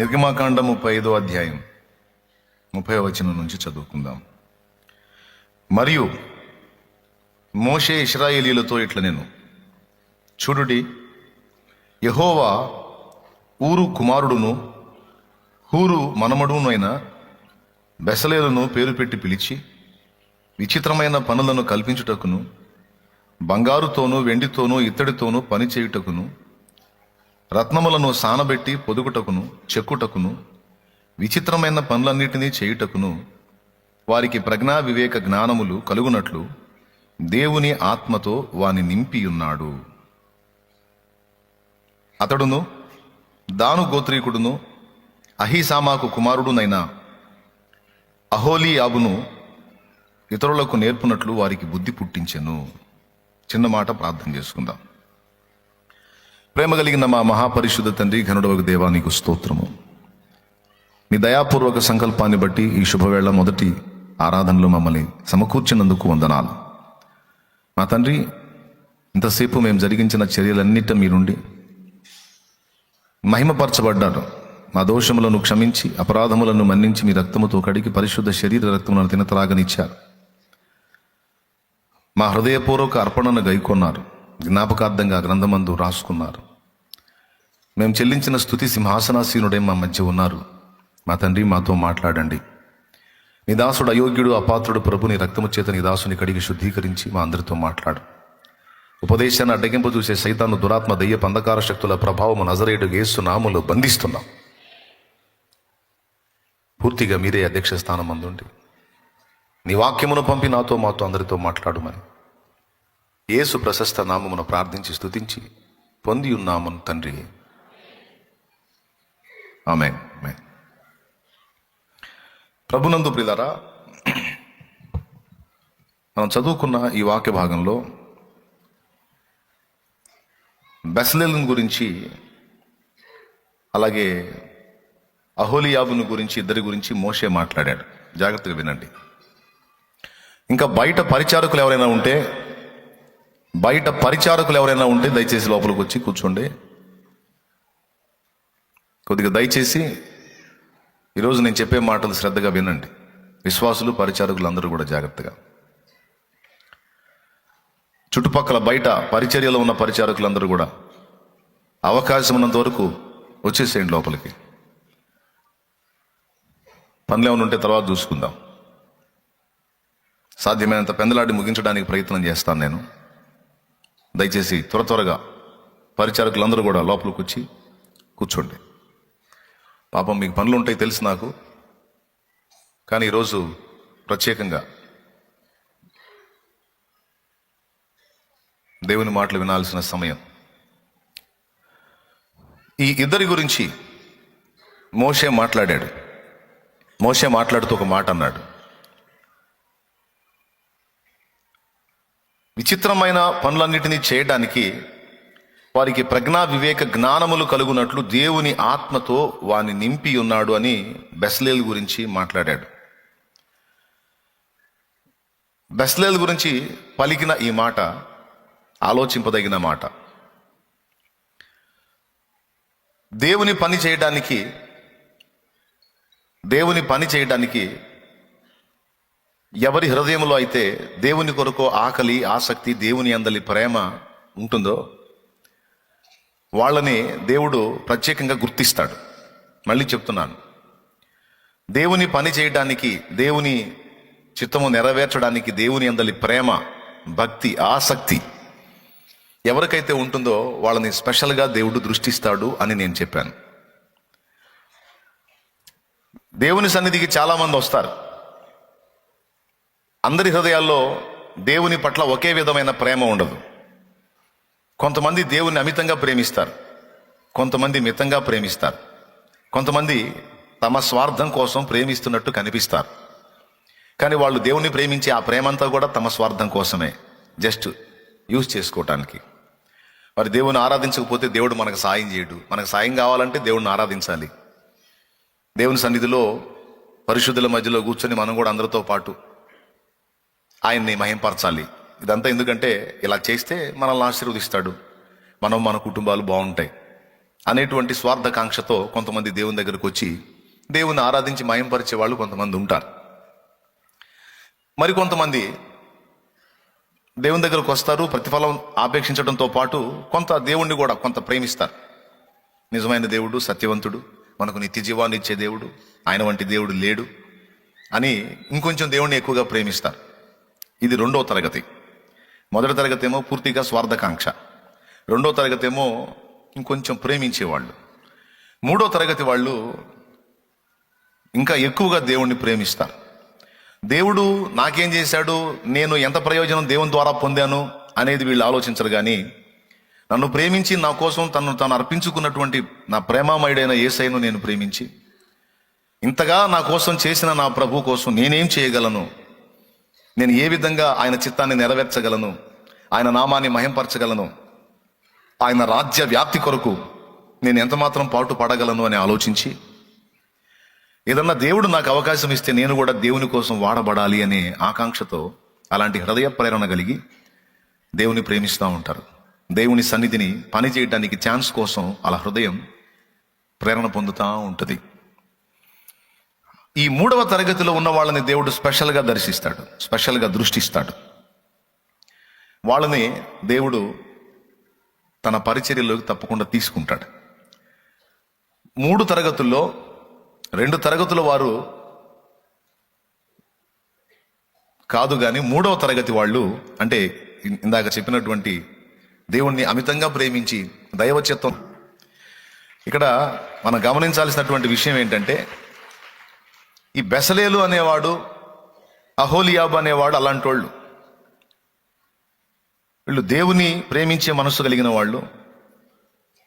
నిర్గమాకాండం 35వ అధ్యాయం 30వ వచనం నుంచి చదువుకుందాం. మరియు మోషే ఇశ్రాయేలీయులతో ఇట్లనెను, చూడుడి, యెహోవా ఊరు కుమారుడును హూరు మనమడునైన బెసలేలును పేరు పెట్టి పిలిచి విచిత్రమైన పనులను కల్పించుటకును, బంగారుతోనూ వెండితోనూ ఇత్తడితోనూ పని చేయుటకును, రత్నములను సానబెట్టి పొదుగుటకును చెక్కుటకును, విచిత్రమైన పనులన్నిటినీ చేయుటకును వారికి ప్రజ్ఞా వివేక జ్ఞానములు కలుగునట్లు దేవుని ఆత్మతో వాని నింపియున్నాడు. అతడును దాను గోత్రీకుడును అహీసామాకు కుమారుడునైన అహోలీయాబును ఇతరులకు నేర్పునట్లు వారికి బుద్ధి పుట్టించెను. చిన్న మాట ప్రార్థన చేసుకుందాం. ప్రేమ కలిగిన మా మహాపరిశుద్ధ తండ్రి, ఘనుడవగు దేవా, నీకు స్తోత్రము. నీ దయాపూర్వక సంకల్పాన్ని బట్టి ఈ శుభవేళ మొదటి ఆరాధనలో మమ్మల్ని సమకూర్చినందుకు వందనాలు. మా తండ్రి, ఇంతసేపు మేము జరిగించిన చర్యలన్నిటి మీ నుండి మహిమపరచబడ్డారు. మా దోషములను క్షమించి అపరాధములను మన్నించి మీ రక్తముతో కడిగి పరిశుద్ధ శరీర రక్తములను తినతరాగనిచ్చారు. మా హృదయపూర్వక అర్పణను గైకొన్నారు. జ్ఞాపకార్థంగా గ్రంథమందు రాసుకున్నారు. మేము చెల్లించిన స్తుతి సింహాసనాసీనుడే మా మధ్య ఉన్నారు. మా తండ్రి, మాతో మాట్లాడండి. నీ దాసుడు అయోగ్యుడు అపాత్రుడు ప్రభు, నీ రక్తము చేత నీ దాసుని కడిగి శుద్ధీకరించి మా అందరితో మాట్లాడు. ఉపదేశాన్ని అడ్డగింపు చూసే సైతాను, దురాత్మ, దయ్య పందకార శక్తుల ప్రభావము నజరేయుడు యేసు నామములో బంధిస్తున్నాం. పూర్తిగా మీరే అధ్యక్ష స్థానం అందుండి నీ వాక్యమును పంపి నాతో మాతో అందరితో మాట్లాడుమని యేసు ప్రశస్త నామమును ప్రార్థించి స్తుతించి పొంది ఉన్నామని తండ్రి, ఆమేన్. ప్రభునందు ప్రియులారా, మనం చదువుకున్న ఈ వాక్య భాగంలో బెసలేలును గురించి, అలాగే అహోలీయాబును గురించి, ఇద్దరి గురించి మోషే మాట్లాడాడు. జాగ్రత్తగా వినండి. ఇంకా బయట పరిచారకులు ఎవరైనా ఉంటే దయచేసి లోపలికి వచ్చి కూర్చోండి. కొద్దిగా దయచేసి ఈరోజు నేను చెప్పే మాటలు శ్రద్ధగా వినండి. విశ్వాసులు, పరిచారకులు అందరూ కూడా జాగ్రత్తగా, చుట్టుపక్కల బయట పరిచర్యలో ఉన్న పరిచారకులందరూ కూడా అవకాశం ఉన్నంత వరకు వచ్చేసేయండి లోపలికి. పనులు ఏమైనా ఉంటే తర్వాత చూసుకుందాం. సాధ్యమైనంత పెందలాడి ముగించడానికి ప్రయత్నం చేస్తాను నేను. దయచేసి త్వరగా పరిచారకులందరూ కూడా లోపలికి వచ్చి కూర్చోండి. పాపం మీకు పనులు ఉంటాయి తెలుసు నాకు, కానీ ఈరోజు ప్రత్యేకంగా దేవుని మాటలు వినాల్సిన సమయం. ఈ ఇద్దరి గురించి మోషే మాట్లాడాడు. మోషే మాట్లాడుతూ ఒక మాట అన్నాడు, విచిత్రమైన పనులన్నిటినీ చేయడానికి వారికి ప్రజ్ఞా వివేక జ్ఞానములు కలుగునట్లు దేవుని ఆత్మతో వాని నింపి ఉన్నాడు అని బెసలేలు గురించి మాట్లాడాడు. బెసలేలు గురించి పలికిన ఈ మాట ఆలోచింపదగిన మాట. దేవుని పని చేయడానికి ఎవరి హృదయంలో అయితే దేవుని కొరకు ఆకలి, ఆసక్తి, దేవుని అందలి ప్రేమ ఉంటుందో వాళ్ళని దేవుడు ప్రత్యేకంగా గుర్తిస్తాడు. మళ్ళీ చెప్తున్నాను, దేవుని పని చేయడానికి, దేవుని చిత్తము నెరవేర్చడానికి దేవుని అందలి ప్రేమ, భక్తి, ఆసక్తి ఎవరికైతే ఉంటుందో వాళ్ళని స్పెషల్గా దేవుడు దృష్టిస్తాడు అని నేను చెప్పాను. దేవుని సన్నిధికి చాలామంది వస్తారు. అందరి హృదయాల్లో దేవుని పట్ల ఒకే విధమైన ప్రేమ ఉండదు. కొంతమంది దేవుని అమితంగా ప్రేమిస్తారు, కొంతమంది మితంగా ప్రేమిస్తారు, కొంతమంది తమ స్వార్థం కోసం ప్రేమిస్తున్నట్టు కనిపిస్తారు. కానీ వాళ్ళు దేవుని ప్రేమించే ఆ ప్రేమంతా కూడా తమ స్వార్థం కోసమే, జస్ట్ యూజ్ చేసుకోవటానికి. మరి దేవుని ఆరాధించకపోతే దేవుడు మనకు సాయం చేయడు. మనకు సాయం కావాలంటే దేవుడిని ఆరాధించాలి. దేవుని సన్నిధిలో పరిశుద్ధుల మధ్యలో కూర్చొని మనం కూడా అందరితో పాటు ఆయన్ని మహింపరచాలి. ఇదంతా ఎందుకంటే ఇలా చేస్తే మనల్ని ఆశీర్వదిస్తాడు, మన కుటుంబాలు బాగుంటాయి. అనేటువంటి స్వార్థకాంక్షతో కొంతమంది దేవుని దగ్గరకు వచ్చి దేవుని ఆరాధించి మయంపరిచే వాళ్ళు కొంతమంది ఉంటారు. మరికొంతమంది దేవుని దగ్గరకు వస్తారు, ప్రతిఫలం ఆపేక్షించడంతో పాటు కొంత దేవుణ్ణి కూడా కొంత ప్రేమిస్తారు. నిజమైన దేవుడు, సత్యవంతుడు, మనకు నిత్య జీవాన్ని ఇచ్చే దేవుడు, ఆయన వంటి దేవుడు లేడు అని ఇంకొంచెం దేవుణ్ణి ఎక్కువగా ప్రేమిస్తారు. ఇది 2వ తరగతి. మొదటి తరగతి ఏమో పూర్తిగా స్వార్థకాంక్ష, 2వ తరగతి ఏమో ఇంకొంచెం ప్రేమించేవాళ్ళు, 3వ తరగతి వాళ్ళు ఇంకా ఎక్కువగా దేవుణ్ణి ప్రేమిస్తారు. దేవుడు నాకేం చేశాడు, నేను ఎంత ప్రయోజనం దేవుని ద్వారా పొందాను అనేది వీళ్ళు ఆలోచించరు. కానీ నన్ను ప్రేమించి నా కోసం తాను అర్పించుకున్నటువంటి నా ప్రేమామయుడైన యేసయ్యను నేను ప్రేమించి, ఇంతగా నా కోసం చేసిన నా ప్రభు కోసం నేనేం చేయగలను, నేను ఏ విధంగా ఆయన చిత్తాన్ని నెరవేర్చగలను, ఆయన నామాన్ని మహింపరచగలను, ఆయన రాజ్య వ్యాప్తి కొరకు నేను ఎంత మాత్రం పాటు పడగలను అని ఆలోచించి, ఏదన్నా దేవుడు నాకు అవకాశం ఇస్తే నేను కూడా దేవుని కోసం వాడబడాలి అనే ఆకాంక్షతో అలాంటి హృదయ ప్రేరణ కలిగి దేవుని ప్రేమిస్తూ ఉంటారు. దేవుని సన్నిధిని పని చేయడానికి ఛాన్స్ కోసం అలా హృదయం ప్రేరణ పొందుతూ ఉంటుంది. ఈ 3వ తరగతిలో ఉన్న వాళ్ళని దేవుడు స్పెషల్గా దర్శిస్తాడు, స్పెషల్గా దృష్టిస్తాడు. వాళ్ళని దేవుడు తన పరిచర్యలోకి తప్పకుండా తీసుకుంటాడు. 3 తరగతుల్లో 2 తరగతుల వారు కాదు, కానీ 3వ తరగతి వాళ్ళు, అంటే ఇందాక చెప్పినటువంటి దేవుణ్ణి అమితంగా ప్రేమించి దైవచిత్తం. ఇక్కడ మనం గమనించాల్సినటువంటి విషయం ఏంటంటే, ఈ బెసలేలు అనేవాడు, అహోలియాబు అనేవాడు అలాంటి వాళ్ళు. వీళ్ళు దేవుని ప్రేమించే మనస్సు కలిగిన వాళ్ళు,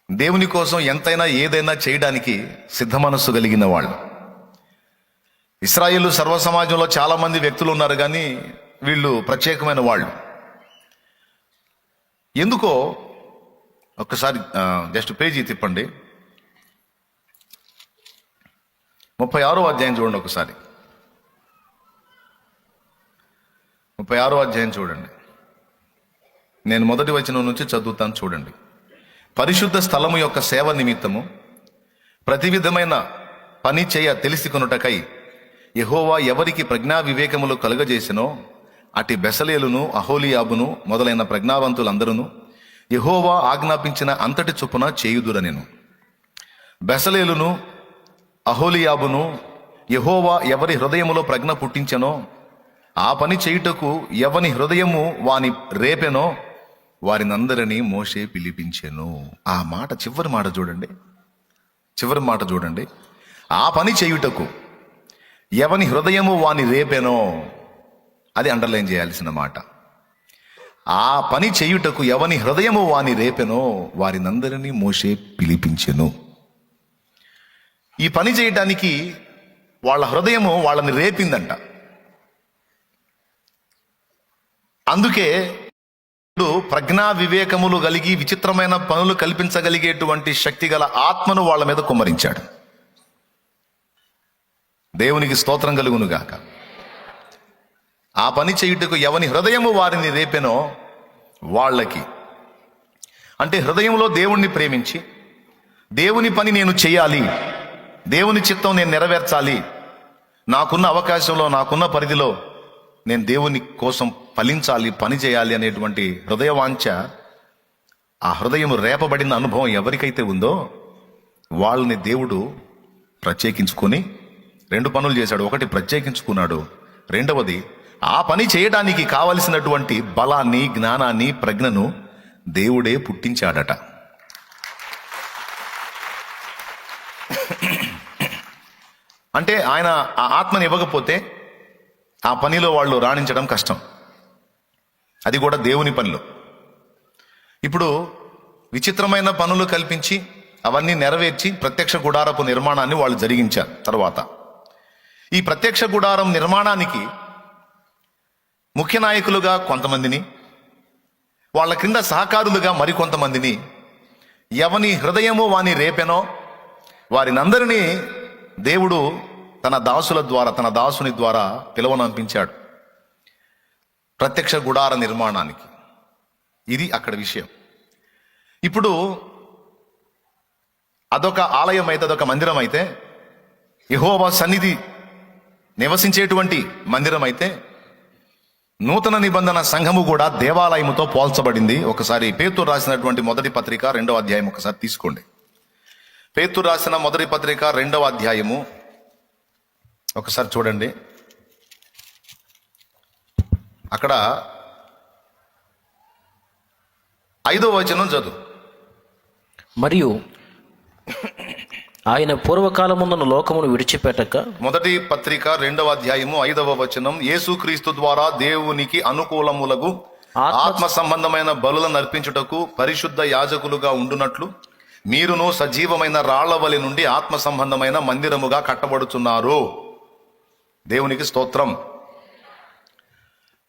దేవుని కోసం ఎంతైనా ఏదైనా చేయడానికి సిద్ధ మనస్సు కలిగిన వాళ్ళు. ఇశ్రాయేలు సర్వ సమాజంలో చాలా మంది వ్యక్తులు ఉన్నారు, కానీ వీళ్ళు ప్రత్యేకమైన వాళ్ళు. ఎందుకో ఒక్కసారి జస్ట్ పేజీ తిప్పండి, 36వ అధ్యాయం చూడండి. ఒకసారి 36వ అధ్యాయం చూడండి. నేను మొదటి వచనం నుంచి చదువుతాను, చూడండి. పరిశుద్ధ స్థలము యొక్క సేవ నిమిత్తము ప్రతి విధమైన పని చేయ తెలిసి కొనుటకై యెహోవా ఎవరికి ప్రజ్ఞా వివేకములు కలుగజేసినో అటు బెసలేలును అహోలియాబును మొదలైన ప్రజ్ఞావంతులందరూ యెహోవా ఆజ్ఞాపించిన అంతటి చొప్పున చేయుదురనెను. బెసలేలును అహోలియాబును యెహోవా ఎవరి హృదయములో ప్రజ్ఞ పుట్టించెనో ఆ పని చేయుటకు ఎవని హృదయము వాని రేపెనో వారినందరినీ మోషే పిలిపించెను. ఆ మాట చివరి మాట చూడండి. ఆ పని చేయుటకు ఎవని హృదయము వాని రేపెనో, అది అండర్లైన్ చేయాల్సిన మాట. ఆ పని చేయుటకు ఎవని హృదయము వాని రేపెనో వారినందరినీ మోషే పిలిపించెను. ఈ పని చేయడానికి వాళ్ళ హృదయము వాళ్ళని రేపిందంట. అందుకే ప్రజ్ఞా వివేకములు కలిగి విచిత్రమైన పనులు కల్పించగలిగేటువంటి శక్తి గల ఆత్మను వాళ్ళ మీద కుమ్మరించాడు. దేవునికి స్తోత్రం కలుగును గాక. ఆ పని చేయుటకు ఎవని హృదయము వారిని రేపెనో వాళ్ళకి, అంటే హృదయంలో దేవుణ్ణి ప్రేమించి దేవుని పని నేను చేయాలి, దేవుని చిత్తం నేను నెరవేర్చాలి, నాకున్న అవకాశంలో నాకున్న పరిధిలో నేను దేవుని కోసం ఫలించాలి, పని చేయాలి అనేటువంటి హృదయవాంఛ, ఆ హృదయం రేపబడిన అనుభవం ఎవరికైతే ఉందో వాళ్ళని దేవుడు ప్రత్యేకించుకొని 2 పనులు చేశాడు. ఒకటి ప్రత్యేకించుకున్నాడు, రెండవది ఆ పని చేయడానికి కావలసినటువంటి బలాన్ని, జ్ఞానాన్ని, ప్రజ్ఞను దేవుడే పుట్టించాడట. అంటే ఆయన ఆ ఆత్మని ఇవ్వకపోతే ఆ పనిలో వాళ్ళు రాణించడం కష్టం, అది కూడా దేవుని పనిలో. ఇప్పుడు విచిత్రమైన పనులు కల్పించి అవన్నీ నెరవేర్చి ప్రత్యక్ష గుడారపు నిర్మాణాన్ని వాళ్ళు జరిగించారు. తర్వాత ఈ ప్రత్యక్ష గుడారం నిర్మాణానికి ముఖ్య నాయకులుగా కొంతమందిని, వాళ్ళ క్రింద సహకారులుగా మరికొంతమందిని, ఎవని హృదయము వాని రేపెనో వారినందరినీ దేవుడు తన దాసుని ద్వారా పిలువనంపించాడు ప్రత్యక్ష గుడార నిర్మాణానికి. ఇది అక్కడ విషయం. ఇప్పుడు అదొక ఆలయం అయితే, అదొక మందిరం అయితే, యెహోవా సన్నిధి నివసించేటువంటి మందిరం అయితే, నూతన నిబంధన సంఘము కూడా దేవాలయముతో పోల్చబడింది. ఒకసారి పేతురు రాసినటువంటి మొదటి పత్రిక 2వ అధ్యాయం ఒకసారి తీసుకోండి. పేతురు రాసిన మొదటి పత్రిక 2వ అధ్యాయము ఒకసారి చూడండి. అక్కడ 5వ వచనం చదువు. మరియు ఆయన పూర్వకాలముందున లోకమును విడిచిపెట్టక, మొదటి పత్రిక 2వ అధ్యాయము 5వ వచనం, యేసుక్రీస్తు ద్వారా దేవునికి అనుకూలములకు ఆత్మ సంబంధమైన బలులను అర్పించుటకు పరిశుద్ధ యాజకులుగా ఉండునట్లు మీరును సజీవమైన రాళ్ల వలె నుండి ఆత్మ సంబంధమైన మందిరముగా కట్టబడుచున్నారు. దేవునికి స్తోత్రం.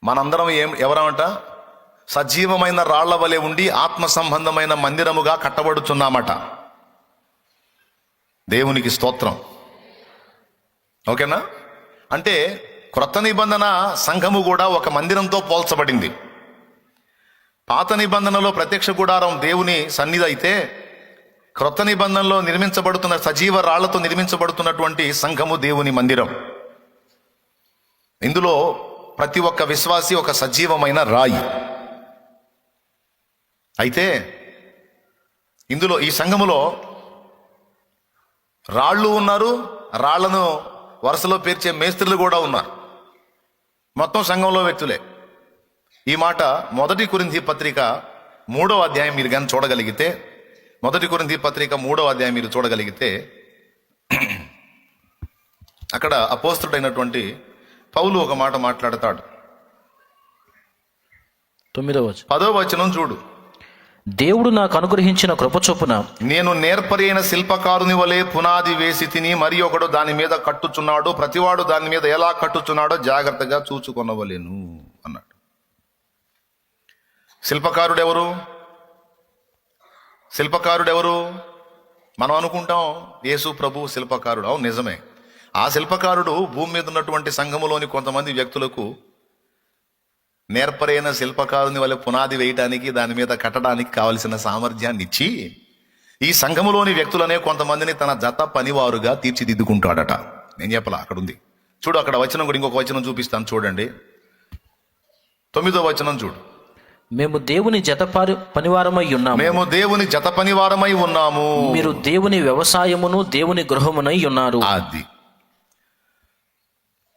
మనందరం ఎవరమంట? సజీవమైన రాళ్ల వలె ఉండి ఆత్మ సంబంధమైన మందిరముగా కట్టబడుచున్నామట. దేవునికి స్తోత్రం. ఓకేనా? అంటే క్రొత్త నిబంధన సంఘము కూడా ఒక మందిరంతో పోల్చబడింది. పాత నిబంధనలో ప్రత్యక్ష గుడారం దేవుని సన్నిధి అయితే, క్రొత్త నిబంధనలో నిర్మించబడుతున్న సజీవ రాళ్లతో నిర్మించబడుతున్నటువంటి సంఘము దేవుని మందిరం. ఇందులో ప్రతి ఒక్క విశ్వాసి ఒక సజీవమైన రాయి. అయితే ఇందులో ఈ సంఘములో రాళ్ళు ఉన్నారు, రాళ్లను వరుసలో పేర్చే మేస్త్రులు కూడా ఉన్నారు. మొత్తం సంఘంలో వ్యక్తులే. ఈ మాట మొదటి కొరింథీ పత్రిక 3వ అధ్యాయం మీరు కానీ చూడగలిగితే, మొదటి కొరింథీ పత్రిక 3వ అధ్యాయం మీరు చూడగలిగితే, అక్కడ అపోస్తలుడైనటువంటి పౌలు ఒక మాట మాట్లాడతాడు. 9వ వచనం. 10వ వచనం చూడు. దేవుడు నాకు అనుగ్రహించిన కృప చొప్పున నేను నేర్పరైన శిల్పకారుని వలె పునాది వేసి తిని మరి ఒకడు దాని మీద కట్టుచున్నాడు, ప్రతివాడు దాని మీద ఎలా కట్టుచున్నాడో జాగ్రత్తగా చూచుకొనవలెను అన్నాడు. శిల్పకారుడెవరు? శిల్పకారుడెవరు? మనం అనుకుంటాం యేసు ప్రభు శిల్పకారుడు. అవును, నిజమే. ఆ శిల్పకారుడు భూమి మీద ఉన్నటువంటి సంఘములోని కొంతమంది వ్యక్తులకు నేర్పరైన శిల్పకారుని వల్ల పునాది వేయటానికి, దాని మీద కట్టడానికి కావలసిన సామర్థ్యాన్ని ఇచ్చి, ఈ సంఘములోని వ్యక్తులనే కొంతమందిని తన జత పనివారుగా తీర్చిదిద్దుకుంటాడట. నేను చెప్పలా, అక్కడ ఉంది చూడు. అక్కడ వచనం కూడా, ఇంకొక వచనం చూపిస్తాను చూడండి. 9వ వచనం చూడు. మేము దేవుని జత పనివారమై ఉన్నాము. మేము దేవుని జత పనివారమై ఉన్నాము. మీరు దేవుని వ్యవసాయమును దేవుని గృహమునై ఉన్నారు. అది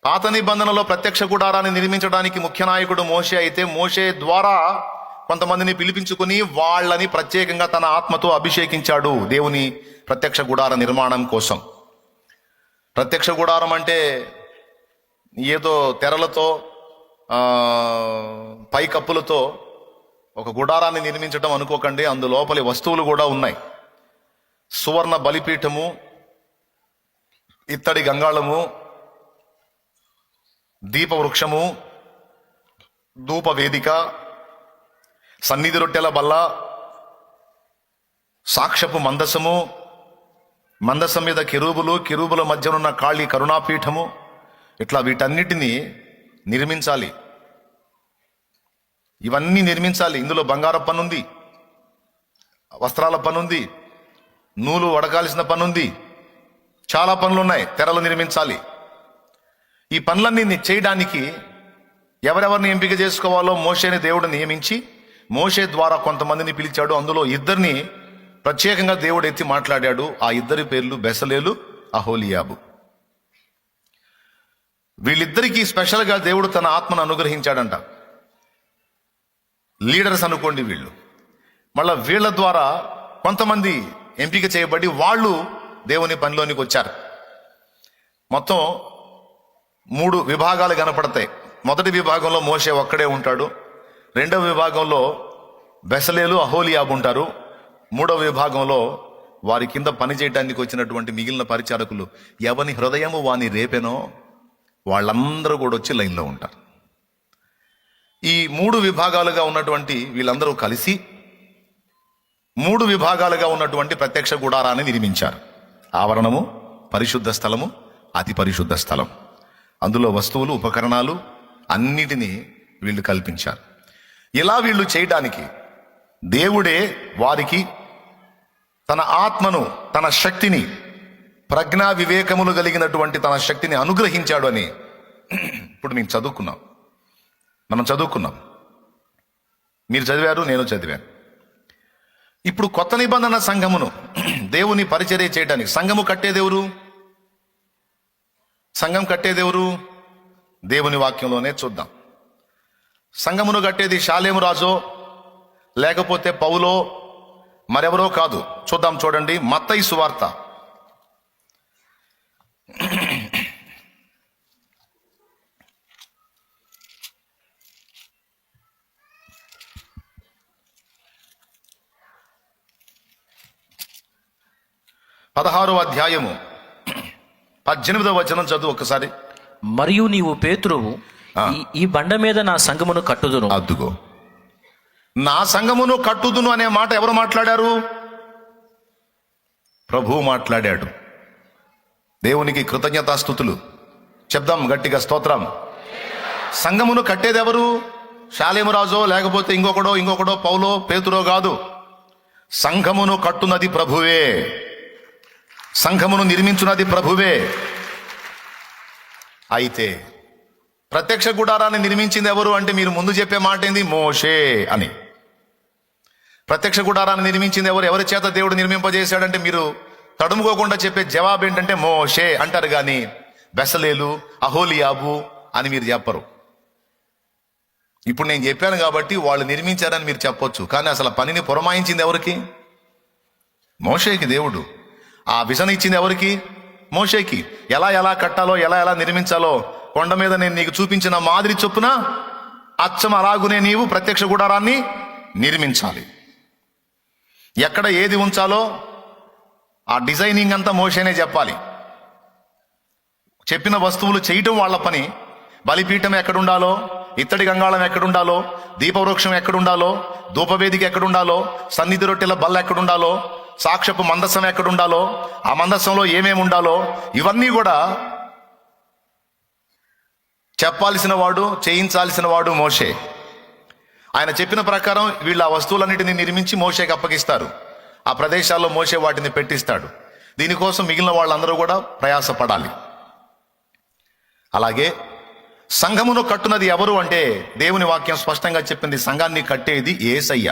పాత నిబంధనలో ప్రత్యక్ష గుడారాన్ని నిర్మించడానికి ముఖ్య నాయకుడు మోషే అయితే, మోషే ద్వారా కొంతమందిని పిలిపించుకుని వాళ్ళని ప్రత్యేకంగా తన ఆత్మతో అభిషేకించాడు దేవుని ప్రత్యక్ష గుడార నిర్మాణం కోసం. ప్రత్యక్ష గుడారం అంటే ఏదో తెరలతో పై కప్పులతో ఒక గుడారాన్ని నిర్మించడం అనుకోకండి. అందులోపలి వస్తువులు కూడా ఉన్నాయి. సువర్ణ బలిపీఠము, ఇత్తడి గంగాళము, దీపవృక్షము, ధూపవేదిక, సన్నిధి రొట్టెల బల్ల, సాక్ష్యపు మందసము, మందసం మీద కెరూబులు, కెరూబుల మధ్యనున్న ఖాళీ కరుణాపీఠము, ఇట్లా వీటన్నిటినీ నిర్మించాలి. ఇవన్నీ నిర్మించాలి. ఇందులో బంగారం పనుంది, వస్త్రాల పనుంది, నూలు వడకాల్సిన పనుంది, చాలా పనులు ఉన్నాయి. తెరలు నిర్మించాలి. ఈ పనులన్నీ చేయడానికి ఎవరెవరిని ఎంపిక చేసుకోవాలో మోషేని దేవుడు నియమించి, మోషే ద్వారా కొంతమందిని పిలిచాడు. అందులో ఇద్దరిని ప్రత్యేకంగా దేవుడు ఎత్తి మాట్లాడాడు. ఆ ఇద్దరి పేర్లు బెసలేలు, అహోలియాబు. వీళ్ళిద్దరికీ స్పెషల్గా దేవుడు తన ఆత్మను అనుగ్రహించాడంట. లీడర్స్ అనుకోండి వీళ్ళు. మళ్ళా వీళ్ళ ద్వారా కొంతమంది ఎంపిక చేయబడి వాళ్ళు దేవుని పనిలోనికి వచ్చారు. మొత్తం 3 విభాగాలు కనపడతాయి. మొదటి విభాగంలో మోషే ఒక్కడే ఉంటాడు. 2వ విభాగంలో బెసలేలు, అహోలియాబు ఉంటారు. 3వ విభాగంలో వారి కింద పనిచేయడానికి వచ్చినటువంటి మిగిలిన పరిచారకులు, ఎవని హృదయము వాని రేపెనో వాళ్ళందరూ కూడా వచ్చి లైన్లో ఉంటారు. ఈ 3 విభాగాలుగా ఉన్నటువంటి వీళ్ళందరూ కలిసి 3 విభాగాలుగా ఉన్నటువంటి ప్రత్యక్ష గుడారాన్ని నిర్మించారు. ఆవరణము, పరిశుద్ధ స్థలము, అతి పరిశుద్ధ స్థలం. అందులో వస్తువులు, ఉపకరణాలు అన్నిటినీ వీళ్ళు కల్పించారు. ఇలా వీళ్ళు చేయడానికి దేవుడే వారికి తన ఆత్మను, తన శక్తిని, ప్రజ్ఞా వివేకములు కలిగినటువంటి తన శక్తిని అనుగ్రహించాడు అని ఇప్పుడు మనం చదువుకున్నాం. మీరు చదివారు, నేను చదివాను. ఇప్పుడు కొత్త నిబంధన సంఘమును దేవుని పరిచర్య చేయడానికి సంఘం కట్టేదెవరు? దేవుని వాక్యంలోనే చూద్దాం. సంఘమును కట్టేది షాలేము రాజో లేకపోతే పౌలో మరెవరో కాదు. చూడండి, మత్తయి సువార్త 16వ అధ్యాయము 18వ వచనం చదువు ఒకసారి. మరియు నీవు పేతురువు, ఈ బండ మీద నా సంఘమును కట్టుదును. అద్దుగో, నా సంఘమును కట్టుదును అనే మాట ఎవరు మాట్లాడారు? ప్రభువు మాట్లాడాడు. దేవునికి కృతజ్ఞతాస్తుతులు చెప్దాం గట్టిగా, స్తోత్రం. సంఘమును కట్టేది ఎవరు? షాలేము రాజో లేకపోతే ఇంకొకడో పౌలో పేతురో కాదు. సంఘమును కట్టునది ప్రభువే, సంఘమును నిర్మించున్నది ప్రభువే. అయితే ప్రత్యక్ష గుడారాన్ని నిర్మించింది ఎవరు అంటే మీరు ముందు చెప్పే మాట ఏంది? మోషే అని. ప్రత్యక్ష గుడారాన్ని నిర్మించింది ఎవరు? ఎవరి చేత దేవుడు నిర్మింపజేశాడంటే మీరు తడుముకోకుండా చెప్పే జవాబు ఏంటంటే మోషే అంటారు, కానీ బెసలేలు, అహోలియాబు అని మీరు చెప్పరు. ఇప్పుడు నేను చెప్పాను కాబట్టి వాళ్ళు నిర్మించారని మీరు చెప్పొచ్చు, కానీ అసలు పనిని పురమాయించింది ఎవరికి? మోషేకి దేవుడు. ఆ విజన్ ఇచ్చింది ఎవరికి? మోషేకి. ఎలా కట్టాలో, ఎలా నిర్మించాలో కొండ మీద నేను నీకు చూపించిన మాదిరి చొప్పున అచ్చం అలాగునే నీవు ప్రత్యక్ష గుడారాన్ని నిర్మించాలి. ఎక్కడ ఏది ఉంచాలో ఆ డిజైనింగ్ అంతా మోషేనే చెప్పాలి. చెప్పిన వస్తువులు చేయటం వాళ్ళ పని. బలిపీఠం ఎక్కడుండాలో, ఇత్తడి గంగాళం ఎక్కడుండాలో, దీపవృక్షం ఎక్కడుండాలో, ధూపవేదిక ఎక్కడుండాలో, సన్నిధి రొట్టెల బల్ల ఎక్కడుండాలో, సాక్ష్యపు మందసం ఎక్కడుండాలో, ఆ మందసంలో ఏమేమి ఉండాలో ఇవన్నీ కూడా చెప్పాల్సిన వాడు, చేయించాల్సిన వాడు మోషే. ఆయన చెప్పిన ప్రకారం వీళ్ళు ఆ వస్తువులన్నిటిని నిర్మించి మోషేకి అప్పగిస్తారు. ఆ ప్రదేశాల్లో మోషే వాటిని పెట్టిస్తాడు. దీనికోసం మిగిలిన వాళ్ళందరూ కూడా ప్రయాసపడాలి. అలాగే సంఘమును కట్టునది ఎవరు అంటే దేవుని వాక్యం స్పష్టంగా చెప్పింది, సంఘాన్ని కట్టేది యేసయ్య.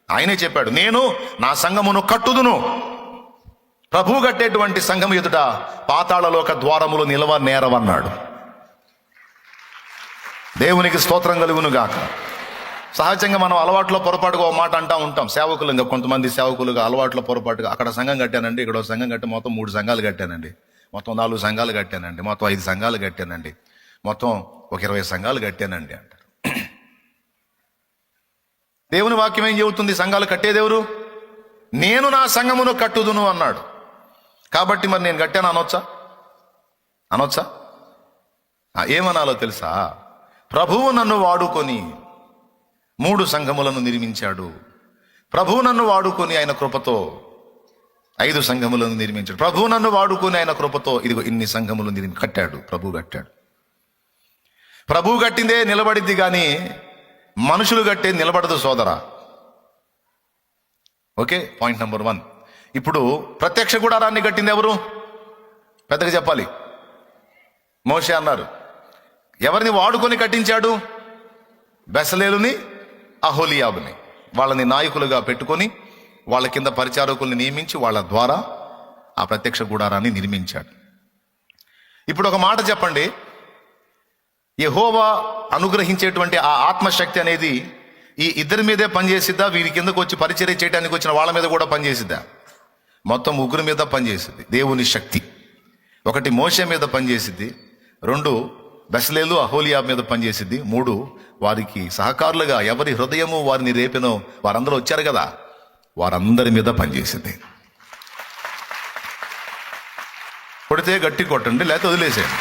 ఆయనే చెప్పాడు, నేను నా సంఘమును కట్టుదును. ప్రభువు కట్టేటువంటి సంఘము ఎదుట పాతాళలోక ద్వారములు నిలవ నేరవన్నాడు. దేవునికి స్తోత్రం కలుగును గాక. సహజంగా మనం అలవాట్లో పొరపాటుగా ఒక మాట అంటూ ఉంటాం. సేవకులుగా కొంతమంది సేవకులుగా అలవాట్లో పొరపాటుగా అక్కడ సంఘం కట్టానండి, ఇక్కడ సంఘం కట్టి మొత్తం 3 సంఘాలు కట్టానండి, మొత్తం 4 సంఘాలు కట్టానండి, మొత్తం 5 సంఘాలు కట్టానండి, మొత్తం ఒక 20 సంఘాలు కట్టానండి అంటారు. దేవుని వాక్యం ఏం చెబుతుంది? సంఘాలు కట్టేదెవరు? నేను నా సంఘమును కట్టుదును అన్నాడు. కాబట్టి మరి నేను కట్టాను అనొచ్చా? ఏమనాలో తెలుసా? ప్రభువు నన్ను వాడుకొని 3 సంఘములను నిర్మించాడు. ప్రభువు నన్ను వాడుకొని ఆయన కృపతో 5 సంఘములను నిర్మించాడు. ప్రభువు నన్ను వాడుకొని ఆయన కృపతో ఇదిగో ఇన్ని సంఘములు కట్టాడు. ప్రభువు కట్టాడు. ప్రభువు కట్టిందే నిలబడిద్ది, కానీ మనుషులు కట్టే నిలబడదు సోదరా. Okay, point number 1. ఇప్పుడు ప్రత్యక్ష గుడారాన్ని కట్టింది ఎవరు? పెద్దగా చెప్పాలి. మోషే అన్నారు. ఎవరిని వాడుకొని కట్టించాడు? బెసలేలుని, అహోలియాబుని. వాళ్ళని నాయకులుగా పెట్టుకొని వాళ్ళ కింద పరిచారకుల్ని నియమించి వాళ్ళ ద్వారా ఆ ప్రత్యక్ష గుడారాన్ని నిర్మించాడు. ఇప్పుడు ఒక మాట చెప్పండి, యెహోవా అనుగ్రహించేటువంటి ఆ ఆత్మశక్తి అనేది ఈ ఇద్దరి మీదే పనిచేసిద్దా? వీరి కిందకు వచ్చి పరిచర్య చేయడానికి వచ్చిన వాళ్ళ మీద కూడా పనిచేసిద్దా? మొత్తం 3 మీద పనిచేసిద్ది దేవుని శక్తి. 1 మోషే మీద పనిచేసిద్ది, 2 బెసలేలు అహోలియా మీద పనిచేసిద్ది, 3 వారికి సహకారులుగా ఎవరి హృదయము వారిని రేపెనో వారందరూ వచ్చారు కదా, వారందరి మీద పనిచేసింది. కొడితే గట్టి కొట్టండి, లేకపోతే వదిలేసేయండి.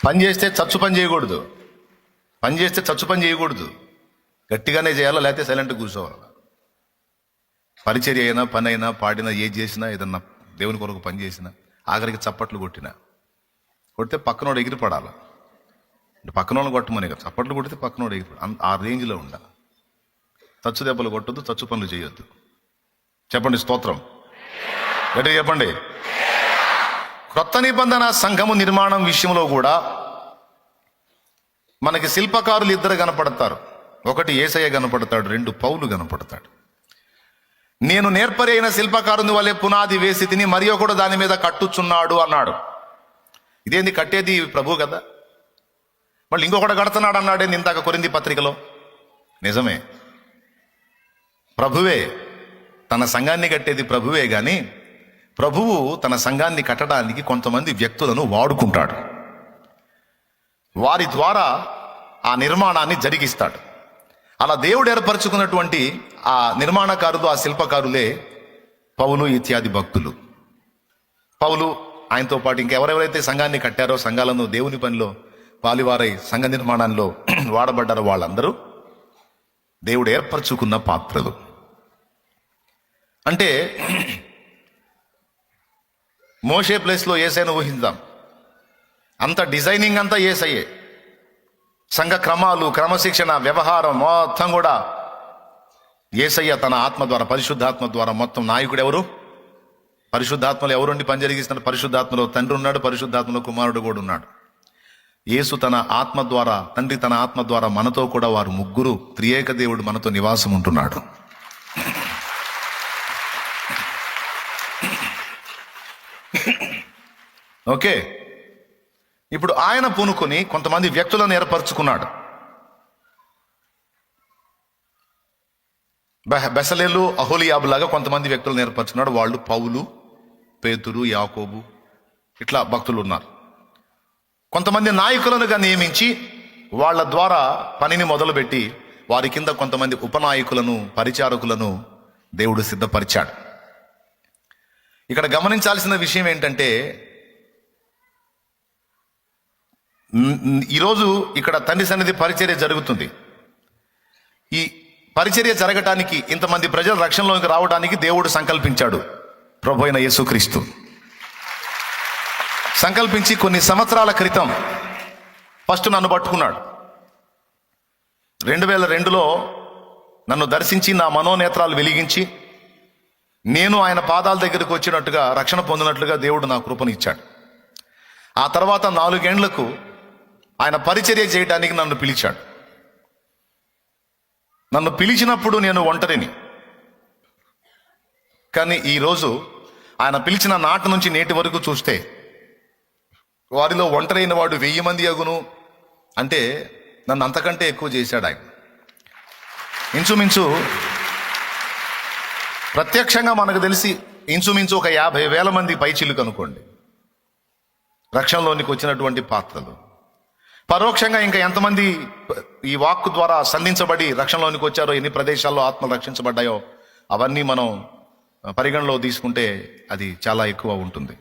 పని చేస్తే చచ్చు పని చేయకూడదు. గట్టిగానే చేయాలా, లేకపోతే సైలెంట్గా కూర్చోవాలి. పరిచర్య అయినా, పని అయినా, పాడినా, ఏది చేసినా, ఏదన్నా దేవుని కొరకు పని చేసినా, ఆఖరికి చప్పట్లు కొడితే పక్కనోడు ఎగిరిపడాలి. పక్కనోళ్ళు కొట్టమని కదా, చప్పట్లు కొడితే పక్కనోడు ఎగిరిపడాలి. ఆ రేంజ్లో ఉండాలి. చచ్చు దెబ్బలు కొట్టొద్దు, చచ్చు పనులు చేయొద్దు. చెప్పండి స్తోత్రం. గట్టిగా చెప్పండి. క్రొత్త నిబంధన సంఘము నిర్మాణం విషయంలో కూడా మనకి శిల్పకారులు ఇద్దరు కనపడతారు. ఒకటి యేసయ్య కనపడతాడు, రెండు పౌలు కనపడతాడు. నేను నేర్పరి అయిన శిల్పకారుని వలె పునాది వేసి తిని మరి ఒకడు దాని మీద కట్టుచున్నాడు అన్నాడు. ఇదేంది, కట్టేది ప్రభు కదా, మళ్ళీ ఇంకొకటి కడుతున్నాడు అన్నాడే ఇందాక కొరింథీ పత్రికలో. నిజమే, ప్రభువే తన సంఘాన్ని కట్టేది ప్రభువే, గాని ప్రభువు తన సంఘాన్ని కట్టడానికి కొంతమంది వ్యక్తులను వాడుకుంటాడు. వారి ద్వారా ఆ నిర్మాణాన్ని జరిగిస్తాడు. అలా దేవుడు ఏర్పరచుకున్నటువంటి ఆ నిర్మాణకారులు, ఆ శిల్పకారులే పౌలు ఇత్యాది భక్తులు. పౌలు, ఆయనతో పాటు ఇంకెవరెవరైతే సంఘాన్ని కట్టారో, సంఘాలను దేవుని పనిలో పాలివారై సంఘ నిర్మాణంలో వాడబడ్డారో వాళ్ళందరూ దేవుడు ఏర్పరచుకున్న పాత్రలు. అంటే మోషే ప్లేస్లో యేసయ్యను ఊహిందాం. అంత డిజైనింగ్ అంతా యేసయ్యే. సంఘ క్రమాలు, క్రమశిక్షణ, వ్యవహారం మొత్తం కూడా యేసయ్య తన ఆత్మ ద్వారా, పరిశుద్ధాత్మ ద్వారా మొత్తం నాయకుడు ఎవరు? పరిశుద్ధాత్మలో ఎవరుండి పని జరిగిస్తున్నారు? పరిశుద్ధాత్మలో తండ్రి ఉన్నాడు, పరిశుద్ధాత్మలో కుమారుడు కూడా ఉన్నాడు. యేసు తన ఆత్మ ద్వారా, తండ్రి తన ఆత్మ ద్వారా మనతో కూడా, వారు ముగ్గురు త్రియేక దేవుడు మనతో నివాసం ఉంటున్నాడు. ఓకే, ఇప్పుడు ఆయన పూనుకొని కొంతమంది వ్యక్తులను ఏర్పరచుకున్నాడు. బెసలేలు, అహోలియాబు లాగా కొంతమంది వ్యక్తులను ఏర్పరచుకున్నాడు. వాళ్ళు పౌలు, పేతురు, యాకోబు, ఇట్లా భక్తులు ఉన్నారు. కొంతమంది నాయకులనుగా నియమించి వాళ్ళ ద్వారా పనిని మొదలుపెట్టి వారి కింద కొంతమంది ఉపనాయకులను, పరిచారకులను దేవుడు సిద్ధపరిచాడు. ఇక్కడ గమనించాల్సిన విషయం ఏంటంటే, ఈరోజు ఇక్కడ తండ్రి సన్నిధి పరిచర్య జరుగుతుంది. ఈ పరిచర్య జరగటానికి, ఇంతమంది ప్రజలు రక్షణలోకి రావడానికి దేవుడు సంకల్పించాడు. ప్రభు అయిన యేసుక్రీస్తు సంకల్పించి కొన్ని సంవత్సరాల క్రితం ఫస్ట్ నన్ను పట్టుకున్నాడు. 2002లో నన్ను దర్శించి నా మనోనేత్రాలు వెలిగించి నేను ఆయన పాదాల దగ్గరకు వచ్చినట్టుగా, రక్షణ పొందినట్లుగా దేవుడు నా కృపను ఇచ్చాడు. ఆ తర్వాత 4 ఏళ్లకు ఆయన పరిచర్య చేయడానికి నన్ను పిలిచాడు. నన్ను పిలిచినప్పుడు నేను ఒంటరిని. కానీ ఈరోజు ఆయన పిలిచిన నాటి నుంచి నేటి వరకు చూస్తే వారిలో ఒంటరైన వాడు 1000 మంది అగును. అంటే నన్ను అంతకంటే ఎక్కువ చేశాడు ఆయన. ఇంచుమించు ప్రత్యక్షంగా మనకు తెలిసి ఇంచుమించు ఒక 50,000 మంది పైచిలుకు అనుకోండి రక్షణలోనికి వచ్చినటువంటి పాత్రలు. పరోక్షంగా ఇంకా ఎంతమంది ఈ వాక్కు ద్వారా సంధించబడి రక్షణలోనికి వచ్చారో, ఎన్ని ప్రదేశాల్లో ఆత్మలు రక్షించబడ్డాయో అవన్నీ మనం పరిగణలో తీసుకుంటే అది చాలా ఎక్కువ ఉంటుంది.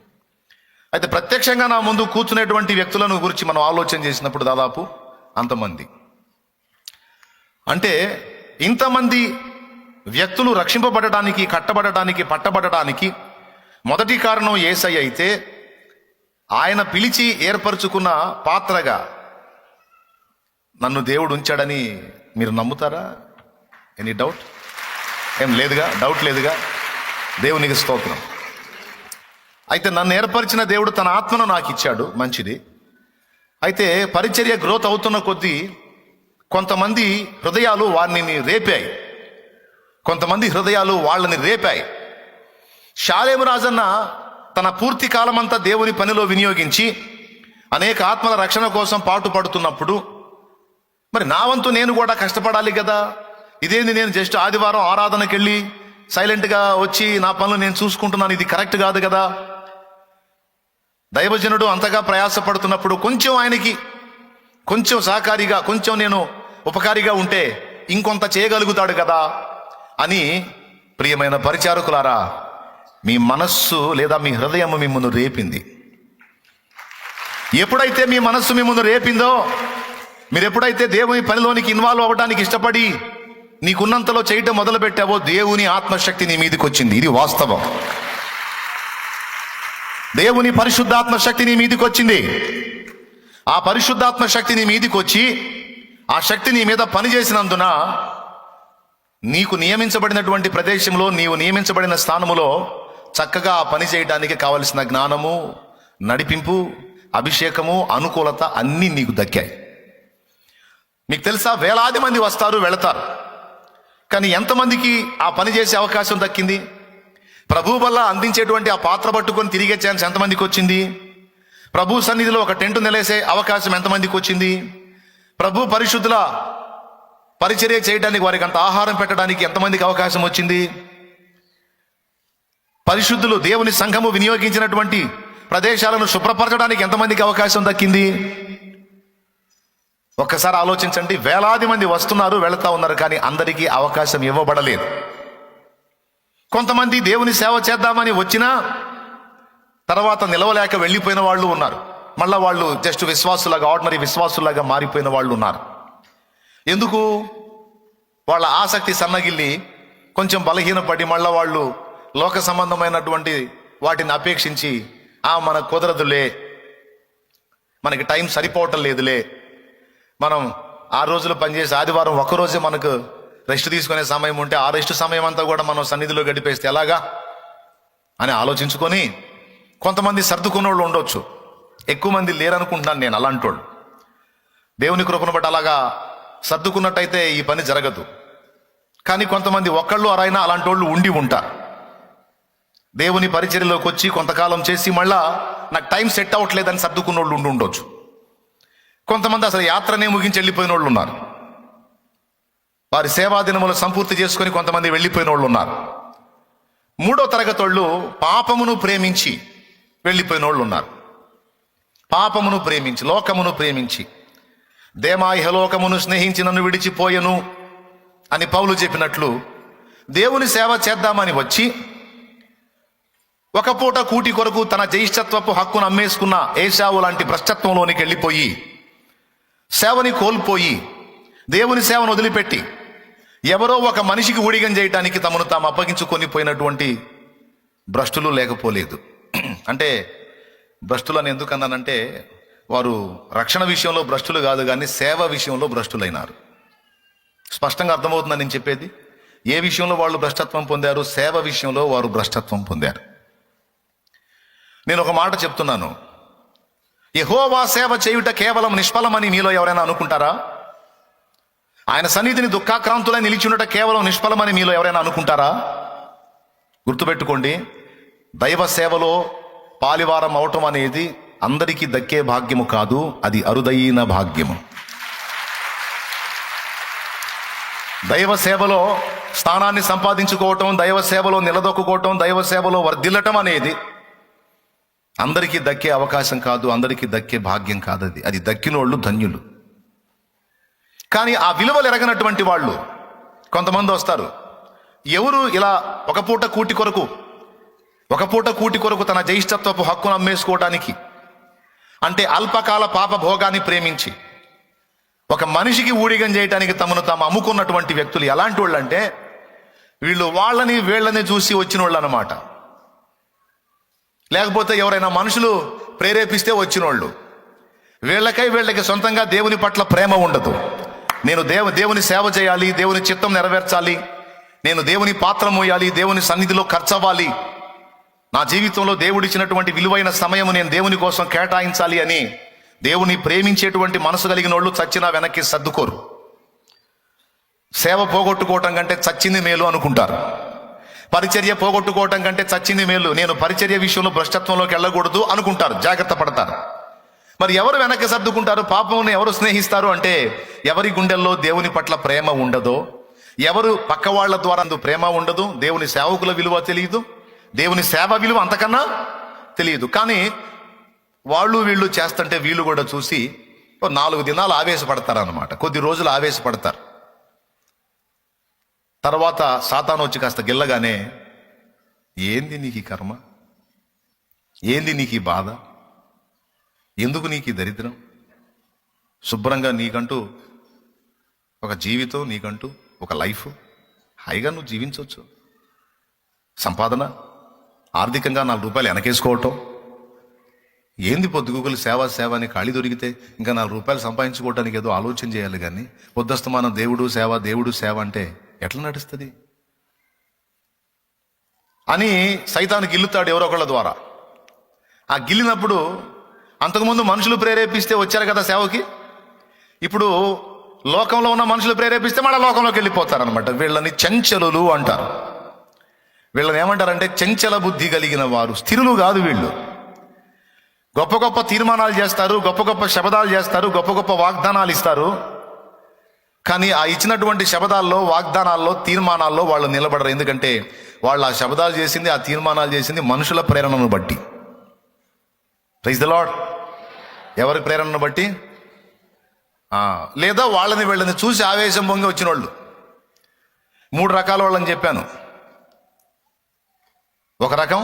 అయితే ప్రత్యక్షంగా నా ముందు కూర్చునేటువంటి వ్యక్తులను గురించి మనం ఆలోచన చేసినప్పుడు దాదాపు అంతమంది. అంటే ఇంతమంది వ్యక్తులు రక్షింపబడటానికి, కట్టబడటానికి, పట్టబడటానికి మొదటి కారణం యేసయ్య అయితే, ఆయన పిలిచి ఏర్పరచుకున్న పాత్రగా నన్ను దేవుడు ఉంచాడని మీరు నమ్ముతారా? Any doubt? ఏం లేదుగా, డౌట్ లేదుగా. దేవునికి స్తోత్రం. అయితే నన్ను ఏర్పరిచిన దేవుడు తన ఆత్మను నాకు ఇచ్చాడు, మంచిది. అయితే పరిచర్య గ్రోత్ అవుతున్న కొద్దీ కొంతమంది హృదయాలు వారిని రేపాయి, కొంతమంది హృదయాలు వాళ్ళని రేపాయి. షాలేము రాజన్న తన పూర్తి కాలమంతా దేవుని పనిలో వినియోగించి అనేక ఆత్మల రక్షణ కోసం పాటుపడుతున్నప్పుడు, మరి నా వంతు నేను కూడా కష్టపడాలి కదా. ఇదేంది, నేను జస్ట్ ఆదివారం ఆరాధనకి వెళ్ళి సైలెంట్గా వచ్చి నా పనులు నేను చూసుకుంటున్నాను, ఇది కరెక్ట్ కాదు కదా. దైవజనుడు అంతగా ప్రయాసపడుతున్నప్పుడు కొంచెం ఆయనకి కొంచెం సహకారిగా, కొంచెం నేను ఉపకారిగా ఉంటే ఇంకొంత చేయగలుగుతాడు కదా అని, ప్రియమైన పరిచారకులారా, మీ మనస్సు లేదా మీ హృదయం మిమ్మల్ని రేపింది. ఎప్పుడైతే మీ మనస్సు మిమ్మల్ని రేపిందో, మీరు ఎప్పుడైతే దేవుని పనిలోనికి ఇన్వాల్వ్ అవ్వడానికి ఇష్టపడి నీకున్నంతలో చేయటం మొదలు పెట్టావో, దేవుని ఆత్మశక్తి నీ మీదకి వచ్చింది. ఇది వాస్తవం. దేవుని పరిశుద్ధాత్మ శక్తి నీ మీదకి వచ్చింది. ఆ పరిశుద్ధాత్మ శక్తి నీ మీదకి వచ్చి ఆ శక్తి నీ మీద పనిచేసినందున నీకు నియమించబడినటువంటి ప్రదేశంలో, నీవు నియమించబడిన స్థానములో చక్కగా ఆ పని చేయడానికి కావలసిన జ్ఞానము, నడిపింపు, అభిషేకము, అనుకూలత అన్నీ నీకు దక్కాయి. మీకు తెలుసా, వేలాది మంది వస్తారు వెళతారు, కానీ ఎంతమందికి ఆ పని చేసే అవకాశం దక్కింది? ప్రభు వల్ల అందించేటువంటి ఆ పాత్ర పట్టుకొని తిరిగే ఛాన్స్ ఎంతమందికి వచ్చింది? ప్రభు సన్నిధిలో ఒక టెంట్ నిలేసే అవకాశం ఎంతమందికి వచ్చింది? ప్రభు పరిశుద్ధుల పరిచర్య చేయడానికి, వారికి అంత ఆహారం పెట్టడానికి ఎంతమందికి అవకాశం వచ్చింది? పరిశుద్ధులు దేవుని సంఘము వినియోగించినటువంటి ప్రదేశాలను శుభ్రపరచడానికి ఎంతమందికి అవకాశం దక్కింది? ఒక్కసారి ఆలోచించండి. వేలాది మంది వస్తున్నారు, వెళతా ఉన్నారు, కానీ అందరికీ అవకాశం ఇవ్వబడలేదు. కొంతమంది దేవుని సేవ చేద్దామని వచ్చినా తర్వాత నిలవలేక వెళ్ళిపోయిన వాళ్ళు ఉన్నారు. మళ్ళా వాళ్ళు జస్ట్ విశ్వాసులాగా, ఆర్డినరీ విశ్వాసులాగా మారిపోయిన వాళ్ళు ఉన్నారు. ఎందుకు? వాళ్ళ ఆసక్తి సన్నగిల్లి కొంచెం బలహీనపడి మళ్ళా వాళ్ళు లోక సంబంధమైనటువంటి వాటిని అపేక్షించి, మనకు కుదరదులే, మనకి టైం సరిపోవటం లేదులే, మనం 6 రోజులు పనిచేసి ఆదివారం ఒక్కరోజే మనకు రెస్ట్ తీసుకునే సమయం ఉంటే ఆ రెస్ట్ సమయం అంతా కూడా మనం సన్నిధిలో గడిపేస్తే ఎలాగా అని ఆలోచించుకొని కొంతమంది సర్దుకున్న వాళ్ళు ఉండొచ్చు. ఎక్కువ మంది లేరనుకుంటున్నాను నేను అలాంటి వాళ్ళు. దేవుని కృపను బట్టి అలాగా సర్దుకున్నట్టయితే ఈ పని జరగదు. కానీ కొంతమంది ఒక్కళ్ళు అరైనా అలాంటి వాళ్ళు ఉండి ఉంటారు. దేవుని పరిచర్యలోకి వచ్చి కొంతకాలం చేసి మళ్ళా నాకు టైం సెట్ అవ్వట్లేదని సర్దుకున్న వాళ్ళు ఉండి ఉండొచ్చు. కొంతమంది అసలు యాత్రనే ముగించి వెళ్ళిపోయిన వాళ్ళు ఉన్నారు. వారి సేవా దినములు సంపూర్తి చేసుకొని కొంతమంది వెళ్ళిపోయిన వాళ్ళు ఉన్నారు. 3వ తరగతి వాళ్ళు పాపమును ప్రేమించి వెళ్ళిపోయిన వాళ్ళు ఉన్నారు. పాపమును ప్రేమించి, లోకమును ప్రేమించి, దేమా ఇహలోకమును స్నేహించి నన్ను విడిచిపోయెను అని పౌలు చెప్పినట్లు దేవుని సేవ చేద్దామని వచ్చి ఒక పూట కూటి కొరకు తన జ్యేష్ఠత్వపు హక్కును అమ్మేసుకున్న ఏశావు లాంటి భ్రష్టత్వంలోనికి వెళ్ళిపోయి సేవని కోల్పోయి దేవుని సేవను వదిలిపెట్టి ఎవరో ఒక మనిషికి ఊడిగం చేయటానికి తమను తాము అప్పగించుకొని పోయినటువంటి భ్రష్టులు లేకపోలేదు. అంటే భ్రష్టులని ఎందుకన్నానంటే, వారు రక్షణ విషయంలో భ్రష్టులు కాదు, కానీ సేవ విషయంలో భ్రష్టులైనారు. స్పష్టంగా అర్థమవుతుందని నేను చెప్పేది. ఏ విషయంలో వాళ్ళు భ్రష్టత్వం పొందారు? సేవ విషయంలో వారు భ్రష్టత్వం పొందారు. నేను ఒక మాట చెప్తున్నాను, యెహోవా సేవ చేయుట కేవలం నిష్ఫలమని మీలో ఎవరైనా అనుకుంటారా? ఆయన సన్నిధిని దుఃఖాక్రాంతులై నిలిచినట కేవలం నిష్ఫలమని మీలో ఎవరైనా అనుకుంటారా? గుర్తుపెట్టుకోండి, దైవ సేవలో పాలివారం అవటం అనేది అందరికీ దక్కే భాగ్యము కాదు, అది అరుదైన భాగ్యము. దైవ సేవలో స్థానాన్ని సంపాదించుకోవటం, దైవ సేవలో నిలదొక్కుకోవటం, దైవ సేవలో వర్ధిల్లటం అనేది అందరికీ దక్కే అవకాశం కాదు, అందరికీ దక్కే భాగ్యం కాదు. అది దక్కినోళ్ళు ధన్యులు. కానీ ఆ విలువలు ఎరగనటువంటి వాళ్ళు కొంతమంది వస్తారు. ఎవరు ఇలా ఒక పూట కూటి కొరకు తన జ్యేష్ఠత్వపు హక్కును అమ్మేసుకోవడానికి, అంటే అల్పకాల పాప భోగాన్ని ప్రేమించి ఒక మనిషికి ఊడిగం చేయడానికి తమను తాము అమ్ముకున్నటువంటి వ్యక్తులు ఎలాంటి వాళ్ళు అంటే, వీళ్ళు వాళ్ళని వీళ్ళని చూసి వచ్చిన వాళ్ళు అన్నమాట. లేకపోతే ఎవరైనా మనుషులు ప్రేరేపిస్తే వచ్చిన వాళ్ళు. వీళ్ళకి సొంతంగా దేవుని పట్ల ప్రేమ ఉండదు. నేను దేవుని సేవ చేయాలి, దేవుని చిత్తం నెరవేర్చాలి, నేను దేవుని పాత్ర మోయాలి, దేవుని సన్నిధిలో ఖర్చవ్వాలి, నా జీవితంలో దేవుడిచ్చినటువంటి విలువైన సమయము నేను దేవుని కోసం కేటాయించాలి అని దేవుని ప్రేమించేటువంటి మనసు కలిగిన వాళ్ళు చచ్చినా వెనక్కి సర్దుకోరు. సేవ పోగొట్టుకోవటం కంటే చచ్చింది మేలు అనుకుంటారు. పరిచర్య పోగొట్టుకోవటం కంటే చచ్చింది మేలు, నేను పరిచర్య విషయంలో భ్రష్టత్వంలోకి వెళ్ళకూడదు అనుకుంటారు, జాగ్రత్త పడతారు. మరి ఎవరు వెనక్కి సర్దుకుంటారు? పాపమును ఎవరు స్నేహిస్తారు అంటే, ఎవరి గుండెల్లో దేవుని పట్ల ప్రేమ ఉండదో, ఎవరు పక్క వాళ్ళ ద్వారా ప్రేమ ఉండదు, దేవుని సేవకుల విలువ తెలియదు, దేవుని సేవ విలువ అంతకన్నా తెలియదు. కానీ వాళ్ళు వీళ్ళు చేస్తుంటే వీళ్ళు కూడా చూసి 4 దినాలు ఆవేశపడతారు అన్నమాట. కొద్ది రోజులు ఆవేశపడతారు. తర్వాత సాతాను వచ్చి కాస్త గిల్లగానే, ఏంది నీకు ఈ కర్మ, ఏంది నీకు ఈ బాధ, ఎందుకు నీకు ఈ దరిద్రం, శుభ్రంగా నీకంటూ ఒక జీవితం, నీకంటూ ఒక లైఫ్ హాయిగా నువ్వు జీవించవచ్చు, సంపాదన ఆర్థికంగా 4 రూపాయలు వెనకేసుకోవటం, ఏంది పొద్దుగుకులు సేవ అని ఖాళీ దొరికితే ఇంకా 4 రూపాయలు సంపాదించుకోవటానికి ఏదో ఆలోచన చేయాలి. కానీ పొద్దుస్తమానం దేవుడు సేవ అంటే ఎట్లా నడుస్తుంది అని సైతాను గిల్లుతాడు ఎవరో ఒకళ్ళ ద్వారా. ఆ గిల్లినప్పుడు అంతకుముందు మనుషులు ప్రేరేపిస్తే వచ్చారు కదా సేవకి, ఇప్పుడు లోకంలో ఉన్న మనుషులు ప్రేరేపిస్తే మళ్ళీ లోకంలోకి వెళ్ళిపోతారు అనమాట. వీళ్ళని చంచలులు అంటారు. వీళ్ళని ఏమంటారంటే చంచల బుద్ధి కలిగిన వారు, స్థిరులు కాదు వీళ్ళు. గొప్ప గొప్ప తీర్మానాలు చేస్తారు, గొప్ప గొప్ప శబదాలు చేస్తారు, గొప్ప గొప్ప వాగ్దానాలు ఇస్తారు. కానీ ఆ ఇచ్చినటువంటి శబదాల్లో, వాగ్దానాల్లో, తీర్మానాల్లో వాళ్ళు నిలబడరు. ఎందుకంటే వాళ్ళు ఆ శబదాలు చేసింది, ఆ తీర్మానాలు చేసింది మనుషుల ప్రేరణను బట్టి. Praise the Lord. ఎవరి ప్రేరణను బట్టి? లేదా వాళ్ళని వీళ్ళని చూసి ఆవేశం పొంగి వచ్చిన వాళ్ళు. 3 రకాల వాళ్ళని చెప్పాను. ఒక రకం,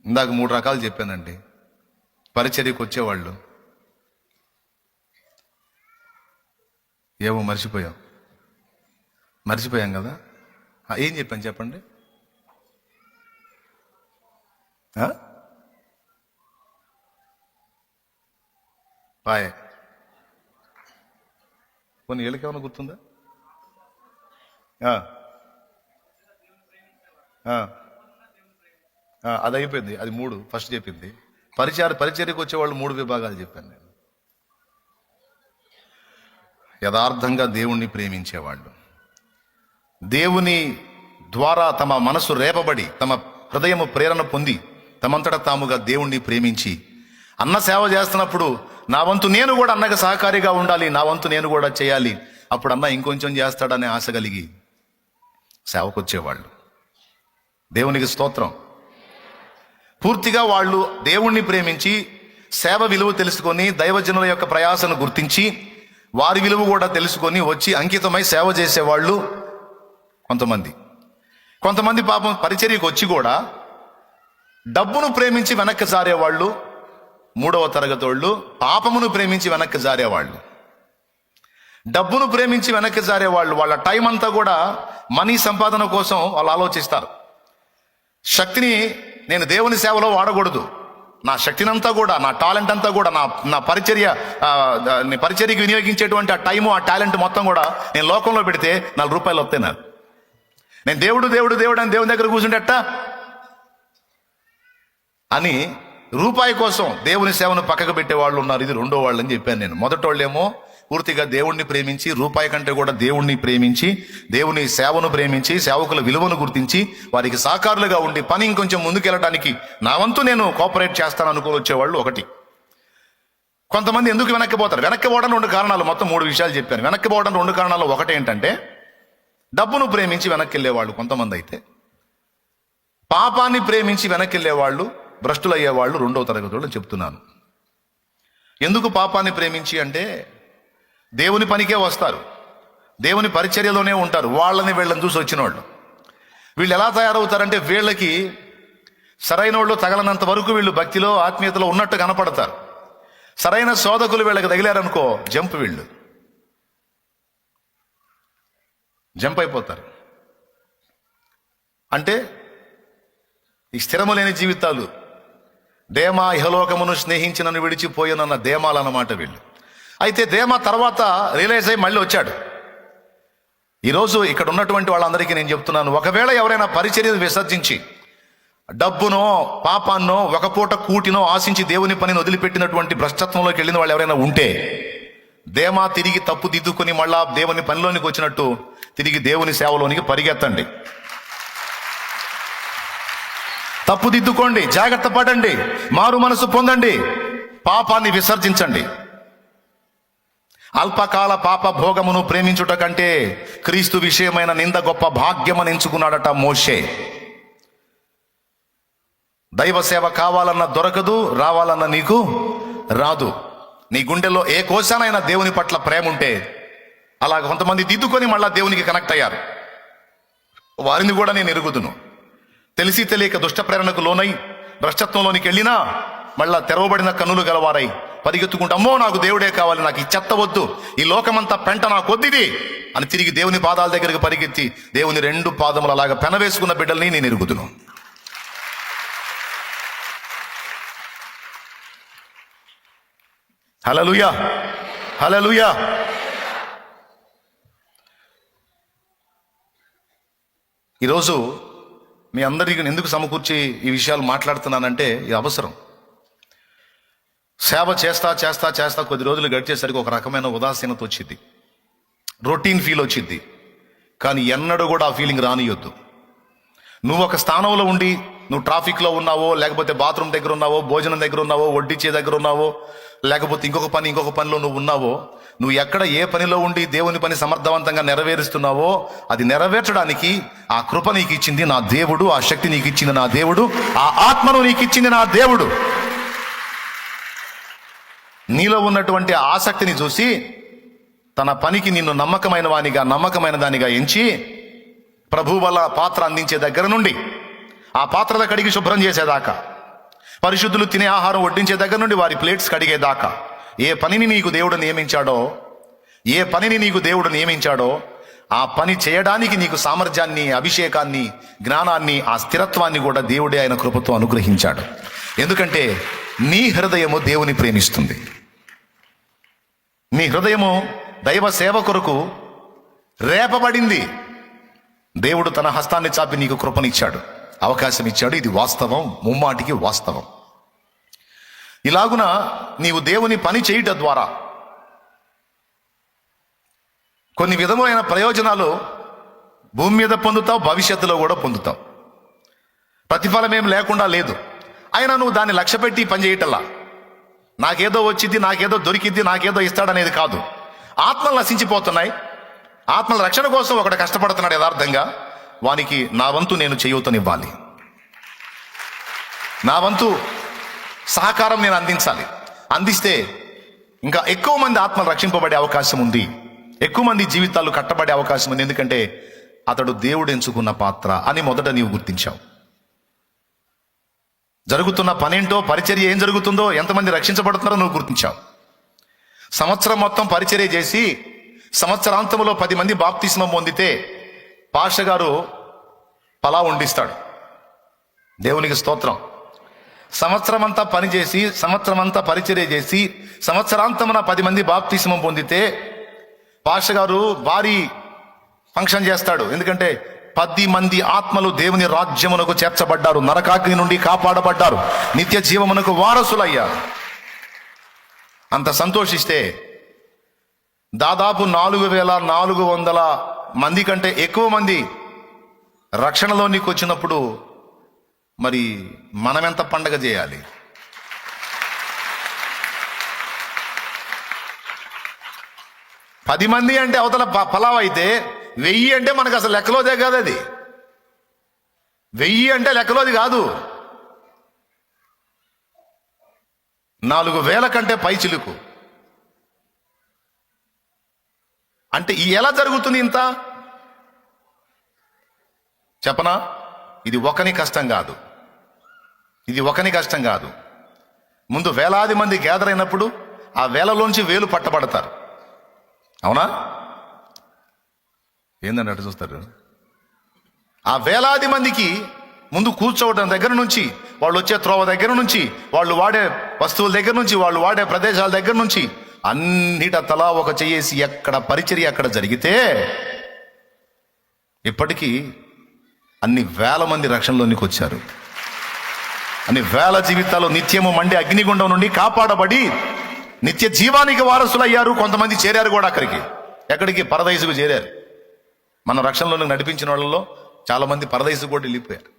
ఇందాక 3 రకాలు చెప్పానండి. పరిచర్యకు వచ్చేవాళ్ళు. ఏమో మర్చిపోయాం కదా. ఏం చెప్పాను చెప్పండి. పాయే కొన్ని ఏళ్ళకి ఏమైనా గుర్తుందా? అది అయిపోయింది. అది 3 ఫస్ట్ చెప్పింది. పరిచర్యకు వచ్చేవాళ్ళు 3 విభాగాలు చెప్పాను నేను. యథార్థంగా దేవుణ్ణి ప్రేమించేవాళ్ళు, దేవుని ద్వారా తమ మనసు రేపబడి, తమ హృదయము ప్రేరణ పొంది, తమంతట తాముగా దేవుణ్ణి ప్రేమించి, అన్న సేవ చేస్తున్నప్పుడు నా వంతు నేను కూడా అన్నకు సహకారిగా ఉండాలి, నా వంతు నేను కూడా చేయాలి, అప్పుడు అన్న ఇంకొంచెం చేస్తాడనే ఆశ కలిగి సేవకొచ్చేవాళ్ళు. దేవునికి స్తోత్రం. పూర్తిగా వాళ్ళు దేవుణ్ణి ప్రేమించి, సేవ విలువ తెలుసుకొని, దైవజనుల యొక్క ప్రయాసను గుర్తించి, వారి విలువ కూడా తెలుసుకొని వచ్చి అంకితమై సేవ చేసేవాళ్ళు కొంతమంది పాపం పరిచర్యకు వచ్చి కూడా డబ్బును ప్రేమించి వెనక్కి జారేవాళ్ళు 3వ తరగతి వాళ్ళు. పాపమును ప్రేమించి వెనక్కి జారేవాళ్ళు, డబ్బును ప్రేమించి వెనక్కి జారేవాళ్ళు. వాళ్ళ టైం అంతా కూడా మనీ సంపాదన కోసం వాళ్ళు ఆలోచిస్తారు. శక్తిని నేను దేవుని సేవలో వాడకూడదు, నా శక్తినంతా కూడా, నా టాలెంట్ అంతా కూడా, నా పరిచర్యకి వినియోగించేటువంటి ఆ టైము, ఆ టాలెంట్ మొత్తం కూడా నేను లోకంలో పెడితే 4 రూపాయలు వస్తాయి నాకు. నేను దేవుడు అని దేవుని దగ్గర కూర్చుంటేట అని రూపాయి కోసం దేవుని సేవను పక్కకు పెట్టే వాళ్ళు ఉన్నారు. ఇది 2వ వాళ్ళు అని చెప్పాను నేను. మొదటోళ్ళేమో పూర్తిగా దేవుణ్ణి ప్రేమించి, రూపాయి కంటే కూడా దేవుణ్ణి ప్రేమించి, దేవుని సేవను ప్రేమించి, సేవకుల విలువను గుర్తించి, వారికి సహకారులుగా ఉండి పని ఇంకొంచెం ముందుకెళ్ళడానికి నా వంతు నేను కోఆపరేట్ చేస్తాను అనుకుని వచ్చేవాళ్ళు ఒకటి. కొంతమంది ఎందుకు వెనక్కి పోతారు? వెనక్కి పోవడానికి 2 కారణాలు, మొత్తం 3 విషయాలు చెప్పాను. వెనక్కి పోవడానికి 2 కారణాలు. ఒకటి ఏంటంటే డబ్బును ప్రేమించి వెనక్కి వెళ్ళేవాళ్ళు కొంతమంది అయితే, పాపాన్ని ప్రేమించి వెనక్కి వెళ్ళేవాళ్ళు, భ్రష్టులు అయ్యేవాళ్ళు 2వ తరగతి వాళ్ళు చెప్తున్నాను. ఎందుకు పాపాన్ని ప్రేమించి అంటే దేవుని పనికే వస్తారు, దేవుని పరిచర్యలోనే ఉంటారు, వీళ్ళని చూసి వచ్చిన వాళ్ళు. వీళ్ళు ఎలా తయారవుతారంటే వీళ్ళకి సరైన వాళ్ళు తగలనంత వరకు వీళ్ళు భక్తిలో, ఆత్మీయతలో ఉన్నట్టు కనపడతారు. సరైన శోధకులు వీళ్ళకి తగిలారనుకో వీళ్ళు జంప్ అయిపోతారు. అంటే ఈ స్థిరము లేని జీవితాలు, దేమా ఇహలోకమును స్నేహించినను విడిచిపోయినన్న దేమాలు అన్నమాట వీళ్ళు. అయితే దేమా తర్వాత రియలైజ్ అయ్యి మళ్ళీ వచ్చాడు. ఈరోజు ఇక్కడ ఉన్నటువంటి వాళ్ళందరికీ నేను చెప్తున్నాను, ఒకవేళ ఎవరైనా పరిచర్యను విసర్జించి డబ్బునో, పాపాన్నో, ఒక పూట కూటినో ఆశించి దేవుని పనిని వదిలిపెట్టినటువంటి భ్రష్టత్వంలోకి వెళ్ళిన వాళ్ళు ఎవరైనా ఉంటే, దేమా తిరిగి తప్పు దిద్దుకొని మళ్ళా దేవుని పనిలోనికి వచ్చినట్టు తిరిగి దేవుని సేవలోనికి పరిగెత్తండి. తప్పు దిద్దుకోండి, జాగ్రత్త పడండి, మారు మనసు పొందండి, పాపాన్ని విసర్జించండి. అల్పకాల పాప భోగమును ప్రేమించుట కంటే క్రీస్తు విషయమైన నింద గొప్ప భాగ్యమని ఎంచుకున్నాడట మోషే. దైవ సేవ కావాలన్న దొరకదు, రావాలన్న నీకు రాదు. నీ గుండెల్లో ఏ కోశానైనా దేవుని పట్ల ప్రేమ ఉంటే, అలా కొంతమంది దిద్దుకొని మళ్ళా దేవునికి కనెక్ట్ అయ్యారు, వారిని కూడా నేను ఎరుగుదును. తెలిసి తెలియక దుష్ట ప్రేరణకు లోనై భ్రష్టత్వంలోనికి వెళ్ళినా మళ్ళా తెరవబడిన కన్నులు గలవారై పరిగెత్తుకుంటూ, అమ్మో నాకు దేవుడే కావాలి, నాకు ఈ చెత్త వద్దు, ఈ లోకమంతా పెంట నాకు వద్దిది అని తిరిగి దేవుని పాదాల దగ్గరికి పరిగెత్తి దేవుని 2 పాదములు అలాగా పెనవేసుకున్న బిడ్డల్ని నేను ఎరుగుదును. హల్లెలూయా, హల్లెలూయా. ఈరోజు మీ అందరికీ ఎందుకు సమకూర్చి ఈ విషయాలు మాట్లాడుతున్నానంటే ఇది అవసరం. సేవ చేస్తా చేస్తా చేస్తా కొద్ది రోజులు గడిచేసరికి ఒక రకమైన ఉదాసీనత వచ్చింది, రొటీన్ ఫీల్ వచ్చింది. కానీ ఎన్నడూ కూడా ఆ ఫీలింగ్ రానియొద్దు. నువ్వు ఒక స్థానంలో ఉండి నువ్వు ట్రాఫిక్లో ఉన్నావో, లేకపోతే బాత్రూమ్ దగ్గర ఉన్నావో, భోజనం దగ్గర ఉన్నావో, వడ్డించే దగ్గర ఉన్నావో, లేకపోతే ఇంకొక పనిలో నువ్వు ఉన్నావో, నువ్వు ఎక్కడ ఏ పనిలో ఉండి దేవుని పని సమర్థవంతంగా నెరవేరుస్తున్నావో అది నెరవేర్చడానికి ఆ కృప నీకు ఇచ్చింది నా దేవుడు, ఆ శక్తి నీకు ఇచ్చింది నా దేవుడు, ఆ ఆత్మను నీకు ఇచ్చింది నా దేవుడు. నీలో ఉన్నటువంటి ఆసక్తిని చూసి తన పనికి నిన్ను నమ్మకమైన దానిగా ఎంచి ప్రభు వల్ల పాత్ర అందించే దగ్గర నుండి ఆ పాత్రల కడిగి శుభ్రం చేసేదాకా, పరిశుద్ధులు తినే ఆహారం వడ్డించే దగ్గర నుండి వారి ప్లేట్స్ కడిగేదాకా ఏ పనిని నీకు దేవుడు నియమించాడో ఆ పని చేయడానికి నీకు సామర్థ్యాన్ని, అభిషేకాన్ని, జ్ఞానాన్ని, ఆ స్థిరత్వాన్ని కూడా దేవుడే ఆయన కృపతో అనుగ్రహించాడు. ఎందుకంటే నీ హృదయము దేవుని ప్రేమిస్తుంది. నీ హృదయము దైవ సేవ కొరకు రేపబడింది. దేవుడు తన హస్తాన్ని చాపి నీకు కృపనిచ్చాడు, అవకాశం ఇచ్చాడు. ఇది వాస్తవం, ముమ్మాటికి వాస్తవం. ఇలాగున నీవు దేవుని పని చేయటం ద్వారా కొన్ని విధమైన ప్రయోజనాలు భూమి మీద పొందుతావు, భవిష్యత్తులో కూడా పొందుతావు. ప్రతిఫలం ఏం లేకుండా లేదు. అయినా నువ్వు దాన్ని లక్ష్య పెట్టి పని చేయటల్లా. నాకేదో వచ్చింది, నాకేదో దొరికింది, నాకేదో ఇస్తాడనేది కాదు. ఆత్మలు నశించిపోతున్నాయి. ఆత్మల రక్షణ కోసం ఒకడు కష్టపడుతున్నాడు యథార్థంగా, వానికి నా వంతు నేను చేయూతనివ్వాలి, నా వంతు సహకారం నేను అందించాలి. అందిస్తే ఇంకా ఎక్కువ మంది ఆత్మలు రక్షింపబడే అవకాశం ఉంది, ఎక్కువ మంది జీవితాలు కట్టబడే అవకాశం ఉంది. ఎందుకంటే అతడు దేవుడు ఎంచుకున్న పాత్ర అని మొదట నీవు గుర్తించావు. జరుగుతున్న పనేంటో, పరిచర్య ఏం జరుగుతుందో, ఎంతమంది రక్షించబడుతున్నారో నువ్వు గుర్తించావు. సంవత్సరం మొత్తం పరిచర్య చేసి సంవత్సరాంతంలో 10 మంది బాప్తిస్మం పొందితే పాస్టర్ గారు పలా వండిస్తాడు. దేవునికి స్తోత్రం. సంవత్సరం అంతా పనిచేసి, సంవత్సరం అంతా పరిచర్య చేసి సంవత్సరాంతమున 10 మంది బాప్తిస్మం పొందితే పాస్టర్ గారు భారీ ఫంక్షన్ చేస్తాడు. ఎందుకంటే 10 మంది ఆత్మలు దేవుని రాజ్యమునకు చేర్చబడ్డారు, నరకాగ్ని నుండి కాపాడబడ్డారు, నిత్య జీవమునకు వారసులయ్యారు. అంత సంతోషిస్తే దాదాపు 4400 మంది కంటే ఎక్కువ మంది రక్షణలోనికి వచ్చినప్పుడు మరి మనమెంత పండగ చేయాలి? పది మంది అంటే అవతల పలావ్ అయితే 1000 అంటే మనకు అసలు లెక్కలోదే కాదు. అది 1000 అంటే లెక్కలోది కాదు. 4000 కంటే పై చిలుకు. అంటే ఎలా జరుగుతుంది ఇంత? చెప్పనా? ఇది ఒకని కష్టం కాదు. ముందు వేలాది మంది గ్యాదర్ అయినప్పుడు ఆ వేలలోంచి వేలు పట్టబడతారు. అవునా? ఏందండి అటు చూస్తారు? ఆ వేలాది మందికి ముందు కూర్చోవడం దగ్గర నుంచి, వాళ్ళు వచ్చే త్రోవ దగ్గర నుంచి, వాళ్ళు వాడే వస్తువుల దగ్గర నుంచి, వాళ్ళు వాడే ప్రదేశాల దగ్గర నుంచి అన్నిట తలా ఒక చెయ్యేసి ఎక్కడ పరిచర్య అక్కడ జరిగితే ఇప్పటికీ అన్ని వేల మంది రక్షణలోనికి వచ్చారు. అన్ని వేల జీవితాలు నిత్యము మండి అగ్నిగుండం నుండి కాపాడబడి నిత్య జీవానికి వారసులయ్యారు. కొంతమంది చేరారు కూడా అక్కడికి. ఎక్కడికి? పరదైసుకు చేరారు. మన రక్షణలోనికి నడిపించిన వాళ్ళలో చాలా మంది పరదైసు కూడా వెళ్ళిపోయారు.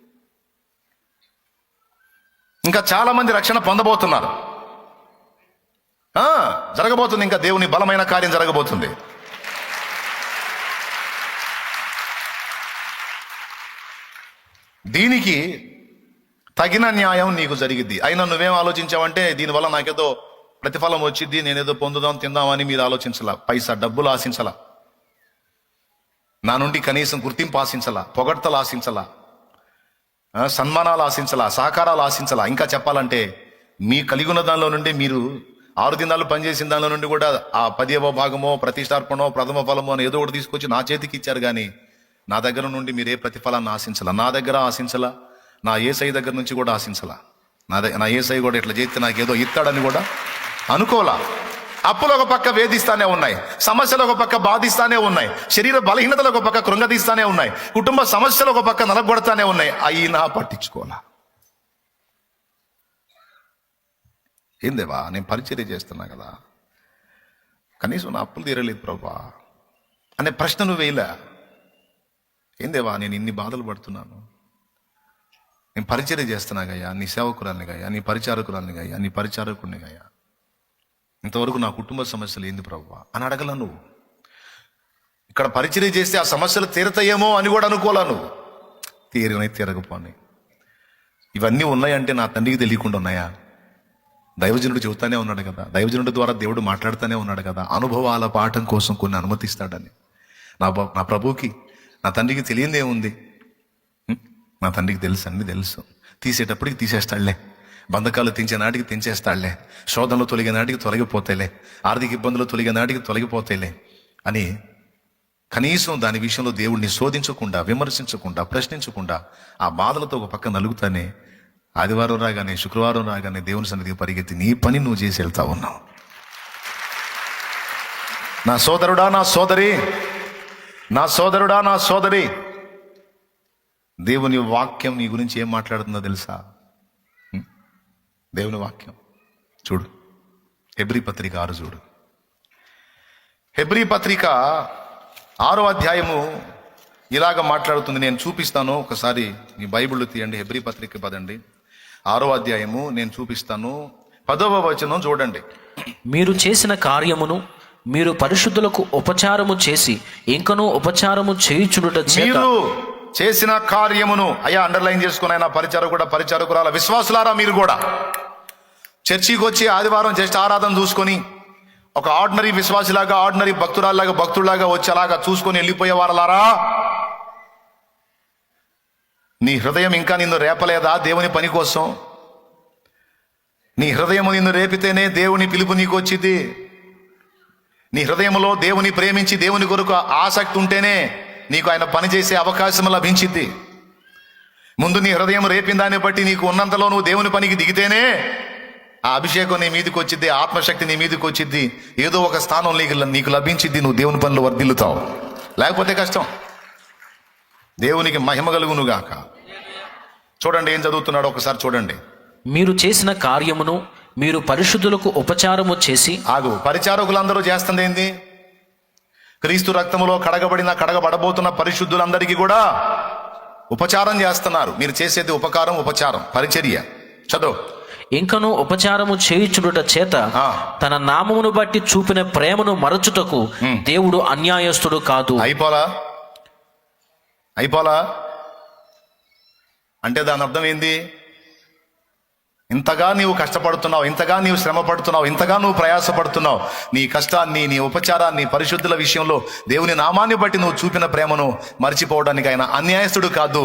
ఇంకా చాలా మంది రక్షణ పొందబోతున్నారు. జరగబోతుంది, ఇంకా దేవుని బలమైన కార్యం జరగబోతుంది. దీనికి తగిన న్యాయం నీకు జరిగిద్ది. అయినా నువ్వేం ఆలోచించావంటే దీనివల్ల నాకేదో ప్రతిఫలం వచ్చింది, నేనేదో పొందుదాం తిందామని మీరు ఆలోచించలా. పైసా డబ్బులు ఆశించలా, నా నుండి కనీసం గుర్తింపు ఆశించలా, పొగడ్తలు ఆశించలా, సన్మానాలు ఆశించలా, సహకారాలు ఆశించలా. ఇంకా చెప్పాలంటే మీ కలిగి ఉన్న దానిలో నుండి, మీరు 6 దినాలు పనిచేసిన దానిలో నుండి కూడా ఆ 10వ భాగమో, ప్రతిష్టార్పణో, ప్రథమ ఫలమో అని ఏదో ఒకటి తీసుకొచ్చి నా చేతికి ఇచ్చారు. కానీ నా దగ్గర నుండి మీరే ప్రతిఫలాన్ని ఆశించలా. నా దగ్గర ఆశించలా, నా యేసయ్య దగ్గర నుంచి కూడా ఆశించలా. నా యేసయ్య కూడా ఇట్లా చేస్తే నాకేదో ఇస్తాడని కూడా అనుకోలా. అప్పులు ఒక పక్క వేధిస్తానే ఉన్నాయి, సమస్యలు ఒక పక్క బాధిస్తానే ఉన్నాయి, శరీర బలహీనతలు ఒక పక్క కృంగదీస్తానే ఉన్నాయి, కుటుంబ సమస్యలు ఒక పక్క నలగొడతానే ఉన్నాయి. అయినా పట్టించుకోవాలా. ఏం దేవా, నేను పరిచర్య చేస్తున్నా కదా, కనీసం నా అప్పులు తీరలేదు ప్రభా అనే ప్రశ్న నువ్వు వేయలే. ఏం దేవా, నేను ఇన్ని బాధలు పడుతున్నాను, నేను పరిచర్య చేస్తున్నా గయ్యా, నీ సేవకురాల్ని గయ్యా, నీ పరిచారకురాల్ని గయ్యా, నీ పరిచారకుడిని గయ్యా, ఇంతవరకు నా కుటుంబ సమస్యలు ఏంది ప్రభువా అని అడగల నువ్వు. ఇక్కడ పరిచర్య చేస్తే ఆ సమస్యలు తీరతాయేమో అని కూడా అనుకోలా నువ్వు. తీరకపోని ఇవన్నీ ఉన్నాయంటే నా తండ్రికి తెలియకుండా ఉన్నాయా? దైవజనుడు చెబుతానే ఉన్నాడు కదా, దైవజనుడి ద్వారా దేవుడు మాట్లాడుతూనే ఉన్నాడు కదా, అనుభవాల పాఠం కోసం కొన్ని అనుమతిస్తాడని. నా ప్రభువుకి నా తండ్రికి తెలియదే ఉంది. నా తండ్రికి తెలుసు, అన్ని తెలుసు. తీసేటప్పటికి తీసేస్తాడులే, బంధకాలు తెంచే నాటికి తెంచేస్తాడులే, శోధనలు తొలగే నాటికి తొలగిపోతాయిలే, ఆర్థిక ఇబ్బందులు తొలగే నాటికి తొలగిపోతాయిలే అని కనీసం దాని విషయంలో దేవుడిని శోధించకుండా, విమర్శించకుండా, ప్రశ్నించకుండా ఆ బాధలతో ఒక పక్క నలుగుతానే ఆదివారం రాగానే, శుక్రవారం రాగానే దేవుని సన్నిధికి పరిగెత్తి నీ పని నువ్వు చేసి వెళ్తా ఉన్నావు. నా సోదరుడా, నా సోదరి, నా సోదరుడా, నా సోదరి, దేవుని వాక్యం నీ గురించి ఏం మాట్లాడుతుందో తెలుసా? దేవుని వాక్యం చూడు, హెబ్రీ పత్రిక 6 చూడు. హెబ్రీ పత్రిక 6వ అధ్యాయము ఇలాగ మాట్లాడుతుంది. నేను చూపిస్తాను, ఒకసారి మీ బైబిల్ తీయండి, హెబ్రీ పత్రిక పదండి, 6వ అధ్యాయము నేను చూపిస్తాను, 10వ వచనం చూడండి. మీరు చేసిన కార్యమును మీరు పరిశుద్ధులకు ఉపచారము చేసి ఇంకనూ ఉపచారము చేయుచుండుట చేత. మీరు చేసిన కార్యమును, అయ్యా అండర్లైన్ చేసుకుని ఆయన పరిచారకురాల విశ్వాసులారా, మీరు కూడా చర్చికి వచ్చి ఆదివారం జస్ట్ ఆరాధన చూసుకొని ఒక ఆర్డినరీ విశ్వాసిలాగా, ఆర్డినరీ భక్తులాగా వచ్చి అలాగా చూసుకొని వెళ్ళిపోయే వారలారా, నీ హృదయం ఇంకా నిన్ను రేపలేదా దేవుని పని కోసం? నీ హృదయము నిన్ను రేపితేనే దేవుని పిలుపు నీకు వచ్చింది. నీ హృదయంలో దేవుని ప్రేమించి దేవుని కొరకు ఆసక్తి ఉంటేనే నీకు ఆయన పని చేసే అవకాశం లభించింది. ముందు నీ హృదయం రేపిన దాన్ని బట్టి నీకు ఉన్నంతలో నువ్వు దేవుని పనికి దిగితేనే ఆ అభిషేకం నీ మీదకి వచ్చింది, ఆత్మశక్తి నీ మీదకి వచ్చింది, ఏదో ఒక స్థానం నీకు లభించింది, నువ్వు దేవుని పనిలో వర్ధిల్లుతావు. లేకపోతే కష్టం. దేవునికి మహిమ కలుగునుగాక. చూడండి ఏం చదువుతున్నాడో ఒకసారి చూడండి. మీరు చేసిన కార్యమును మీరు పరిశుద్ధులకు ఉపచారము చేసి. ఆగు, పరిచారకులందరూ చేస్తుంది ఏంది? క్రీస్తు రక్తములో కడగబడబోతున్న పరిశుద్ధులందరికీ కూడా ఉపచారం చేస్తున్నారు. మీరు చేసేది ఉపచారం, పరిచర్య. చదువు. ఇంకను ఉపచారము చేయుచుండుట చేత తన నామమును బట్టి చూపిన ప్రేమను మరచుటకు దేవుడు అన్యాయస్తుడు కాదు. అయిపోలా అంటే దాని అర్థం ఏంది? ఇంతగా నీవు కష్టపడుతున్నావు, ఇంతగా నీవు శ్రమ పడుతున్నావు, ఇంతగా నువ్వు ప్రయాసపడుతున్నావు, నీ కష్టాన్ని, నీ ఉపచారాన్ని, పరిశుద్ధుల విషయంలో దేవుని నామాన్ని బట్టి నువ్వు చూపిన ప్రేమను మర్చిపోవడానికి ఆయన అన్యాయస్తుడు కాదు,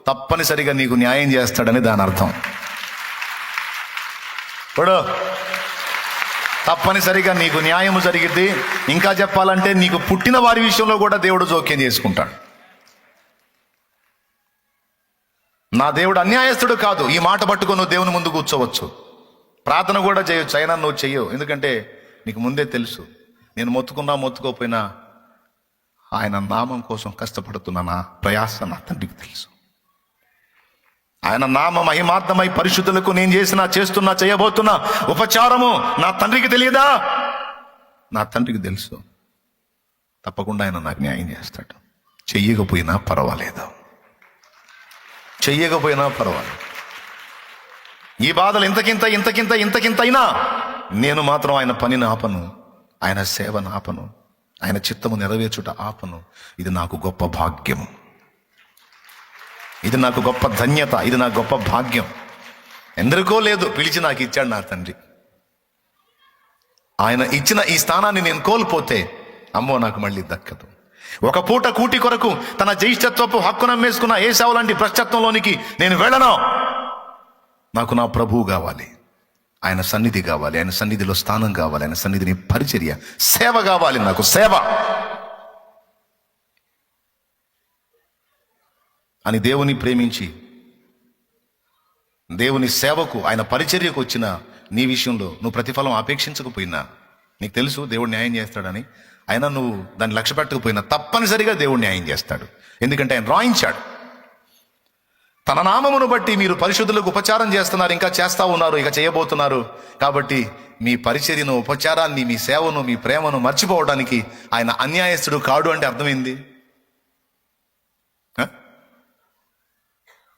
తప్పనిసరిగా నీకు న్యాయం చేస్తాడని దాని అర్థం. ఇప్పుడు తప్పనిసరిగా నీకు న్యాయము జరిగిద్ది. ఇంకా చెప్పాలంటే నీకు పుట్టిన వారి విషయంలో కూడా దేవుడు జోక్యం చేసుకుంటాడు. నా దేవుడు అన్యాయస్తుడు కాదు. ఈ మాట పట్టుకొని నువ్వు దేవుని ముందు కూర్చోవచ్చు, ప్రార్థన కూడా చేయొచ్చు. అయినా నువ్వు చెయ్యవు, ఎందుకంటే నీకు ముందే తెలుసు, నేను మొత్తుకోపోయినా ఆయన నామం కోసం కష్టపడుతున్న నా ప్రయాస నా తండ్రికి తెలుసు. ఆయన నామ మహిమార్థమై పరిశుద్ధులకు నేను చేయబోతున్న ఉపచారము నా తండ్రికి తెలియదా? నా తండ్రికి తెలుసు. తప్పకుండా ఆయన నాకు న్యాయం చేస్తాడు. చెయ్యకపోయినా పర్వాలేదు. ఈ బాధలు ఇంతకింత అయినా నేను మాత్రం ఆయన పనిని ఆపను, ఆయన సేవను ఆపను, ఆయన చిత్తము నెరవేర్చుట ఆపను. ఇది నాకు గొప్ప భాగ్యం, ఇది నాకు గొప్ప ధన్యత, ఇది నాకు గొప్ప భాగ్యం. ఎందరికో లేదు, పిలిచి నాకు ఇచ్చాడు నా తండ్రి. ఆయన ఇచ్చిన ఈ స్థానాన్ని నేను కోల్పోతే అమ్మో నాకు మళ్ళీ దక్కదు. ఒక పూట కూటి కొరకు తన జ్యేష్ఠత్వపు హక్కు నమ్మేసుకున్న ఏశావు లాంటి భ్రష్టత్వంలోనికి నేను వెళ్ళను. నాకు నా ప్రభువు కావాలి, ఆయన సన్నిధి కావాలి, ఆయన సన్నిధిలో స్థానం కావాలి, ఆయన సన్నిధిని పరిచర్య, సేవ కావాలి. నాకు సేవ అని దేవుని ప్రేమించి దేవుని సేవకు, ఆయన పరిచర్యకు వచ్చిన నీ విషయంలో నువ్వు ప్రతిఫలం అపేక్షించకపోయినా నీకు తెలుసు దేవుడు న్యాయం చేస్తాడని, అయినా నువ్వు దాన్ని లక్ష్య పెట్టకపోయినా తప్పనిసరిగా దేవుడు న్యాయం చేస్తాడు. ఎందుకంటే ఆయన రాయించాడు. తన నామమును బట్టి మీరు పరిశుద్ధులకు ఉపచారం చేస్తున్నారు, ఇంకా చేస్తా ఉన్నారు, ఇక చేయబోతున్నారు. కాబట్టి మీ పరిచర్యను, ఉపచారాన్ని, మీ సేవను, మీ ప్రేమను మర్చిపోవడానికి ఆయన అన్యాయస్తుడు కాడు అంటే అర్థమైంది.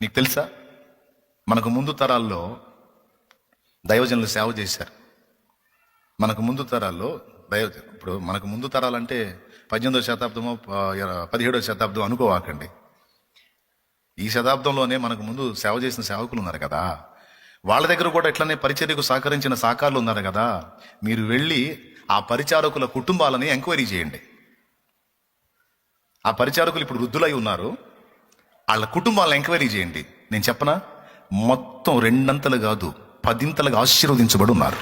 నీకు తెలుసా, మనకు ముందు తరాల్లో దైవజనులు సేవ చేశారు. మనకు ముందు తరాల్లో ఇప్పుడు మనకు ముందు తరాలంటే 18వ శతాబ్దమో 17వ శతాబ్దం అనుకోవాకండి. ఈ శతాబ్దంలోనే మనకు ముందు సేవ చేసిన సేవకులు ఉన్నారు కదా, వాళ్ళ దగ్గర కూడా ఇట్లనే పరిచర్యకు సహకరించిన సహకారులు ఉన్నారు కదా. మీరు వెళ్ళి ఆ పరిచారకుల కుటుంబాలని ఎంక్వైరీ చేయండి. ఆ పరిచారకులు ఇప్పుడు వృద్ధులై ఉన్నారు, వాళ్ళ కుటుంబాలను ఎంక్వైరీ చేయండి. నేను చెప్పనా, మొత్తం 2 అంతలు కాదు 10 ఆశీర్వదించబడి ఉన్నారు.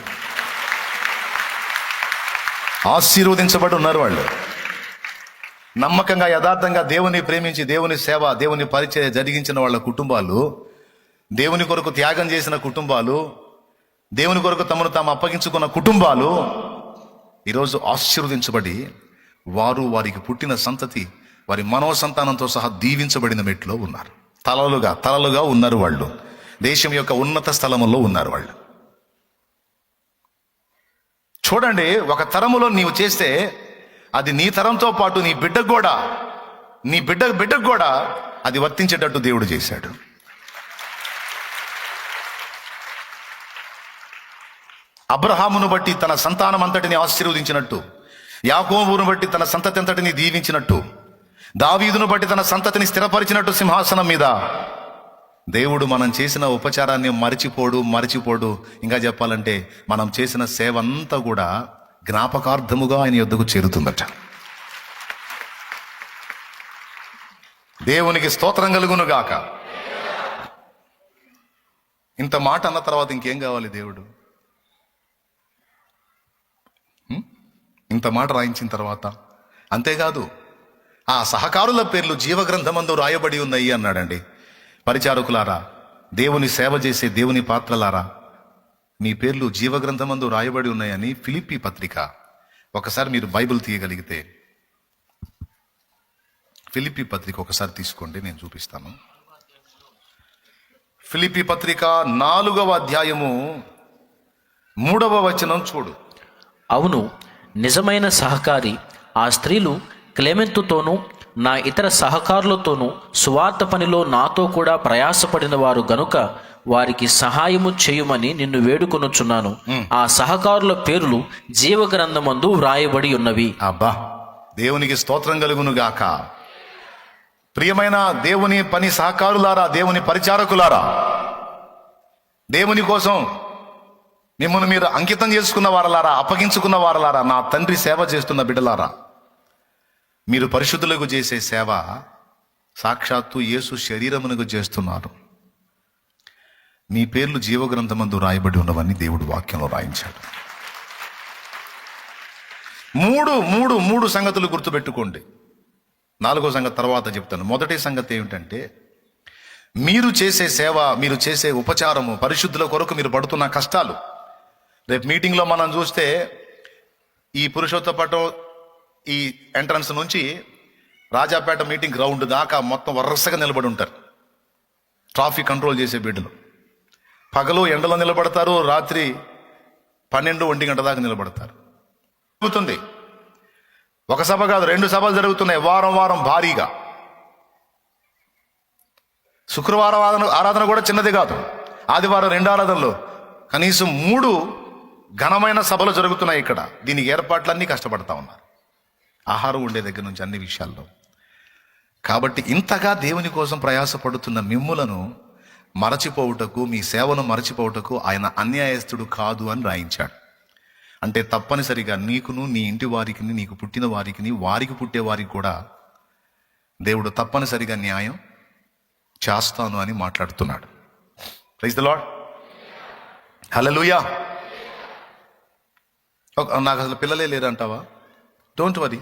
ఆశీర్వదించబడి ఉన్నారు వాళ్ళు. నమ్మకంగా, యథార్థంగా దేవుని ప్రేమించి దేవుని సేవ, దేవుని పరిచర్య జరిగించిన వాళ్ళ కుటుంబాలు, దేవుని కొరకు త్యాగం చేసిన కుటుంబాలు, దేవుని కొరకు తమను తాము అప్పగించుకున్న కుటుంబాలు ఈరోజు ఆశీర్వదించబడి వారు, వారికి పుట్టిన సంతతి, వారి మనోసంతానంతో సహా దీవించబడిన మెట్లో ఉన్నారు. తలలుగా ఉన్నారు వాళ్ళు. దేశం యొక్క ఉన్నత స్థలములో ఉన్నారు వాళ్ళు. చూడండి, ఒక తరములో నీవు చేస్తే అది నీ తరంతో పాటు నీ బిడ్డకు కూడా అది వర్తించేటట్టు దేవుడు చేశాడు. అబ్రహామును బట్టి తన సంతానం అంతటిని ఆశీర్వదించినట్టు, యాకోబును బట్టి తన సంతతి అంతటిని దీవించినట్టు, దావీదును బట్టి తన సంతతిని స్థిరపరిచినట్టు సింహాసనం మీద దేవుడు మనం చేసిన ఉపచారాన్ని మరిచిపోడు. ఇంకా చెప్పాలంటే మనం చేసిన సేవ అంతా కూడా జ్ఞాపకార్థముగా ఆయన యొద్దకు చేరుతుందట. దేవునికి స్తోత్రం కలుగును గాక. ఇంత మాట అన్న తర్వాత ఇంకేం కావాలి దేవుడు? ఇంత మాట రాయించిన తర్వాత అంతేకాదు, ఆ సహకారుల పేర్లు జీవగ్రంథమందు రాయబడి ఉన్నాయి అన్నాడండి. పరిచారకులారా, దేవుని సేవ చేసే దేవుని పాత్రలారా, మీ పేర్లు జీవగ్రంథమందు రాయబడి ఉన్నాయని ఫిలిప్పీ పత్రిక, ఒకసారి మీరు బైబిల్ తీయగలిగితే ఫిలిప్పీ పత్రిక ఒకసారి తీసుకోండి, నేను చూపిస్తాను. ఫిలిప్పీ పత్రిక 4వ అధ్యాయము 3వ వచనం చూడు. అవును, నిజమైన సహకారి ఆ స్త్రీలు క్లెమెంతుతోనూ నా ఇతర సహకారులతోనూ సువార్త పనిలో నాతో కూడా ప్రయాసపడిన వారు గనుక వారికి సహాయము చేయుమని నిన్ను వేడుకొనుచున్నాను. ఆ సహకారుల పేర్లు జీవగ్రంథమందు వ్రాయబడి ఉన్నవి. అబ్బా, దేవునికి స్తోత్రం కలుగును గాక. ప్రియమైన దేవుని పని సహకారులారా, దేవుని పరిచారకులారా, దేవుని కోసం మిమ్మల్ని మీరు అంకితం చేసుకున్న వారలారా, అప్పగించుకున్న వారలారా, నా తండ్రి సేవ చేస్తున్న బిడ్డలారా, మీరు పరిశుద్ధులకు చేసే సేవ సాక్షాత్తు యేసు శరీరమునకు చేస్తున్నారు. మీ పేర్లు జీవగ్రంథమందు రాయబడి ఉన్నవని దేవుడు వాక్యంలో రాయించాడు. మూడు సంగతులు గుర్తుపెట్టుకోండి. 4వ సంగతి తర్వాత చెప్తాను. మొదటి సంగతి ఏమిటంటే, మీరు చేసే సేవ, మీరు చేసే ఉపచారము, పరిశుద్ధుల కొరకు మీరు పడుతున్న కష్టాలు. రేపు మీటింగ్లో మనం చూస్తే ఈ పురుషోత్తపట్నం ఈ ఎంట్రన్స్ నుంచి రాజాపేట మీటింగ్ గ్రౌండ్ దాకా మొత్తం వరుసగా నిలబడి ఉంటారు ట్రాఫిక్ కంట్రోల్ చేసే బిడ్డలు. పగలు ఎండలో నిలబడతారు, రాత్రి 12-1 గంట దాకా నిలబడతారు. జరుగుతుంది ఒక సభ కాదు, 2 సభలు జరుగుతున్నాయి వారం భారీగా. శుక్రవారం ఆరాధన కూడా చిన్నది కాదు, ఆదివారం 2 ఆరాధనలు, కనీసం 3 ఘనమైన సభలు జరుగుతున్నాయి ఇక్కడ. దీనికి ఏర్పాట్లన్నీ కష్టపడతా ఉన్నారు, ఆహారం ఉండే దగ్గర నుంచి అన్ని విషయాల్లో. కాబట్టి ఇంతగా దేవుని కోసం ప్రయాసపడుతున్న మిమ్ములను మరచిపోవుటకు, మీ సేవను మరచిపోవుటకు ఆయన అన్యాయస్తుడు కాదు అని రాయించాడు. అంటే తప్పనిసరిగా నీకును, నీ ఇంటి వారికి, నీకు పుట్టిన వారికి, వారికి పుట్టే వారికి కూడా దేవుడు తప్పనిసరిగా న్యాయం చేస్తాను అని మాట్లాడుతున్నాడు. Praise the lord. హల్లెలూయా. నాకు అసలు పిల్లలే లేరంటావా? Don't worry.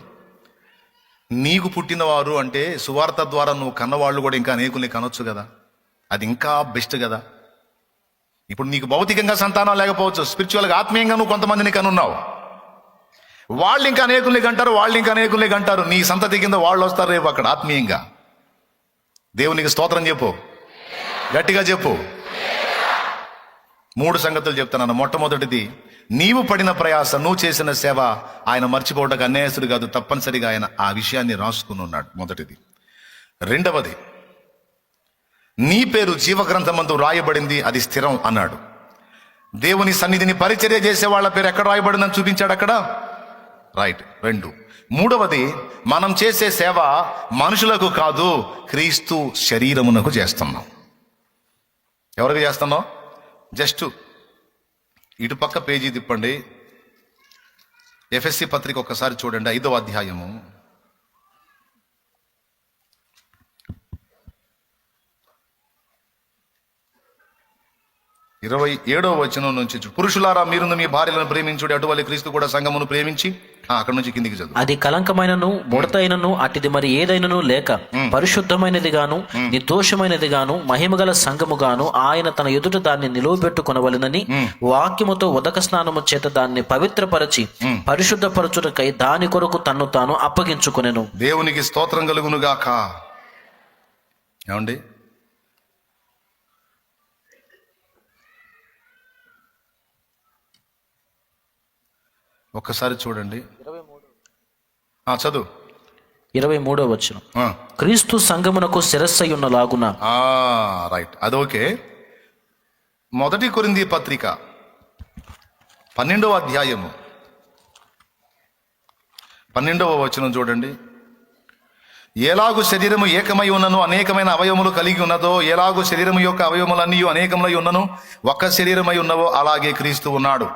నీకు పుట్టినవారు అంటే సువార్త ద్వారా నువ్వు కన్నవాళ్ళు కూడా ఇంకా అనేకుల్ని కనొచ్చు కదా, అది ఇంకా బెస్ట్ కదా. ఇప్పుడు నీకు భౌతికంగా సంతానం లేకపోవచ్చు, స్పిరిచువల్గా ఆత్మీయంగా నువ్వు కొంతమందిని కనున్నావు. వాళ్ళు ఇంకా అనేకుల్ని అంటారు, నీ సంతతి కింద వాళ్ళు వస్తారు రేపు అక్కడ ఆత్మీయంగా. దేవునికి స్తోత్రం చెప్పు, గట్టిగా చెప్పు. 3 సంగతులు చెప్తున్నాను. మొట్టమొదటిది, నీవు పడిన ప్రయాస, నువ్వు చేసిన సేవ ఆయన మర్చిపోవడానికి అన్యాయస్తుడు కాదు, తప్పనిసరిగా ఆయన ఆ విషయాన్ని రాసుకుని ఉన్నాడు. మొదటిది. రెండవది, నీ పేరు జీవగ్రంథమందు రాయబడింది, అది స్థిరం అన్నాడు. దేవుని సన్నిధిని పరిచర్య చేసే వాళ్ళ పేరు ఎక్కడ రాయబడిందని చూపించాడు అక్కడ. రైట్. 2. మూడవది, మనం చేసే సేవ మనుషులకు కాదు, క్రీస్తు శరీరమునకు చేస్తున్నాం. ఎవరికి చేస్తున్నాం? జస్ట్ ఇటుపక్క పేజీ తిప్పండి, ఎఫ్ఎస్సి పత్రిక ఒక్కసారి చూడండి, 5వ అధ్యాయము 27వ వచనం నుంచి. పురుషులారా, మీరును మీ భార్యలను ప్రేమించుడి, అటువలే క్రీస్తు కూడా సంఘమును ప్రేమించి. అక్కడ నుంచి కిందికి చదువు. అది కలంకమైనను ముడతైనను అట్టిది మరి ఏదైనను లేక పరిశుద్ధమైనది గాను నిర్దోషమైనది గాను మహిమగల సంఘము గాను ఆయన తన ఎదుట దాన్ని నిలువబెట్టుకొనవలెనని వాక్యముతో ఉదక స్నానము చేత దాన్ని పవిత్రపరచి పరిశుద్ధపరచుటకై దాని కొరకు తన్ను తాను అప్పగించుకొనెను. దేవునికి స్తోత్రం కలుగును గాక. ఏమండి, ఒక్కసారి చూడండి, చదువు. 23వ వచనం. క్రీస్తు సంఘమునకు శిరస్సై ఉన్నలాగున. రైట్, అదోకే. 1 కొరింథీ పత్రిక 12వ అధ్యాయము 12వ వచనం చూడండి. ఎలాగు శరీరము ఏకమై ఉన్నను అనేకమైన అవయములు కలిగి ఉన్నదో, ఎలాగు శరీరము యొక్క అవయములన్నీ అనేకములై ఉన్నను ఒక్క శరీరమై ఉన్నవో, అలాగే క్రీస్తు ఉన్నాడు.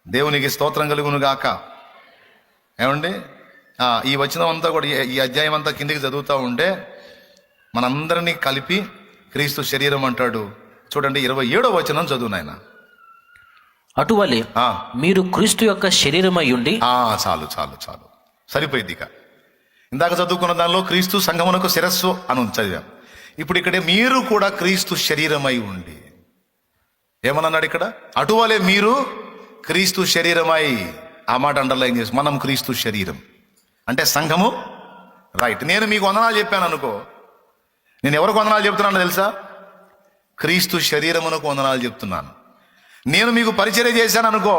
దేవునికి స్తోత్రం కలుగును గాక. ఏమండి, ఈ వచనం అంతా కూడా, ఈ అధ్యాయం అంతా కిందికి చదువుతూ ఉంటే మనందరినీ కలిపి క్రీస్తు శరీరం అంటాడు. చూడండి, 27వ వచనం చదువు నాయన. అటువలే మీరు క్రీస్తు యొక్క శరీరమై ఉండి. చాలు చాలు చాలు, సరిపోయింది. ఇక ఇందాక చదువుకున్న దానిలో క్రీస్తు సంఘమునకు శిరస్సు అని చదివాం. ఇప్పుడు ఇక్కడే మీరు కూడా క్రీస్తు శరీరమై ఉండి. ఏమన్నాడు ఇక్కడ? అటువలే మీరు క్రీస్తు శరీరమై. ఆ మాట అండర్లైన్ చేసి, మనం క్రీస్తు శరీరం అంటే సంఘము. రైట్. నేను మీకు వందనాలు చెప్పాను అనుకో, నేను ఎవరికి వందనాలు చెప్తున్నాను తెలుసా? క్రీస్తు శరీరమునకు వందనాలు చెప్తున్నాను. నేను మీకు పరిచర్య చేశాను అనుకో,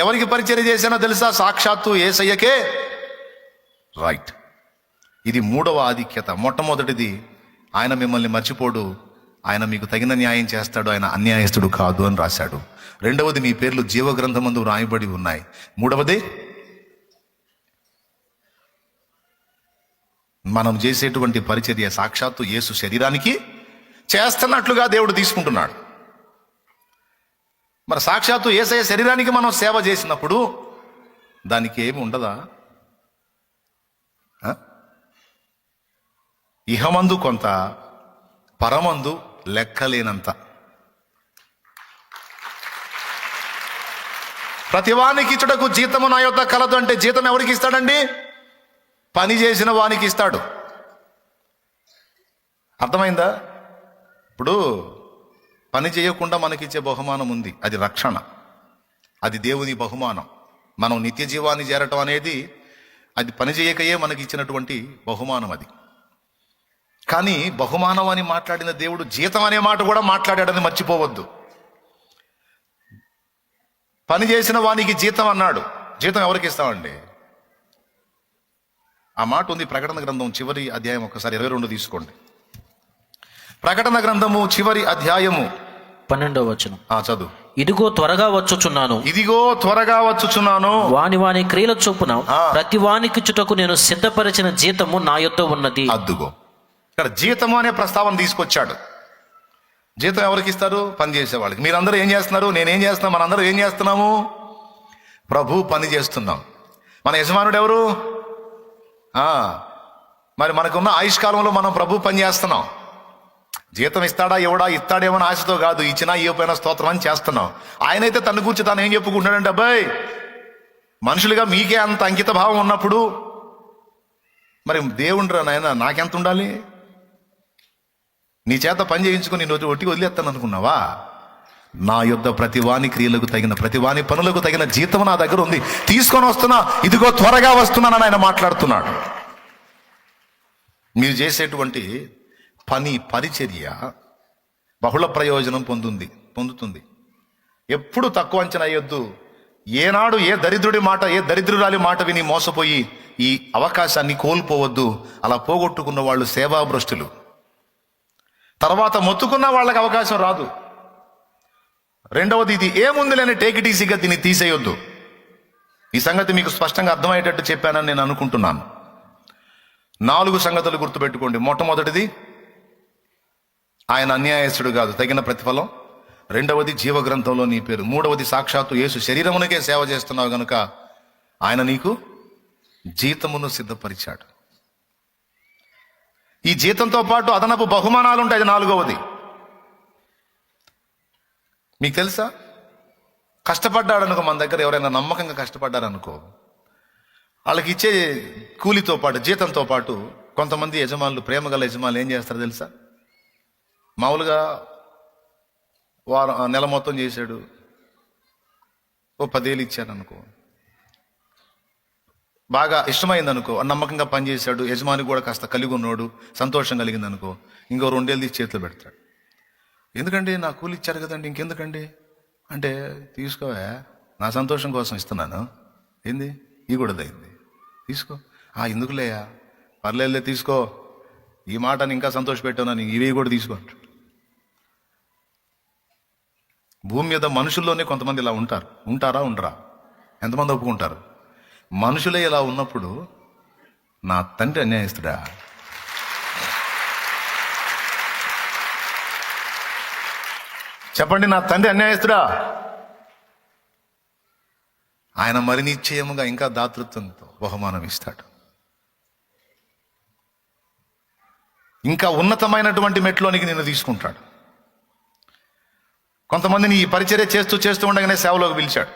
ఎవరికి పరిచర్య చేశానో తెలుసా? సాక్షాత్తు యేసయ్యకే. రైట్. ఇది 3వ ఆధిక్యత. మొట్టమొదటిది, ఆయన మిమ్మల్ని మర్చిపోడు, ఆయన మీకు తగిన న్యాయం చేస్తాడు, ఆయన అన్యాయస్తుడు కాదు అని రాశాడు. 2వది, మీ పేర్లు జీవగ్రంథమందు రాయబడి ఉన్నాయి. 3వది, మనం చేసేటువంటి పరిచర్య సాక్షాత్తు యేసు శరీరానికి చేస్తున్నట్లుగా దేవుడు తీసుకుంటున్నాడు. మరి సాక్షాత్తు యేసయ్య శరీరానికి మనం సేవ చేసినప్పుడు దానికి ఏమి ఉండదా? ఇహమందు కొంత, పరమందు లెక్కలేనంత. ప్రతివానికి ఇచ్చుటకు జీతము నా యొద్ద కలదు అంటే జీతం ఎవరికి ఇస్తాడండి? పని చేసిన వానికి ఇస్తాడు. అర్థమైందా? ఇప్పుడు పని చేయకుండా మనకిచ్చే బహుమానం ఉంది, అది రక్షణ, అది దేవుని బహుమానం. మనం నిత్య జీవాన్ని చేరటం అనేది అది పని చేయకయే మనకి ఇచ్చినటువంటి బహుమానం అది. కానీ బహుమానం అని మాట్లాడిన దేవుడు జీతం అనే మాట కూడా మాట్లాడాడని మర్చిపోవద్దు. పని చేసిన వానికి జీతం అన్నాడు. జీతం ఎవరికి ఇస్తామండి? ఆ మాట ఉంది ప్రకటన గ్రంథం చివరి అధ్యాయం, ఒకసారి 22 తీసుకోండి. ప్రకటన గ్రంథము చివరి అధ్యాయము 12వ వచనం చదువు. ఇదిగో త్వరగా వచ్చుచున్నాను, ఇదిగో త్వరగా వచ్చుచున్నాను, వాని వాని క్రియల చొప్పున ప్రతి వానికిచ్చుటకు నేను సిద్ధపరిచిన జీతము నా యొద్ద ఉన్నది. అద్దుగో, ఇక్కడ జీతము అనే ప్రస్తావన తీసుకొచ్చాడు. జీతం ఎవరికి ఇస్తారు? పని చేసే వాళ్ళకి. మీరందరూ ఏం చేస్తున్నారు? నేనేం చేస్తున్నాం? మనందరూ ఏం చేస్తున్నాము? ప్రభు పని చేస్తున్నాం. మన యజమానుడు ఎవరు? మరి మనకున్న ఆయుష్కాలంలో మనం ప్రభు పని చేస్తున్నాం. జీతం ఇస్తాడా ఎవడా, ఇస్తాడేమో ఆశతో కాదు, ఇచ్చినా ఇవ్వపోయినా స్తోత్రం అని చేస్తున్నాం. ఆయనైతే తన గురించి తాను ఏం చెప్పుకుంటాడంటే, అబ్బాయి మనుషులుగా మీకే అంత అంకిత భావం ఉన్నప్పుడు మరి దేవుండ్రా నాయన నాకెంత ఉండాలి? నీ చేత పని చేయించుకుని నేను ఒట్టికి వదిలేస్తాను అనుకున్నావా? నా యొద్ద ప్రతి వాని క్రియలకు తగిన, ప్రతి వాని పనులకు తగిన జీతం నా దగ్గర ఉంది, తీసుకొని వస్తున్నా, ఇదిగో త్వరగా వస్తున్నానని ఆయన మాట్లాడుతున్నాడు. మీరు చేసేటువంటి పని, పరిచర్య బహుళ ప్రయోజనం పొందుతుంది. ఎప్పుడు తక్కువ అంచనా అయ్యొద్దు. ఏనాడు ఏ దరిద్రుడి మాట, ఏ దరిద్రురాలి మాట విని మోసపోయి ఈ అవకాశాన్ని కోల్పోవద్దు. అలా పోగొట్టుకున్న వాళ్ళు సేవాభ్రష్టులు. తర్వాత మొత్తుకున్న వాళ్ళకి అవకాశం రాదు. రెండవది, ఇది ఏముంది లేని టేక్ ఇట్ ఈజీగా దీన్ని తీసేయొద్దు. ఈ సంగతి మీకు స్పష్టంగా అర్థమయ్యేటట్టు చెప్పానని నేను అనుకుంటున్నాను. 4 సంగతులు గుర్తుపెట్టుకోండి. మొట్టమొదటిది, ఆయన అన్యాయస్తుడు కాదు, తగిన ప్రతిఫలం. రెండవది, జీవగ్రంథంలో నీ పేరు. మూడవది, సాక్షాత్తు యేసు శరీరమునకే సేవ చేస్తున్నావు గనుక ఆయన నీకు జీతమును సిద్ధపరిచాడు. ఈ జీతంతో పాటు అదనపు బహుమానాలు ఉంటాయి. అది 4వది. మీకు తెలుసా, కష్టపడ్డాడనుకో, మన దగ్గర ఎవరైనా నమ్మకంగా కష్టపడ్డారనుకో, వాళ్ళకి ఇచ్చే కూలితో పాటు, జీతంతో పాటు కొంతమంది యజమానులు, ప్రేమగల యజమానులు ఏం చేస్తారు తెలుసా? మామూలుగా నెల మొత్తం చేశాడు, ఓ 10,000 ఇచ్చారనుకో, బాగా ఇష్టమైందనుకో, నమ్మకంగా పనిచేశాడు, యజమాని కూడా కాస్త కలిగి ఉన్నాడు, సంతోషం కలిగిందనుకో, ఇంకో 2,000 తీసి చేతిలో పెడతాడు. ఎందుకండి, నా కూలి ఇచ్చారు కదండి, ఇంకెందుకండి అంటే, తీసుకోవా, నా సంతోషం కోసం ఇస్తున్నాను, ఏంది ఈ కూడా అయింది, తీసుకో. ఎందుకులేయా, పర్లేదులే తీసుకో, ఈ మాటని ఇంకా సంతోషపెట్టాను, ఇవి కూడా తీసుకో. భూమి మీద మనుషుల్లోనే కొంతమంది ఇలా ఉంటారా ఉండరా? ఎంతమంది ఒప్పుకుంటారు? మనుషులే ఇలా ఉన్నప్పుడు నా తండ్రి అన్యాయస్తుడా? చెప్పండి, నా తండ్రి అన్యాయస్తుడా? ఆయన మరి నిశ్చయముగా ఇంకా దాతృత్వంతో బహుమానం ఇస్తాడు. ఇంకా ఉన్నతమైనటువంటి మెట్లోనికి నిన్ను తీసుకుంటాడు. కొంతమందిని ఈ పరిచర్య చేస్తూ ఉండగానే సేవలోకి పిలిచాడు.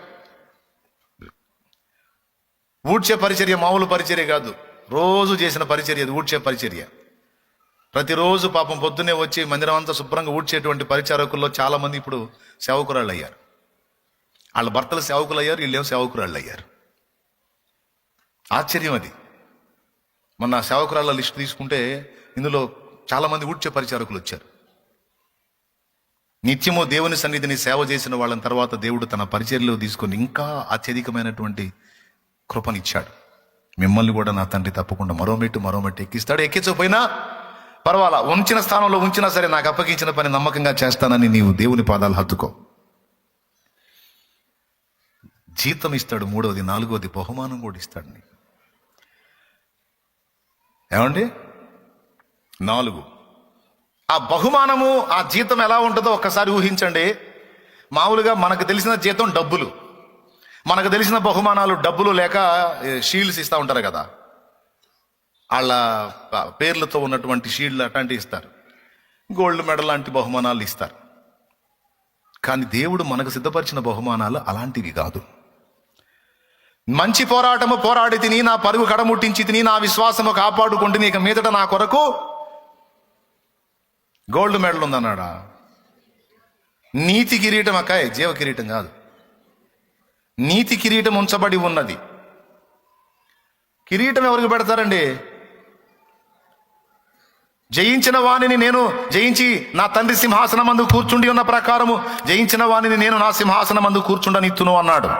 ఊడ్చే పరిచర్య మామూలు పరిచర్య కాదు, రోజు చేసిన పరిచర్య. ఊడ్చే పరిచర్య ప్రతిరోజు పాపం పొద్దున్నే వచ్చి మందిరం అంతా శుభ్రంగా ఊడ్చేటువంటి పరిచారకుల్లో చాలా మంది ఇప్పుడు సేవకురాళ్ళు అయ్యారు. వాళ్ళ భర్తలు సేవకులు అయ్యారు, వీళ్ళేమో సేవకురాళ్ళు అయ్యారు. ఆశ్చర్యం అది. మొన్న సేవకురాళ్ళ లిస్ట్ తీసుకుంటే ఇందులో చాలా మంది ఊడ్చే పరిచారకులు వచ్చారు. నిత్యము దేవుని సన్నిధిని సేవ చేసిన వాళ్ళని తర్వాత దేవుడు తన పరిచర్యలో తీసుకొని ఇంకా అత్యధికమైనటువంటి కృపనిచ్చాడు. మిమ్మల్ని కూడా నా తండ్రి తప్పకుండా మరో మెట్టు ఎక్కిస్తాడు. ఎక్కించకపోయినా పర్వాలా, ఉంచిన స్థానంలో ఉంచినా సరే, నాకు అప్పగించిన పని నమ్మకంగా చేస్తానని నీవు దేవుని పాదాలు హత్తుకో. జీతం ఇస్తాడు. 3వది, 4వది, బహుమానం కూడా ఇస్తాడు నీకు. ఏమండి? 4, ఆ బహుమానము, ఆ జీతం ఎలా ఉంటుందో ఒక్కసారి ఊహించండి. మామూలుగా మనకు తెలిసిన జీతం డబ్బులు, మనకు తెలిసిన బహుమానాలు డబ్బులు లేక షీల్డ్స్ ఇస్తూ ఉంటారు కదా, వాళ్ళ పేర్లతో ఉన్నటువంటి షీల్డ్లు అట్లాంటివి ఇస్తారు, గోల్డ్ మెడల్ లాంటి బహుమానాలు ఇస్తారు. కానీ దేవుడు మనకు సిద్ధపరిచిన బహుమానాలు అలాంటివి కాదు. మంచి పోరాటము పోరాడి తిని, నా పరుగు కడముట్టించి తిని, నా విశ్వాసము కాపాడుకుంటుని, ఇక మీదట నా కొరకు గోల్డ్ మెడల్ ఉందన్నాడా? నీతి కిరీటం అక్కాయ్, జీవ కిరీటం కాదు. నీతి కిరీటం ఉంచబడి ఉన్నది. కిరీటం ఎవరికి పెడతారండి? జయించిన వాణిని నేను జయించి నా తండ్రి సింహాసనమందు కూర్చుండి ఉన్న ప్రకారము జయించిన వాణిని నేను నా సింహాసనమందు కూర్చుండనిత్తును అన్నాడు.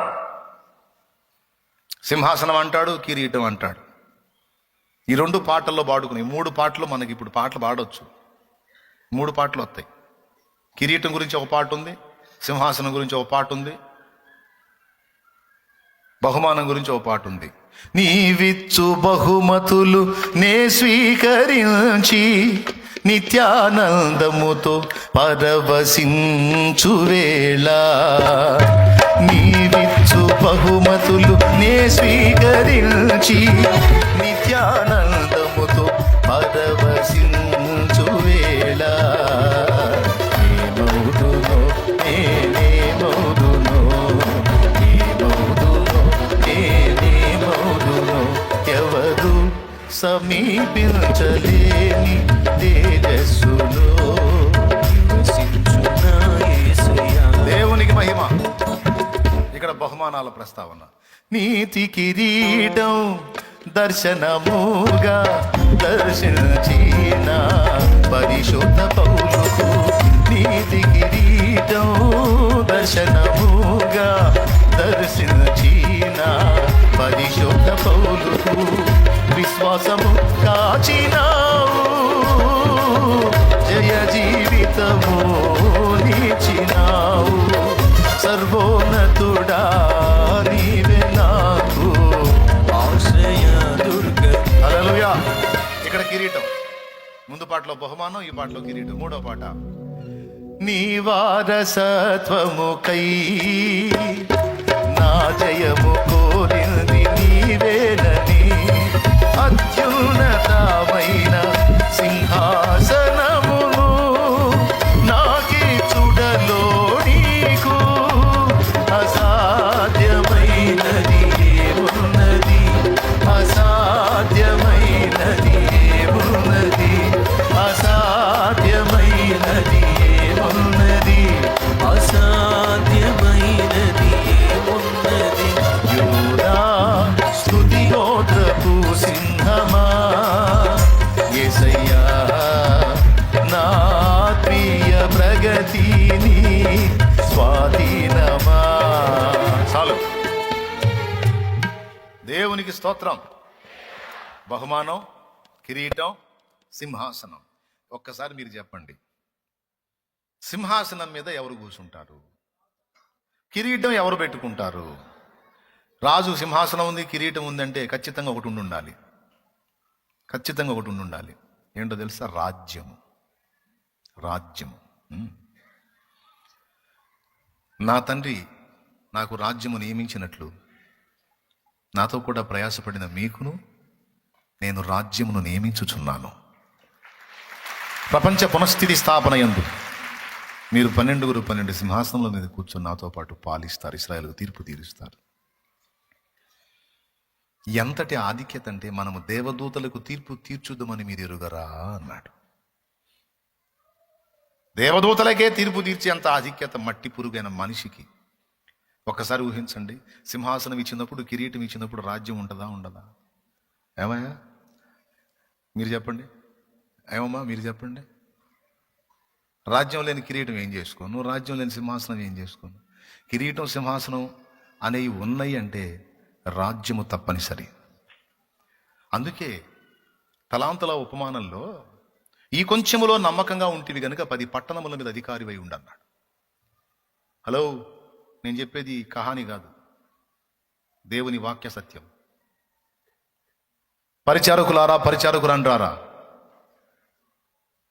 సింహాసనం అంటాడు, కిరీటం అంటాడు. ఈ 2 పాటల్లో పాడుకుని 3 పాటలు మనకి ఇప్పుడు పాటలు పాడవచ్చు. 3 పాటలు వస్తాయి. కిరీటం గురించి ఒక పాట ఉంది, సింహాసనం గురించి ఒక పాట ఉంది, బహుమానం గురించి ఒక పాట ఉంది. నీవిచ్చు బహుమతులు నే స్వీకరించి నిత్యానందముతో పరవశించు వేళ, నీవిచ్చు బహుమతులు నే స్వీకరించి నిత్యానందముతో పరవశించు వేళ, నేనౌదునో నేనేమౌదునో, నేనౌదునో నేనేమౌదునో, ఎవరు సమీపించలేని తేజస్సులో నివసించున యేసయ్యా. బహుమానాల ప్రస్తావన. నీతి కిరీటం దర్శనముగా దర్శించిన పరిశుద్ధ పౌలుకు, నీతి కిరీటం దర్శనముగా దర్శించిన పరిశుద్ధ పౌలుకు, విశ్వాసము కాచినావు, జయ జీవితము నీచినావు, సర్వోన్నతుడా నీవే నాకు ఆశ్రయ దుర్గ. హల్లెలూయా. ఇక్కడ కిరీటం, ముందు పాటలో బహుమానం, ఈ పాటలో కిరీటం. మూడో పాట, నీ వారసత్వముకై నా జయము కోరింది నీవేనని, అత్యున్నతమైన సింహాసనమును నాకి చుడలో నీకు, అసాధ్యమైనది ఏమున్నది, అసాధ్యమైనది ఏమున్నది, అసాధ్యమైనది ఏమున్నది, అసాధ్యమైనది ఏమున్నది. యూదా స్తుతిగోత్రపు సింహమా, యేసయ్యా నా ప్రియ ప్రగతిని స్వాధీనమా. చాలు. దేవునికి స్తోత్రం. బహుమానం, కిరీటం, సింహాసనం. ఒక్కసారి మీరు చెప్పండి, సింహాసనం మీద ఎవరు కూర్చుంటారు? కిరీటం ఎవరు పెట్టుకుంటారు? రాజు సింహాసనం ఉంది, కిరీటం ఉందంటే ఖచ్చితంగా ఒకటి ఉండాలి. ఖచ్చితంగా ఒకటి ఉండాలి. ఏంటో తెలుసా? రాజ్యము. రాజ్యము. నా తండ్రి నాకు రాజ్యము నియమించినట్లు నాతో కూడా ప్రయాసపడిన మీకును నేను రాజ్యమును నియమించుచున్నాను. ప్రపంచ పునఃస్థితి స్థాపన యందు మీరు 12 సింహాసనముల మీద కూర్చొని నాతో పాటు పాలిస్తారు, ఇశ్రాయేలుకు తీర్పు తీరుస్తారు. ఎంతటి ఆధిక్యత అంటే, మనము దేవదూతలకు తీర్పు తీర్చుద్దామని మీరు ఎరుగరా అన్నాడు. దేవదూతలకే తీర్పు తీర్చే అంత ఆధిక్యత మట్టి పురుగైన మనిషికి. ఒక్కసారి ఊహించండి, సింహాసనం ఇచ్చినప్పుడు, కిరీటం ఇచ్చినప్పుడు రాజ్యం ఉంటుందా ఉండదా? ఏమయ్యా మీరు చెప్పండి, ఏమమ్మా మీరు చెప్పండి. రాజ్యం లేని కిరీటం ఏం చేసుకోను, నువ్వు రాజ్యం లేని సింహాసనం ఏం చేసుకోను. కిరీటం సింహాసనం అనేవి ఉన్నాయి అంటే రాజ్యము తప్పనిసరి. అందుకే తలాంతుల ఉపమానంలో, ఈ కొంచెములో నమ్మకంగా ఉంటివి గనుక 10 పట్టణముల మీద అధికారివై ఉండన్నాడు. హలో, నేను చెప్పేది కహాని కాదు, దేవుని వాక్య సత్యం. పరిచారకులారా, పరిచారకులంటారా,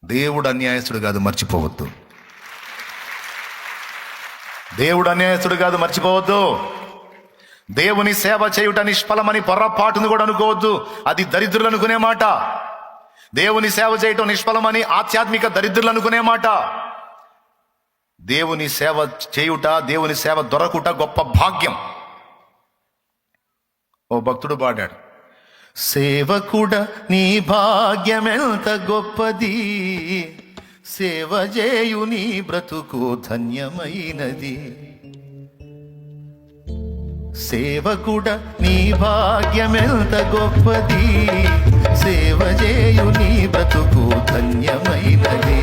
దేవుడు అన్యాయస్తుడు కాదు, మర్చిపోవద్దు. దేవుడు అన్యాయస్తుడు కాదు, మర్చిపోవద్దు. దేవుని సేవ చేయుట నిష్ఫలమని పొర్రపాటును కూడా అనుకోవద్దు. అది దరిద్రులు అనుకునే మాట. దేవుని సేవ చేయటం నిష్ఫలమని ఆధ్యాత్మిక దరిద్రులు అనుకునే మాట. దేవుని సేవ చేయుట, దేవుని సేవ దొరకుట గొప్ప భాగ్యం. ఓ భక్తుడు పాడాడు, సేవకుడ నీ భాగ్యమెంత గొప్పది, సేవ చేయు నీ బ్రతుకు ధన్యమైనది. సేవకుడ నీ భాగ్యమెంత గొప్పది, సేవ చేయు నీ బ్రతుకు ధన్యమైనది.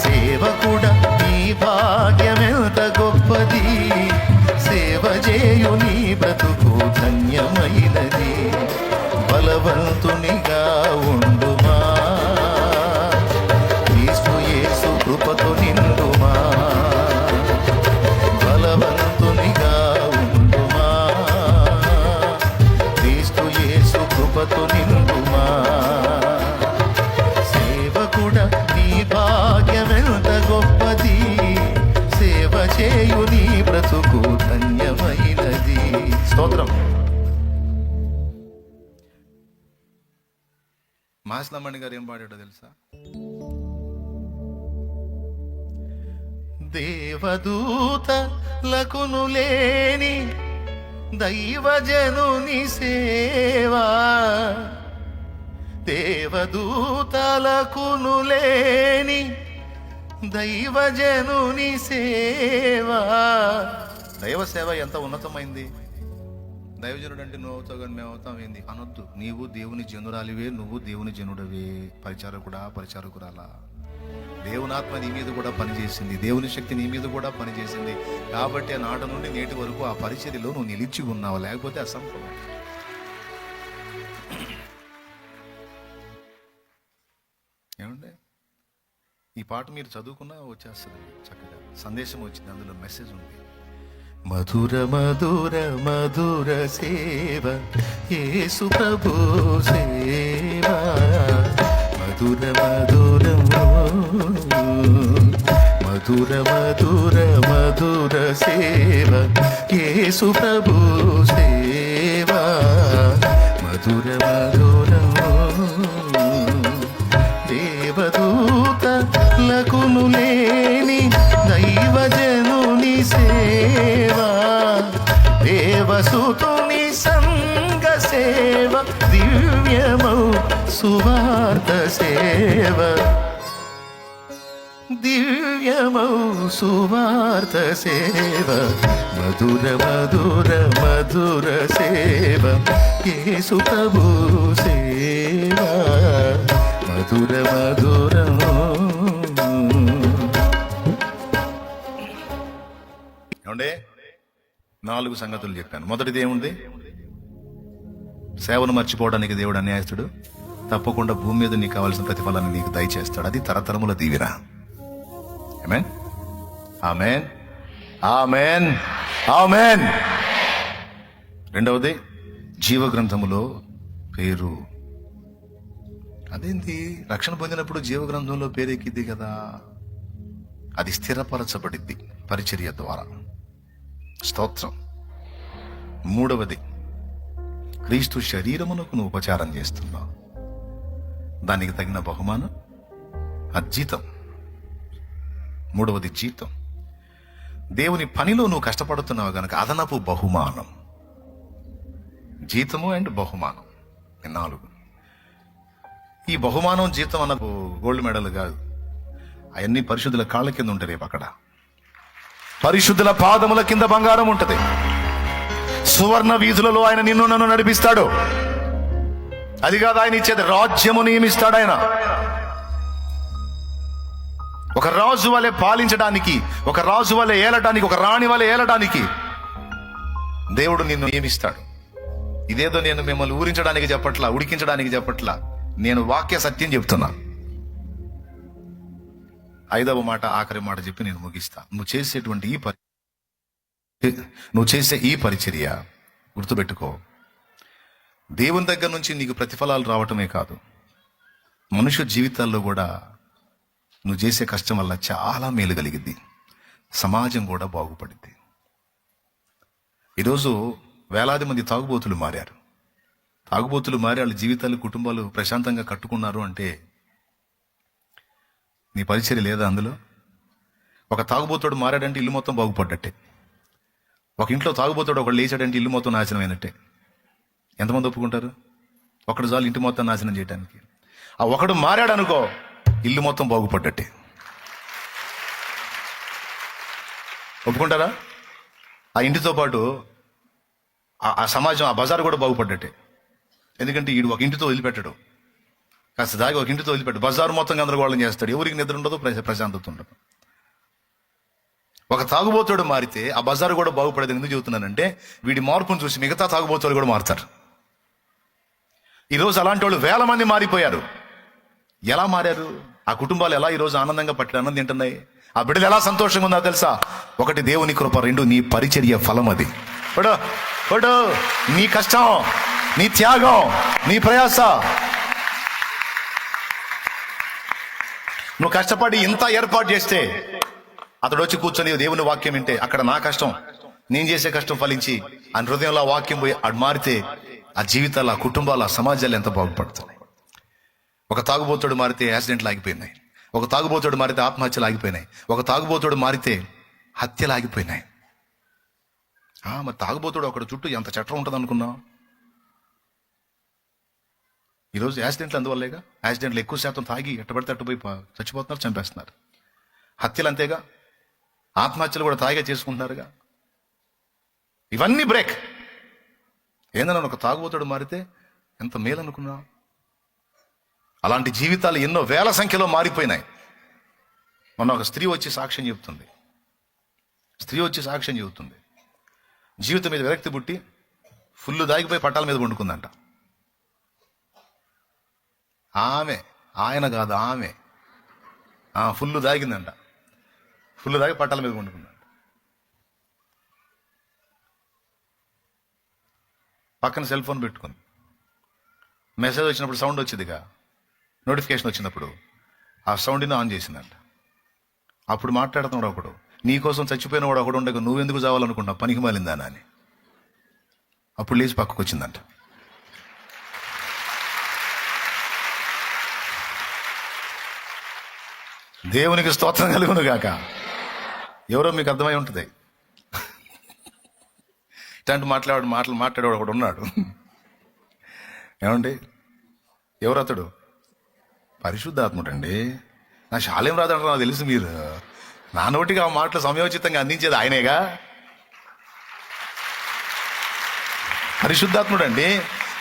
సేవకుడ నీ భాగ్యమెంత గొప్పది, సేవ చేయు నీ బ్రతుకు ధన్యమైనది. బలవంతునిగా ఉండుమా, క్రీస్తు యేసు కృపతో నిండుమా. బలవంతునిగా ఉండుమా, క్రీస్తు యేసు కృపతో నిండుమా. సేవకుడ నీ భాగ్యమెంత గొప్పది, సేవ చేయు నీ బ్రతుకు ధన్యమైనది. స్తోత్రం. మాస్లమ్మణి గారు ఏం పాడాడో తెలుసా? దేవదూతలకును లేని దైవజనుని సేవా, దేవదూతలకును లేని దైవజనుని సేవా, దైవ సేవ ఎంత ఉన్నతమైంది. దైవజనుడు అంటే నువ్వు అవుతావు కానీ మేము అవుతాం ఏంది అనొద్దు. నీవు దేవుని జనురాలివే, నువ్వు దేవుని జనుడవే. పరిచారకురాలా. దేవుని ఆత్మ నీ మీద కూడా పనిచేసింది, దేవుని శక్తి నీ మీద కూడా పనిచేసింది. కాబట్టి ఆ నాట నుండి నేటి వరకు ఆ పరిచర్యలో నువ్వు నిలిచి ఉన్నావు, లేకపోతే అసంభవం. ఏమండి, ఈ పాట మీరు చదువుకున్నా వచ్చేస్తుంది చక్కగా. సందేశం వచ్చింది, అందులో మెసేజ్ ఉంది. మధుర మధుర మధుర సేవ యేసు ప్రభు సేవ, మధుర మధుర మధుర మధుర మధుర సేవ యేసు ప్రభు సేవ, మధుర మధుర దేవదూతలకును లేని దైవజనుని సేవా, దేవసుతుని సంగ సేవ, దివ్యమౌ సువార్త సేవ, దివ్యమౌ సువార్త సేవ, మధుర మధుర మధుర సేవ యేసు ప్రభు సేవ, మధుర మధుర. ఏమండి, 4 సంగతులు చెప్పాను. మొదటిది ఏముంది? సేవను మర్చిపోవడానికి దేవుడు అన్యాయస్తుడు. తప్పకుండా భూమి మీద నీకు కావాల్సిన ప్రతిఫలాన్ని నీకు దయచేస్తాడు. అది తరతరముల దీవెన. ఆమేన్, ఆమేన్, ఆమేన్, ఆమేన్. రెండవది, జీవ గ్రంథములో పేరు. అదేంటి? రక్షణ పొందినప్పుడు జీవ గ్రంథంలో పేరు ఎక్కిద్ది కదా. అది స్థిరపరచబడిద్ది పరిచర్య ద్వారా. స్తోత్రం. మూడవది, క్రీస్తు శరీరమునకు నువ్వు ఉపచారం చేస్తున్నావు, దానికి తగిన బహుమానం జీతం. మూడవది జీతం. దేవుని పనిలో నువ్వు కష్టపడుతున్నావు కనుక అదనపు బహుమానం. జీతము అండ్ బహుమానం, 4. ఈ బహుమానం జీతం అన్న గోల్డ్ మెడల్ కాదు, అవన్నీ పరిశుద్ధుల కాళ్ళ కింద ఉంటాయి. రేపు అక్కడ పరిశుద్ధుల పాదముల కింద బంగారం ఉంటది. సువర్ణ వీధులలో ఆయన నిన్ను నన్ను నడిపిస్తాడు. అది కాదు ఆయన ఇచ్చేది, రాజ్యము నియమిస్తాడు ఆయన. ఒక రాజు వలె పాలించడానికి, ఒక రాజు వలె ఏలడానికి, ఒక రాణి వలె ఏలడానికి దేవుడు నిన్ను నియమిస్తాడు. ఇదేదో నేను మిమ్మల్ని ఊరించడానికి చెప్పట్లా, ఉడికించడానికి చెప్పట్లా, నేను వాక్య సత్యం చెప్తున్నా. 5వ మాట, ఆఖరి మాట చెప్పి నేను ముగిస్తా. నువ్వు చేసే ఈ పరిచర్య గుర్తుపెట్టుకో, దేవుని దగ్గర నుంచి నీకు ప్రతిఫలాలు రావటమే కాదు, మనుష్య జీవితాల్లో కూడా నువ్వు చేసే కష్టం వల్ల చాలా మేలు కలిగిద్ది. సమాజం కూడా బాగుపడిద్ది. ఈరోజు వేలాది మంది తాగుబోతులు మారారు. తాగుబోతులు మారి వాళ్ళ జీవితాలు, కుటుంబాలు ప్రశాంతంగా కట్టుకున్నారు అంటే నీ పరిచర్య లేదా అందులో? ఒక తాగుబోతుడు మారాడంటే ఇల్లు మొత్తం బాగుపడ్డట్టే. ఒక ఇంట్లో తాగుబోతుడు ఒకడు లేచాడంటే ఇల్లు మొత్తం నాశనమైనట్టే. ఎంతమంది ఒప్పుకుంటారు? ఒకడు చాలు ఇంటి మొత్తం నాశనం చేయడానికి. ఆ ఒకడు మారాడు అనుకో, ఇల్లు మొత్తం బాగుపడ్డట్టే. ఒప్పుకుంటారా? ఆ ఇంటితో పాటు ఆ సమాజం, ఆ బజారు కూడా బాగుపడ్డట్టే. ఎందుకంటే వీడు ఒక ఇంటితో వదిలిపెట్టడు, కాస్త దాగి ఒక ఇంటితో వదిలిపెట్టాడు, బజారు మొత్తం గందరగోళం చేస్తాడు. ఎవరికి నిద్ర ఉండదు, ప్రశాంతత ఉండదు. ఒక తాగుబోతుడు మారితే ఆ బజారు కూడా బాగుపడేది. ఎందుకు చెబుతున్నానంటే, వీడి మార్పును చూసి మిగతా తాగుబోతులు కూడా మారుతారు. ఈరోజు అలాంటి వాళ్ళు వేల మంది మారిపోయారు. ఎలా మారారు? ఆ కుటుంబాలు ఎలా ఈరోజు ఆనందంగా పట్టి ఆనందం తింటున్నాయి? ఆ బిడ్డలు ఎలా సంతోషంగా ఉందో తెలుసా? 1 దేవుని కృప, 2 నీ పరిచర్య ఫలం. అది నీ కష్టం, నీ త్యాగం, నీ ప్రయాస. నువ్వు కష్టపడి ఇంత ఏర్పాటు చేస్తే అతడు వచ్చి కూర్చొని దేవుని వాక్యం వింటే, అక్కడ నా కష్టం, నేను చేసే కష్టం ఫలించి ఆ హృదయంలో ఆ వాక్యం పోయి అటు మారితే ఆ జీవితాలు, ఆ కుటుంబాలు, ఆ సమాజాలు ఎంత బాగుపడుతున్నాయి. ఒక తాగుబోతుడు మారితే యాక్సిడెంట్లు ఆగిపోయినాయి. ఒక తాగుబోతుడు మారితే ఆత్మహత్యలు ఆగిపోయినాయి. ఒక తాగుబోతుడు మారితే హత్యలు ఆగిపోయినాయి. మరి తాగుబోతుడు ఒకటి చుట్టూ ఎంత చట్టం ఉంటుంది అనుకున్నావు? ఈరోజు యాక్సిడెంట్లు అందువల్లేగా. యాక్సిడెంట్లు ఎక్కువ శాతం తాగి ఎట్టబడితే అట్టుపోయి చచ్చిపోతున్నారు, చంపేస్తున్నారు. హత్యలు అంతేగా. ఆత్మహత్యలు కూడా తాగే చేసుకుంటున్నారుగా. ఇవన్నీ బ్రేక్. ఏందన్నా ఒక తాగుబోతుడు మారితే ఎంత మేలు అనుకున్నా. అలాంటి జీవితాలు ఎన్నో వేల సంఖ్యలో మారిపోయినాయి. మొన్న ఒక స్త్రీ వచ్చి సాక్ష్యం చెబుతుంది. జీవితం మీద విరక్తి పుట్టి ఫుల్లు దాగిపోయి పట్టాల మీద వండుకుందంట. ఆయన కాదు ఆమె ఫుల్లు దాగిందంట. ఫుల్లు దాగి పట్టాల మీద వండుకుందంట. పక్కన సెల్ ఫోన్ పెట్టుకుంది. మెసేజ్ వచ్చినప్పుడు సౌండ్ వచ్చిందిగా, నోటిఫికేషన్ వచ్చినప్పుడు ఆ సౌండ్ని ఆన్ చేసిందంట. అప్పుడు మాట్లాడుతున్నాడు ఒకడు, నీకోసం చచ్చిపోయిన వాడు ఒకడు ఉండగా నువ్వెందుకు చావాలనుకుంటున్నావు, పనికి మాలిందానా అని. అప్పుడు లేచి పక్కకు వచ్చిందంట. దేవునికి స్తోత్రం కలుగును గాక. ఎవరో మీకు అర్థమై ఉంటుంది. ఇట్లాంటి మాట్లాడేవాడు ఒకడు ఉన్నాడు. ఏమండి, ఎవరతడు? పరిశుద్ధాత్ముడండి. నా శాలేం రాదంటారు, నాకు తెలుసు. మీరు నా నోటికి ఆ మాటలు సమయోచితంగా అందించేది ఆయనేగా. పరిశుద్ధాత్ముడండి.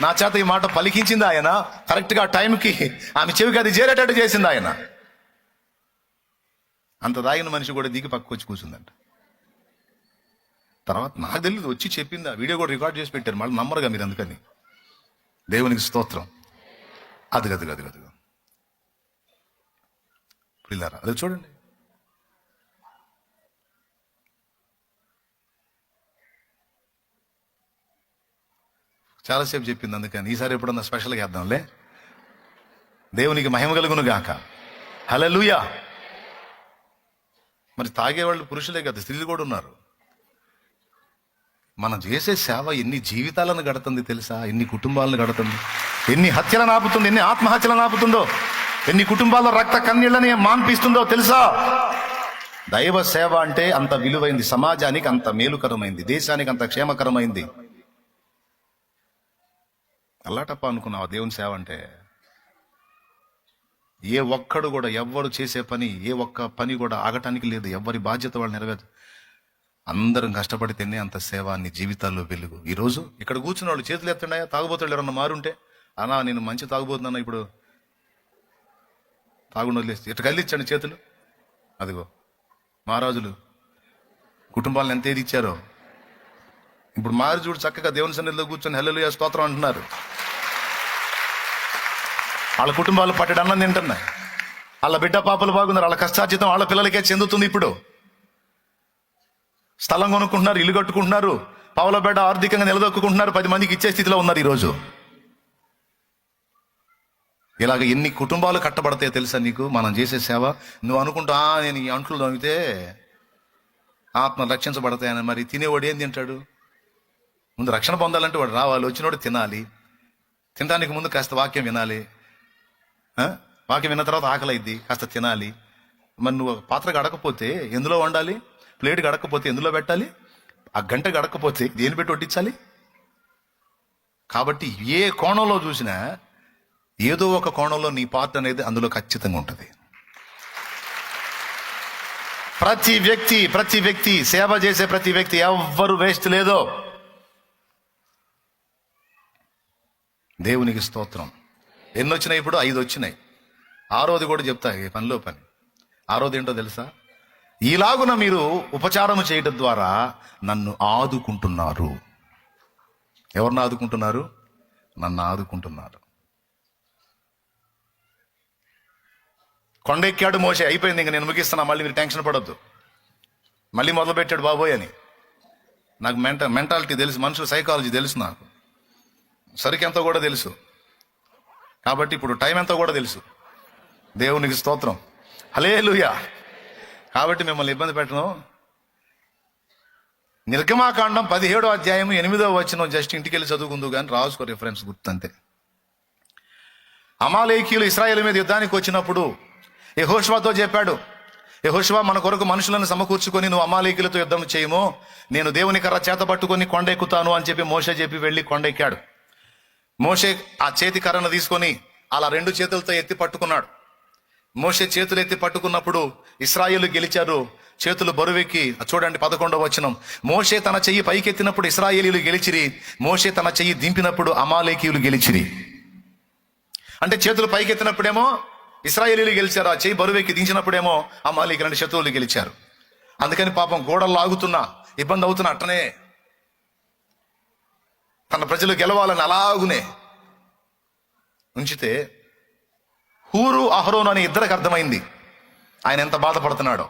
నా చేత ఈ మాట పలికించింది ఆయన. కరెక్ట్గా టైంకి ఆమె చెవికి అది చేరేటట్టు చేసింది ఆయన. అంత దాగిన మనిషి కూడా దిగి పక్కకు వచ్చి కూర్చుందంట. తర్వాత నాకు తెలియదు, వచ్చి చెప్పింది. ఆ వీడియో కూడా రికార్డ్ చేసి పెట్టారు. మళ్ళీ నమ్మరుగా మీరు, అందుకని. దేవునికి స్తోత్రం. అదిగో పిల్లారా, అది చూడండి. చాలాసేపు చెప్పింది, అందుకని ఈసారి ఎప్పుడన్నా స్పెషల్గా వేద్దాంలే. దేవునికి మహిమ కలుగును గాక. హల్లెలూయా. మరి తాగేవాళ్ళు పురుషులే కదా, స్త్రీలు కూడా ఉన్నారు. మనం చేసే సేవ ఎన్ని జీవితాలను గడుతుంది తెలుసా? ఎన్ని కుటుంబాలను గడుతుంది, ఎన్ని హత్యలను ఆపుతుంది, ఎన్ని ఆత్మహత్యలను ఆపుతుందో, ఎన్ని కుటుంబాల్లో రక్త కన్నీళ్ళని మాన్పిస్తుందో తెలుసా? దైవ సేవ అంటే అంత విలువైంది, సమాజానికి అంత మేలుకరమైంది, దేశానికి అంత క్షేమకరమైంది. అల్లాటప్ప అనుకున్నావు దేవుని సేవ అంటే? ఏ ఒక్కడు కూడా, ఎవ్వరు చేసే పని, ఏ ఒక్క పని కూడా ఆగటానికి లేదు. ఎవరి బాధ్యత వాళ్ళు నెరవేరు. అందరం కష్టపడితేనే అంత సేవ, అన్ని జీవితాల్లో వెలుగు. ఈరోజు ఇక్కడ కూర్చున్న వాళ్ళు చేతులు ఎత్తున్నాయా? తాగుబోతులు ఎవరన్నా మారుంటే, అన్నా నేను మంచి తాగుబోతున్నా, ఇప్పుడు తాగుండి వదిలేస్తే ఇట్లా కదిలిచ్చాడు చేతులు. అదిగో మహారాజులు కుటుంబాలను ఎంత ఏది ఇచ్చారో. ఇప్పుడు మారి చూడు, చక్కగా దేవుని సన్నిధిలో కూర్చొని హల్లెలూయా స్తోత్రం అంటున్నారు. వాళ్ళ కుటుంబాలు పట్టెడు అన్నం తింటున్నాయి. వాళ్ళ బిడ్డ పాపలు బాగున్నారు. వాళ్ళ కష్టార్జితం వాళ్ళ పిల్లలకే చెందుతుంది. ఇప్పుడు స్థలం కొనుక్కుంటున్నారు, ఇల్లు కట్టుకుంటున్నారు, పావుల బిడ్డ ఆర్థికంగా నిలదొక్కుంటున్నారు, 10 మందికి ఇచ్చే స్థితిలో ఉన్నారు ఈరోజు. ఇలాగ ఎన్ని కుటుంబాలు కట్టబడతాయో తెలుసా నీకు మనం చేసే సేవ? నువ్వు అనుకుంటా నేను ఈ అంట్లు తోమితే ఆత్మ రక్షించబడతాయని. మరి తినేవాడు ఏం తింటాడు? ముందు రక్షణ పొందాలంటే వాడు రావాలి, వచ్చినోడు తినాలి. తినడానికి ముందు కాస్త వాక్యం వినాలి. వాక్యం విన్న తర్వాత ఆకలి అయింది, కాస్త తినాలి. మరి నువ్వు పాత్ర గడకపోతే ఎందులో వండాలి? ప్లేట్ గడకపోతే ఎందులో పెట్టాలి? ఆ గంట గడకపోతే దేని పెట్టి వడ్డించాలి? కాబట్టి ఏ కోణంలో చూసినా ఏదో ఒక కోణంలో నీ పాత్ర అనేది అందులో ఖచ్చితంగా ఉంటుంది. ప్రతి వ్యక్తి సేవ చేసే ప్రతి వ్యక్తి ఎవ్వరు వేస్ట్ లేదో. దేవునికి స్తోత్రం. ఎన్ని వచ్చినాయి? ఇప్పుడు 5 వచ్చినాయి. 6వది కూడా చెప్తా, ఈ పనిలో పని. 6వది ఏంటో తెలుసా? ఈలాగున మీరు ఉపచారము చేయడం ద్వారా నన్ను ఆదుకుంటున్నారు. ఎవరిని ఆదుకుంటున్నారు? నన్ను ఆదుకుంటున్నారు. కొండెక్కాడు మోషే, అయిపోయింది, ఇంక నేను ముగిస్తున్నా, మళ్ళీ మీరు టెన్షన్ పడొద్దు. మళ్ళీ మొదలు పెట్టాడు బాబోయ్ అని. నాకు మెంటాలిటీ తెలుసు, మనుషుల సైకాలజీ తెలుసు, నాకు సరికి ఎంతో కూడా తెలుసు. కాబట్టి ఇప్పుడు టైం ఎంతో కూడా తెలుసు. దేవునికి స్తోత్రం. హల్లెలూయా. కాబట్టి మిమ్మల్ని ఇబ్బంది పెట్టను. నిర్గమాకాండం 17వ అధ్యాయం 8వ వచనం జస్ట్ ఇంటికి వెళ్ళి చదువుకుందు కానీ రాసుకో, రిఫరెన్స్ గుర్తంతే. అమాలేకీయులు ఇశ్రాయేలు మీద యుద్ధానికి వచ్చినప్పుడు యెహోషువతో చెప్పాడు, యెహోషువ మన కొరకు మనుషులను సమకూర్చుకొని నువ్వు అమాలేకీయులతో యుద్ధం చేయము, నేను దేవుని కర్ర చేత పట్టుకొని కొండ ఎక్కుతాను అని చెప్పి మోషే చెప్పి వెళ్ళి కొండ ఎక్కాడు. మోషే ఆ చేతి కర్రను తీసుకొని అలా 2 చేతులతో ఎత్తి పట్టుకున్నాడు. మోషే చేతులు ఎత్తి పట్టుకున్నప్పుడు ఇశ్రాయేలు గెలిచారు, చేతులు బరువెక్కి. చూడండి 11వ వచనం. మోషే తన చెయ్యి పైకెత్తినప్పుడు ఇశ్రాయేలీయులు గెలిచిరి, మోషే తన చెయ్యి దింపినప్పుడు అమాలేకీయులు గెలిచిరి. అంటే చేతులు పైకెత్తినప్పుడేమో ఇశ్రాయేలీయులు గెలిచారు, ఆ చెయ్యి బరువెక్కి దించినప్పుడేమో అమాలేకీయులు అంటే శత్రువులు గెలిచారు. అందుకని పాపం గోడలు లాగుతున్నా, ఇబ్బంది అవుతున్నా అట్టనే తన ప్రజలు గెలవాలని అలాగునే ఉంచితే హూరు అహరోను అని ఇద్దరికి అర్థమైంది ఆయన ఎంత బాధపడుతున్నాడో.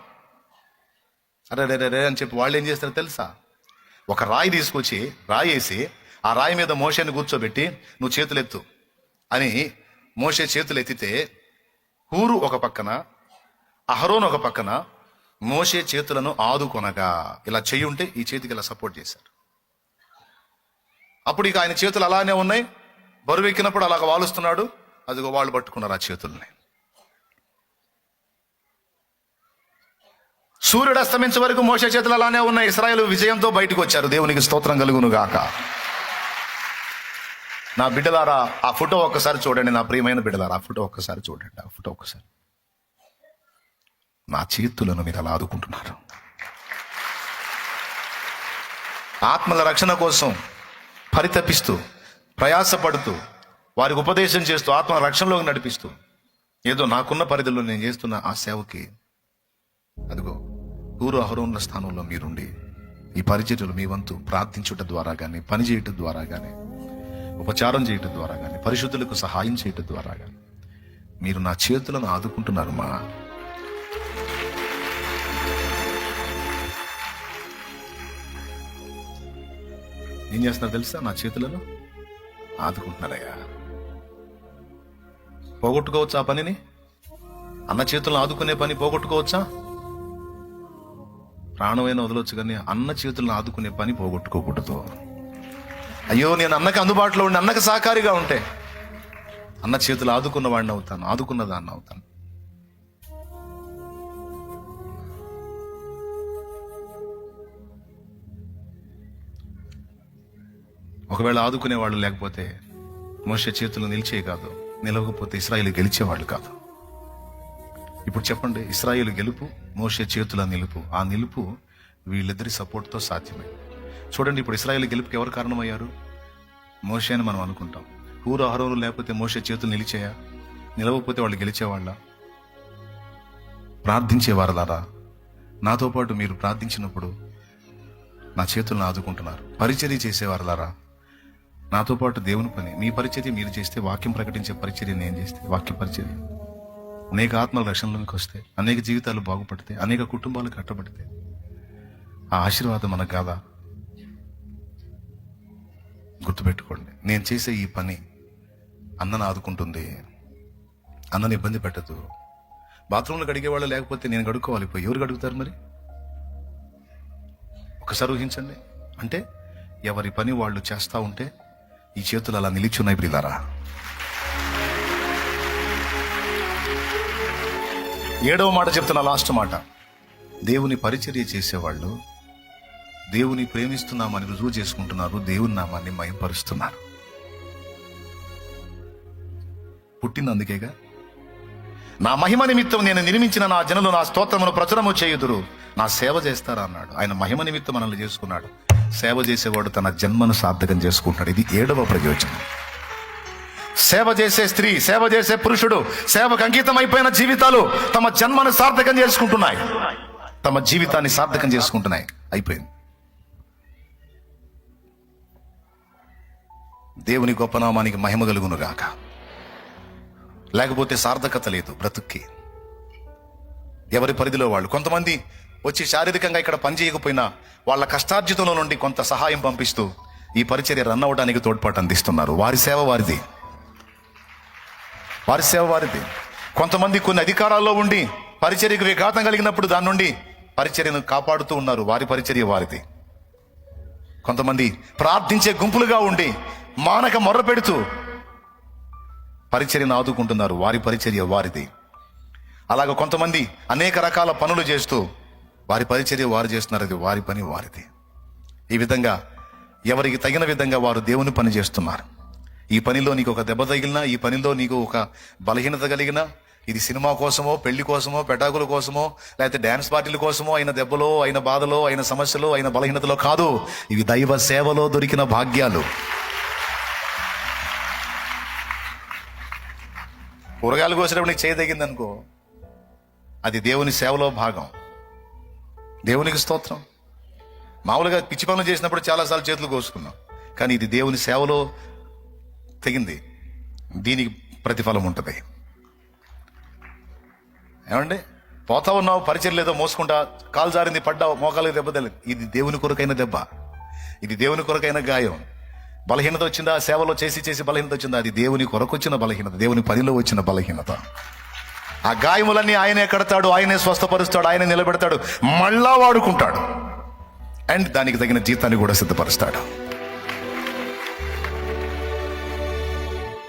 అరే రే రే అని చెప్పి వాళ్ళు ఏం చేస్తారో తెలుసా? ఒక రాయి తీసుకొచ్చి రాయేసి ఆ రాయి మీద మోషేని కూర్చోబెట్టి నువ్వు చేతులెత్తు అని మోషే చేతులు ఎత్తితే హూరు ఒక పక్కన, అహరోను ఒక పక్కన మోషే చేతులను ఆదుకొనగా ఇలా చెయ్యి ఉంటే ఈ చేతికి ఇలా సపోర్ట్ చేశారు. అప్పుడు ఇక ఆయన చేతులు అలానే ఉన్నాయి, బరువెక్కినప్పుడు అలాగ వాలుస్తున్నాడు. అదిగో వాళ్ళు పట్టుకున్నారు ఆ చేతుల్ని. సూర్యుడు అస్తమించే వరకు మోషే చేతులు అలానే ఉన్నాయి. ఇశ్రాయేలు విజయంతో బయటకు వచ్చారు. దేవునికి స్తోత్రం కలుగును గాక. నా బిడ్డలారా ఆ ఫోటో ఒక్కసారి చూడండి. నా ప్రియమైన బిడ్డలారా ఆ ఫోటో ఒక్కసారి చూడండి. ఆ ఫోటో ఒక్కసారి. నా చేతులను మీరు అలా ఆదుకుంటున్నారు. ఆత్మల రక్షణ కోసం పరితపిస్తూ, ప్రయాసపడుతూ, వారికి ఉపదేశం చేస్తూ, ఆత్మ రక్షణలోకి నడిపిస్తూ, ఏదో నాకున్న పరిధిలో నేను చేస్తున్న ఆ సేవకి అదిగో హూరు అహరోనుల స్థానంలో మీరుండి ఈ పరిచర్యలు మీ వంతు ప్రార్థించుట ద్వారా కానీ, పని చేయటం ద్వారా కానీ, ఉపచారం చేయటం ద్వారా కానీ, పరిశుద్ధులకు సహాయం చేయటం ద్వారా కానీ మీరు నా చేతులను ఆదుకుంటున్నారు. మా ఏం చేస్తున్నారు తెలుసా? నా చేతులను ఆదుకుంటున్నారయ్యా. పోగొట్టుకోవచ్చా ఆ పనిని? అన్న చేతులను ఆదుకునే పని పోగొట్టుకోవచ్చా? ప్రాణమైన వదలొచ్చు, కానీ అన్న చేతులను ఆదుకునే పని పోగొట్టుకోకూడదు. అయ్యో నేను అన్నకి అందుబాటులో ఉండి అన్నకి సహకారిగా ఉంటే అన్న చేతులు ఆదుకున్న వాడిని అవుతాను, ఆదుకున్న దాన్ని అవుతాను. ఒకవేళ ఆదుకునేవాళ్ళు లేకపోతే మోషే చేతులు నిలిచే కాదు, నిలవకపోతే ఇశ్రాయేలు గెలిచేవాళ్ళు కాదు. ఇప్పుడు చెప్పండి, ఇశ్రాయేలు గెలుపు, మోషే చేతుల నిలుపు. ఆ నిలుపు వీళ్ళిద్దరి సపోర్ట్తో సాధ్యమే. చూడండి, ఇప్పుడు ఇశ్రాయేలు గెలుపుకి ఎవరు కారణమయ్యారు? మోషే అని మనం అనుకుంటాం. హూరు అహరోను లేకపోతే మోషే చేతులు నిలిచాయా? నిలవకపోతే వాళ్ళు గెలిచేవాళ్ళ? ప్రార్థించేవారలారా, నాతో పాటు మీరు ప్రార్థించినప్పుడు నా చేతులను ఆదుకుంటున్నారు. పరిచర్య చేసేవారలారా, నాతో పాటు దేవుని పని, మీ పరిచర్య మీరు చేస్తే, వాక్యం ప్రకటించే పరిచర్య నేను చేస్తే, వాక్య పరిచర్య అనేక ఆత్మల రక్షణలోకి వస్తే, అనేక జీవితాలు బాగుపడితే, అనేక కుటుంబాలు కట్టబడితే ఆ ఆశీర్వాదం మనకు కాదా? గుర్తుపెట్టుకోండి, నేను చేసే ఈ పని అన్నను ఆదుకుంటుంది, అన్నను ఇబ్బంది పెట్టదు. బాత్రూంలో గడిగేవాళ్ళు లేకపోతే నేను గడుక్కోవాలి, పోయి ఎవరు గడుగుతారు మరి? ఒకసారి ఊహించండి. అంటే ఎవరి పని వాళ్ళు చేస్తూ ఉంటే ఈ చేతులు అలా నిలిచున్నాయి. ప్రియులారా, 7వ మాట చెప్తున్నా, లాస్ట్ మాట. దేవుని పరిచర్య చేసేవాళ్ళు దేవుని ప్రేమిస్తున్నామని రుజువు చేసుకుంటున్నారు, దేవుని నామాన్ని మహింపరుస్తున్నారు. పుట్టినందుకేగా. నా మహిమ నిమిత్తం నేను నిర్మించిన నా జనులు నా స్తోత్రమును ప్రచురము చేయుదురు, నా సేవ చేస్తారా అన్నాడు. ఆయన మహిమ నిమిత్తం మనల్ని చేసుకున్నాడు. సేవ చేసేవాడు తన జన్మను సార్థకం చేసుకుంటాడు. ఇది 7వ ప్రయోజనం. సేవ చేసే స్త్రీ, సేవ చేసే పురుషుడు, సేవకు అంకితం అయిపోయిన జీవితాలు తమ జన్మను సార్థకం చేసుకుంటున్నాయి, తమ జీవితాన్ని సార్థకం చేసుకుంటున్నాయి. అయిపోయింది. దేవుని గొప్ప నామానికి మహిమ కలుగును గాక. లేకపోతే సార్థకత లేదు బ్రతుక్కి. ఎవరి పరిధిలో వాళ్ళు. కొంతమంది వచ్చి శారీరకంగా ఇక్కడ పని చేయకపోయినా వాళ్ళ కష్టార్జితంలో నుండి కొంత సహాయం పంపిస్తూ ఈ పరిచర్య రన్ అవ్వడానికి తోడ్పాటు అందిస్తున్నారు. వారి సేవ వారిది, వారి సేవ వారిది. కొంతమంది కొన్ని అధికారాల్లో ఉండి పరిచర్యకు విఘాతం కలిగినప్పుడు దాని నుండి పరిచర్యను కాపాడుతూ ఉన్నారు. వారి పరిచర్య వారిది. కొంతమంది ప్రార్థించే గుంపులుగా ఉండి మానక మొర్ర పెడుతూ పరిచర్యను ఆదుకుంటున్నారు. వారి పరిచర్య వారిది. అలాగ కొంతమంది అనేక రకాల పనులు చేస్తూ వారి పరిచర్య వారు చేస్తున్నారు. అది వారి పని వారిది. ఈ విధంగా ఎవరికి తగిన విధంగా వారు దేవుని పని చేస్తున్నారు. ఈ పనిలో నీకు ఒక దెబ్బ తగిలినా, ఈ పనిలో నీకు ఒక బలహీనత కలిగినా, ఇది సినిమా కోసమో, పెళ్లి కోసమో, పెటాకుల కోసమో, లేకపోతే డ్యాన్స్ పార్టీల కోసమో అయిన దెబ్బలో, అయిన బాధలో, అయిన సమస్యలో, అయిన బలహీనతలో కాదు. ఇవి దైవ సేవలో దొరికిన భాగ్యాలు. కూరగాయలు కోసేటప్పుడు నీకు చేయదగింది అనుకో, అది దేవుని సేవలో భాగం. దేవునికి స్తోత్రం. మామూలుగా పిచ్చి పనులు చేసినప్పుడు చాలాసార్లు చేతులు కోసుకున్నాం, కానీ ఇది దేవుని సేవలో తెగింది. దీనికి ప్రతిఫలం ఉంటుంది. ఏమండి, పోతా ఉన్నావు, పరిచయం లేదో మోసుకుంటా, కాలు జారింది, పడ్డావు, మోకాలకు దెబ్బ తగిలింది. ఇది దేవుని కొరకైన దెబ్బ, ఇది దేవుని కొరకైన గాయం. బలహీనత వచ్చిందా? సేవలో చేసి బలహీనత వచ్చిందా? అది దేవుని కొరకు వచ్చిన బలహీనత, దేవుని పనిలో వచ్చిన బలహీనత. ఆ గాయములన్నీ ఆయనే కడతాడు, ఆయనే స్వస్థపరుస్తాడు, ఆయనే నిలబెడతాడు, మళ్ళా వాడుకుంటాడు, అండ్ దానికి తగిన జీతాన్ని కూడా సిద్ధపరుస్తాడు.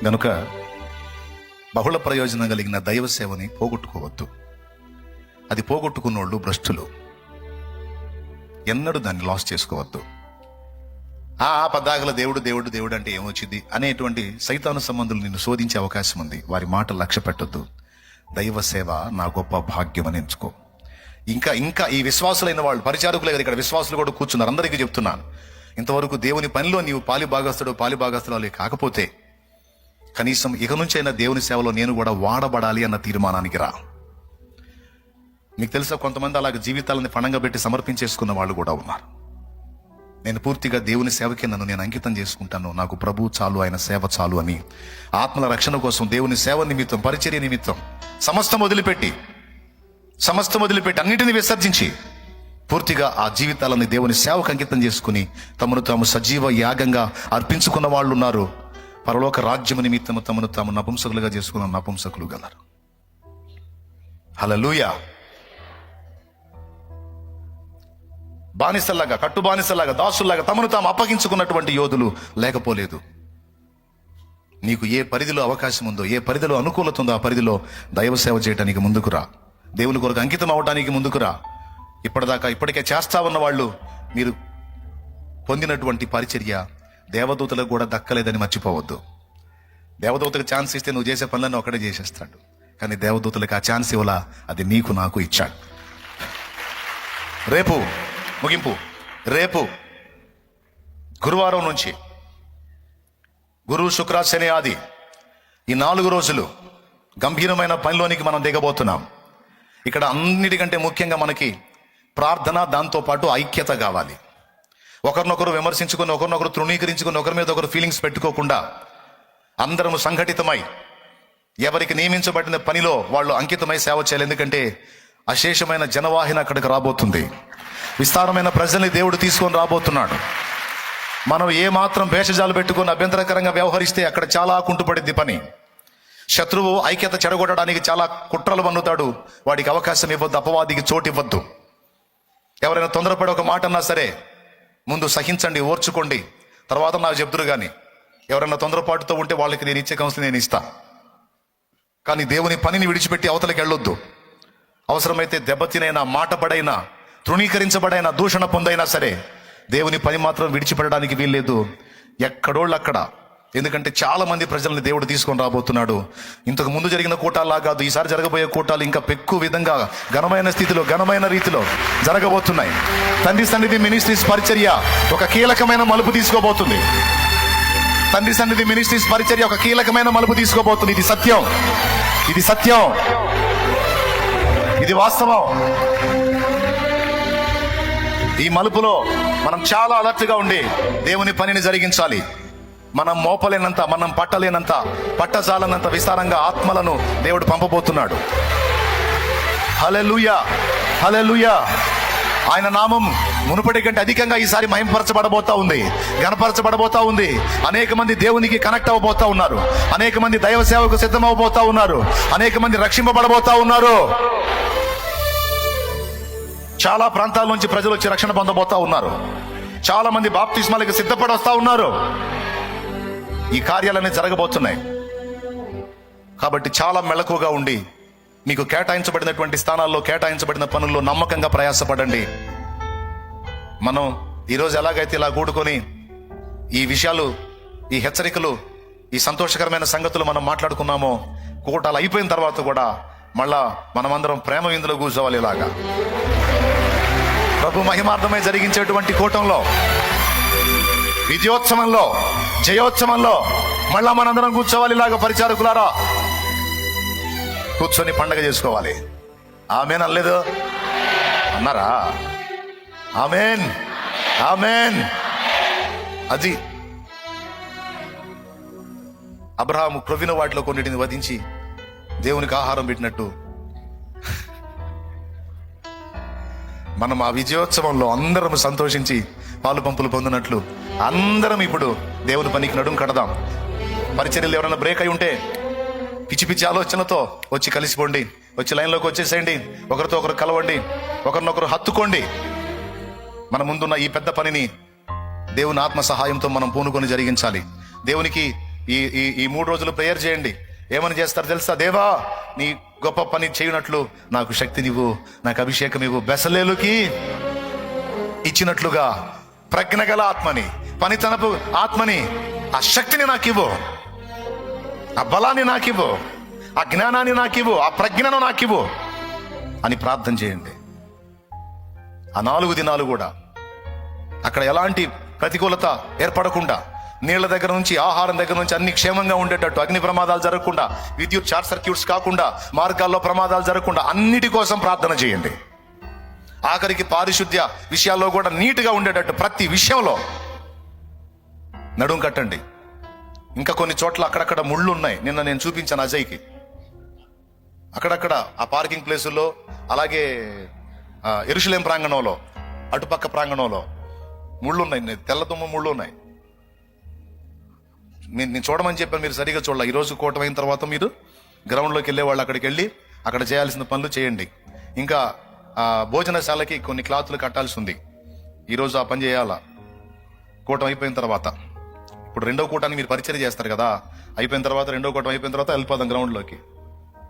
గనుక బహుళ ప్రయోజనం కలిగిన దైవ సేవని పోగొట్టుకోవద్దు. అది పోగొట్టుకున్నోళ్ళు భ్రష్టులు. ఎన్నడూ దాన్ని లాస్ చేసుకోవద్దు. పద్దాకల దేవుడు దేవుడు దేవుడు అంటే ఏమొచ్చింది అనేటువంటి సైతాను సంబంధులు నిన్ను శోధించే అవకాశం ఉంది. వారి మాట లక్ష్య పెట్టొద్దు. దైవ సేవ నా గొప్ప భాగ్యం అని ఎంచుకో. ఇంకా ఈ విశ్వాసులైన వాళ్ళు, పరిచారకులే కదా ఇక్కడ విశ్వాసులు కూడా కూర్చున్నారు, అందరికీ చెప్తున్నాను, ఇంతవరకు దేవుని పనిలో నీవు పాలిభాగస్తురాలు కాకపోతే కనీసం ఇక నుంచైనా దేవుని సేవలో నేను కూడా వాడబడాలి అన్న తీర్మానానికి రా. మీకు తెలుసా, కొంతమంది అలాగే జీవితాలని పణంగా పెట్టి సమర్పించేసుకున్న వాళ్ళు కూడా ఉన్నారు. నేను పూర్తిగా దేవుని సేవకే నన్ను నేను అంకితం చేసుకుంటాను, నాకు ప్రభు చాలు, ఆయన సేవ చాలు అని ఆత్మల రక్షణ కోసం దేవుని సేవ నిమిత్తం, పరిచర్య నిమిత్తం సమస్తం వదిలిపెట్టి అన్నిటిని విసర్జించి పూర్తిగా ఆ జీవితాలని దేవుని సేవకు అంకితం చేసుకుని తమను తాము సజీవ యాగంగా అర్పించుకున్న వాళ్ళు ఉన్నారు. పరలోక రాజ్యము నిమిత్తము తమను తాము నపుంసకులుగా చేసుకున్న నపుంసకులు గలరు. హల్లెలూయా. బానిసల్లాగా, కట్టు బానిసల్లాగా, దాసుల్లాగా తమను తాము అప్పగించుకున్నటువంటి యోధులు లేకపోలేదు. నీకు ఏ పరిధిలో అవకాశం ఉందో, ఏ పరిధిలో అనుకూలత ఉందో ఆ పరిధిలో దైవ సేవ చేయడానికి ముందుకురా. దేవుని కొరకు అంకితం అవడానికి ముందుకురా. ఇప్పటికే చేస్తా ఉన్న వాళ్ళు మీరు పొందినటువంటి పరిచర్య దేవదూతలకు కూడా దక్కలేదని మర్చిపోవద్దు. దేవదూతలకు ఛాన్స్ ఇస్తే నువ్వు చేసే పనులను ఒకటే చేసేస్తాడు, కానీ దేవదూతలకు ఆ ఛాన్స్ ఇవ్వలా, అది నీకు నాకు ఇచ్చాడు. రేపు ముగింపు. రేపు గురువారం నుంచి గురు, శుక్ర, శని, ఆది ఈ 4 రోజులు గంభీరమైన పనిలోనికి మనం దిగబోతున్నాం. ఇక్కడ అన్నిటికంటే ముఖ్యంగా మనకి ప్రార్థన, దాంతోపాటు ఐక్యత కావాలి. ఒకరినొకరు విమర్శించుకుని, ఒకరినొకరు తృణీకరించుకుని, ఒకరి మీద ఒకరు ఫీలింగ్స్ పెట్టుకోకుండా అందరము సంఘటితమై ఎవరికి నియమించబడిన పనిలో వాళ్ళు అంకితమై సేవ చేయాలి. ఎందుకంటే అశేషమైన జనవాహిని అక్కడికి రాబోతుంది. విస్తారమైన ప్రజల్ని దేవుడు తీసుకొని రాబోతున్నాడు. మనం ఏమాత్రం భేషజాలు పెట్టుకొని అభ్యంతరకరంగా వ్యవహరిస్తే అక్కడ చాలా కుంటుపడిద్ది పని. శత్రువు ఐక్యత చెడగొట్టడానికి చాలా కుట్రలు పన్నుతాడు. వాడికి అవకాశం ఇవ్వద్దు, అపవాదికి చోటు ఇవ్వద్దు. ఎవరైనా తొందరపడి ఒక మాట అన్నా సరే ముందు సహించండి, ఓర్చుకోండి, తర్వాత నాకు చెప్తురు. కానీ ఎవరైనా తొందరపాటుతో ఉంటే వాళ్ళకి నేను ఇచ్చే కౌన్సిలింగ్ నేను ఇస్తా. కానీ దేవుని పనిని విడిచిపెట్టి అవతలకి వెళ్ళొద్దు. అవసరమైతే దెబ్బతినైనా, మాట పడైనా, తృణీకరించబడైనా, దూషణ పొందైనా సరే దేవుని పని మాత్రం విడిచిపెట్టడానికి వీల్లేదు. ఎక్కడోళ్ళు అక్కడ. ఎందుకంటే చాలా మంది ప్రజల్ని దేవుడు తీసుకొని రాబోతున్నాడు. ఇంతకు ముందు జరిగిన కూటాలా కాదు, ఈసారి జరగబోయే కూటాలు ఇంకా ఎక్కువ విధంగా ఘనమైన స్థితిలో, ఘనమైన రీతిలో జరగబోతున్నాయి. తండ్రి సన్నిధి మినిస్ట్రీస్ పరిచర్య ఒక కీలకమైన మలుపు తీసుకోబోతుంది. తండ్రి సన్నిధి మినిస్ట్రీస్ పరిచర్య ఒక కీలకమైన మలుపు తీసుకోబోతుంది. ఇది సత్యం, ఇది సత్యం, ఇది వాస్తవం. ఈ మలుపులో మనం చాలా అలర్ట్గా ఉండి దేవుని పనిని జరిగించాలి. మనం మోపలేనంత, మనం పట్టలేనంత, పట్టజాలనంత విస్తారంగా ఆత్మలను దేవుడు పంపబోతున్నాడు. హల్లెలూయా, హల్లెలూయా. ఆయన నామం మునుపటి కంటే అధికంగా ఈసారి మహింపరచబడబోతా ఉంది, ఘనపరచబడబోతా ఉంది. అనేక మంది దేవునికి కనెక్ట్ అవ్వబోతా ఉన్నారు. అనేక మంది దైవ సేవకు సిద్ధమవబోతా ఉన్నారు. అనేక మంది రక్షింపబడబోతా ఉన్నారు. చాలా ప్రాంతాల నుంచి ప్రజలు వచ్చి రక్షణ పొందబోతా ఉన్నారు. చాలా మంది బాప్తిస్మాలకు సిద్ధపడి వస్తా ఉన్నారు. ఈ కార్యాలన్నీ జరగబోతున్నాయి. కాబట్టి చాలా మెళకువగా ఉండి మీకు కేటాయించబడినటువంటి స్థానాల్లో, కేటాయించబడిన పనుల్లో నమ్మకంగా ప్రయాసపడండి. మనం ఈరోజు ఎలాగైతే ఇలా కూడుకొని ఈ విషయాలు, ఈ హెచ్చరికలు, ఈ సంతోషకరమైన సంగతులు మనం మాట్లాడుకున్నామో, కూటాలు అయిపోయిన తర్వాత కూడా మళ్ళా మనమందరం ప్రేమ విందులో కూర్చోవాలి. ఇలాగా ప్రభు మహిమార్థమై జరిగించేటువంటి కూటంలో, విజయోత్సవంలో, జయోత్సవంలో మళ్ళా మనందరం కూర్చోవాలి. ఇలాగ పరిచారకులారా కూర్చొని పండగ చేసుకోవాలి. ఆమేన్ అనలేదు అన్నారా? ఆమేన్, ఆమేన్. అది అబ్రహాము క్రొవ్విన వాటిలో కొన్నిటిని వధించి దేవునికి ఆహారం పెట్టినట్టు మనం ఆ విజయోత్సవంలో అందరం సంతోషించి పాలు పంపులు పొందినట్లు అందరం ఇప్పుడు దేవుని పనికి నడుం కడదాం. పరిచర్యలు ఎవరైనా బ్రేక్ అయి ఉంటే పిచ్చి పిచ్చి ఆలోచనతో వచ్చి కలిసిపోండి, వచ్చి లైన్లోకి వచ్చేసేయండి, ఒకరితో ఒకరు కలవండి, ఒకరినొకరు హత్తుకోండి. మన ముందున్న ఈ పెద్ద పనిని దేవుని ఆత్మ సహాయంతో మనం పూనుకొని జరిగించాలి. దేవునికి ఈ ఈ ఈ 3 రోజులు ప్రేయర్ చేయండి. ఏమని చేస్తారు తెలుసా? దేవా, నీ గొప్ప పని చేయనట్లు నాకు శక్తినివ్వు, నాకు అభిషేకం ఇవ్వు. బెసలేలుకి ఇచ్చినట్లుగా ప్రజ్ఞ గల ఆత్మని, పనితనపు ఆత్మని, ఆ శక్తిని నాకివ్వు, ఆ బలాన్ని నాకివ్వు, ఆ జ్ఞానాన్ని నాకివ్వు, ఆ ప్రజ్ఞను నాకివ్వు అని ప్రార్థన చేయండి. ఆ 4 దినాలు కూడా అక్కడ ఎలాంటి ప్రతికూలత ఏర్పడకుండా, నీళ్ల దగ్గర నుంచి, ఆహారం దగ్గర నుంచి అన్ని క్షేమంగా ఉండేటట్టు, అగ్ని ప్రమాదాలు జరగకుండా, విద్యుత్ షార్ట్ సర్క్యూట్స్ కాకుండా, మార్గాల్లో ప్రమాదాలు జరగకుండా అన్నిటి కోసం ప్రార్థన చేయండి. ఆఖరికి పారిశుద్ధ్య విషయాల్లో కూడా నీట్గా ఉండేటట్టు ప్రతి విషయంలో నడుం కట్టండి. ఇంకా కొన్ని చోట్ల అక్కడక్కడ ముళ్ళు ఉన్నాయి. నిన్న నేను చూపించాను అజయ్కి. అక్కడక్కడ ఆ పార్కింగ్ ప్లేసుల్లో, అలాగే యెరూషలేం ప్రాంగణంలో, అటుపక్క ప్రాంగణంలో ముళ్ళు ఉన్నాయి, తెల్లదుమ్మ ముళ్ళు ఉన్నాయి. నేను చూడమని చెప్పాను, మీరు సరిగా చూడాలి. ఈరోజు కూటమైన తర్వాత మీరు గ్రౌండ్లోకి వెళ్ళే వాళ్ళు అక్కడికి వెళ్ళి అక్కడ చేయాల్సిన పనులు చేయండి. ఇంకా భోజనశాలకి కొన్ని క్లాతులు కట్టాల్సి ఉంది. ఈరోజు ఆ పని చేయాలా కూటం అయిపోయిన తర్వాత. ఇప్పుడు 2వ కూటాన్ని మీరు పరిచయం చేస్తారు కదా, అయిపోయిన తర్వాత 2వ కూటం అయిపోయిన తర్వాత వెళ్ళిపోదాం గ్రౌండ్లోకి.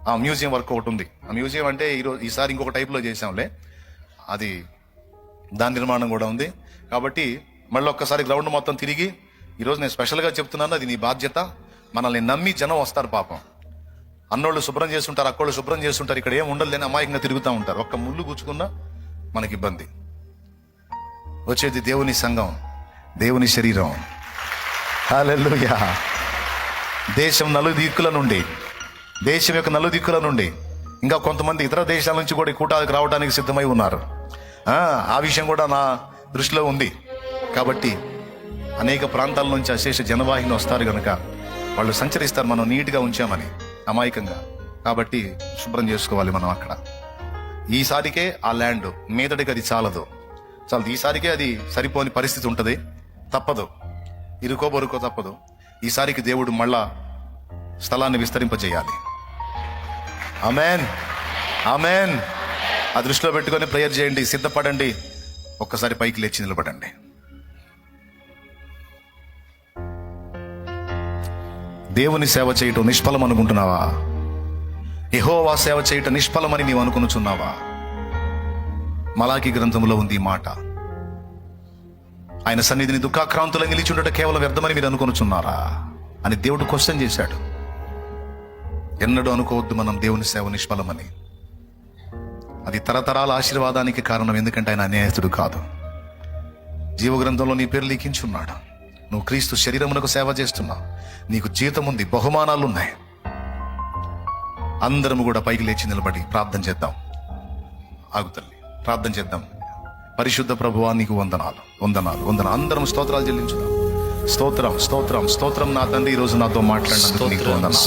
ఆ మ్యూజియం వర్క్ ఒకటి ఉంది. ఆ మ్యూజియం అంటే ఈసారి ఇంకొక టైప్లో చేసాంలే, అది దాని నిర్మాణం కూడా ఉంది. కాబట్టి మళ్ళీ ఒక్కసారి గ్రౌండ్ మొత్తం తిరిగి, ఈరోజు నేను స్పెషల్గా చెప్తున్నాను, అది నీ బాధ్యత. మనల్ని నమ్మి జనం వస్తారు పాపం. అన్నోళ్ళు శుభ్రం చేస్తుంటారు, అక్కోళ్ళు శుభ్రం చేస్తుంటారు, ఇక్కడ ఏం ఉండలేని అమాయకంగా తిరుగుతూ ఉంటారు. ఒక్క ముళ్ళు గుచ్చుకున్నా మనకి ఇబ్బంది. వచ్చేది దేవుని సంఘం, దేవుని శరీరం. హల్లెలూయా. దేశం నలుదిక్కుల నుండి, దేశం యొక్క నలుదిక్కుల నుండి ఇంకా కొంతమంది ఇతర దేశాల నుంచి కూడా ఈ కూటాలకు రావడానికి సిద్ధమై ఉన్నారు. ఆ విషయం కూడా నా దృష్టిలో ఉంది. కాబట్టి అనేక ప్రాంతాల నుంచి అశేష జనవాహిని వస్తారు కనుక వాళ్ళు సంచరిస్తారు, మనం నీట్గా ఉంచామని అమాయకంగా. కాబట్టి శుభ్రం చేసుకోవాలి మనం అక్కడ. ఈసారికే ఆ ల్యాండ్, మీదటికి అది చాలదు. ఈసారికే అది సరిపోని పరిస్థితి ఉంటుంది. తప్పదు, ఇరుకో బొరుకో తప్పదు. ఈసారికి దేవుడు మళ్ళా స్థలాన్ని విస్తరింపజేయాలి. ఆమేన్, ఆమేన్. ఆ దృష్టిలో పెట్టుకొని ప్రేయర్ చేయండి, సిద్ధపడండి. ఒక్కసారి పైకి లేచి నిలబడండి. దేవుని సేవ చేయటం నిష్ఫలం అనుకుంటున్నావా? యెహోవా సేవ చేయటం నిష్ఫలమని నీవు అనుకునుచున్నావా? మలాకి గ్రంథంలో ఉంది ఈ మాట. ఆయన సన్నిధిని దుఃఖాక్రాంతులు నిలిచుండట కేవలం వ్యర్థమని మీరు అనుకొనుచున్నారా అని దేవుడు క్వశ్చన్ చేశాడు. ఎన్నడూ అనుకోవద్దు మనం దేవుని సేవ నిష్ఫలమని. అది తరతరాల ఆశీర్వాదానికి కారణం. ఎందుకంటే ఆయన అన్యాయస్తుడు కాదు. జీవగ్రంథంలో నీ పేరు లిఖించున్నాడు. నువ్వు క్రీస్తు శరీరమునకు సేవ చేస్తున్నావు. నీకు జీతం ఉంది, బహుమానాలు ఉన్నాయి. అందరము కూడా పైకి లేచి నిలబడి ప్రార్థన చేద్దాం. ఆగుతల్లి, ప్రార్థన చేద్దాం. పరిశుద్ధ ప్రభువా, నీకు వందనాలు, వందనాలు, వందనాలు. అందరం స్తోత్రాలు చెల్లించుదాం. స్తోత్రం, స్తోత్రం, స్తోత్రం. నా తండ్రి, ఈ రోజు నాతో మాట్లాడినందుకు నీకు వందనాలు.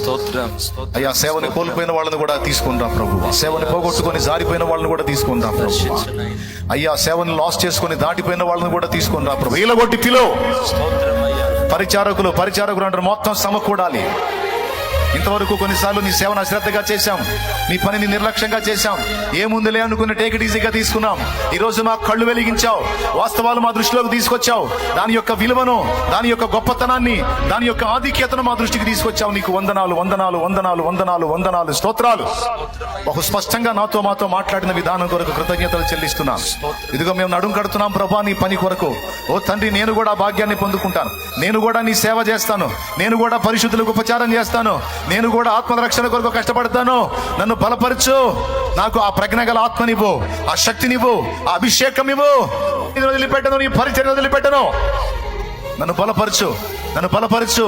అయ్యా, సేవని కోల్పోయిన వాళ్ళని కూడా తీసుకొని రా ప్రభువా. సేవని పోగొట్టుకొని జారిపోయిన వాళ్ళని కూడా తీసుకొని రా ప్రభువా. అయ్యా, సేవని లాస్ చేసుకొని దాటిపోయిన వాళ్ళని కూడా తీసుకొని రా ప్రభు. ఈలగొట్టి పిలో పరిచారకులు అంటారు, మొత్తం సమకూడాలి. ఇంతవరకు కొన్నిసార్లు నీ సేవను అశ్రద్ధగా చేశాం, నీ పనిని నిర్లక్ష్యంగా చేశాం, ఏముందిలే అనుకుని టేక్ ఇట్ ఈజీగా తీసుకున్నాం. ఈ రోజు మా కళ్ళు వెలిగించావు, వాస్తవాలు మా దృష్టిలోకి తీసుకొచ్చావు, దాని యొక్క విలువను, దాని యొక్క గొప్పతనాన్ని, దాని యొక్క ఆధిక్యతను మా దృష్టికి తీసుకొచ్చావు. నీకు వందనాలు, వందనాలు, వందనాలు, వందనాలు, వందనాలు, స్తోత్రాలు. బహు స్పష్టంగా మాతో మాట్లాడిన విధానం కొరకు కృతజ్ఞతలు చెల్లిస్తున్నాం. ఇదిగో మేము నడుం కడుతున్నాం ప్రభా నీ పని కొరకు. ఓ తండ్రి, నేను కూడా భాగ్యాన్ని పొందుకుంటాను, నేను కూడా నీ సేవ చేస్తాను, నేను కూడా పరిశుద్ధులకు ఉపచారం చేస్తాను. నేను కూడా ఆత్మరక్షణ కొరకు కష్టపడతాను. నన్ను బలపరచు, నాకు ఆ ప్రజ్ఞ గల ఆత్మనివ్వు, ఆ శక్తినివ్వు, ఆ అభిషేకం ఇవ్వు. నేను వదిలిపెట్టను, నీ పరిచయం వదిలిపెట్టను. నన్ను బలపరచు, నన్ను బలపరచు.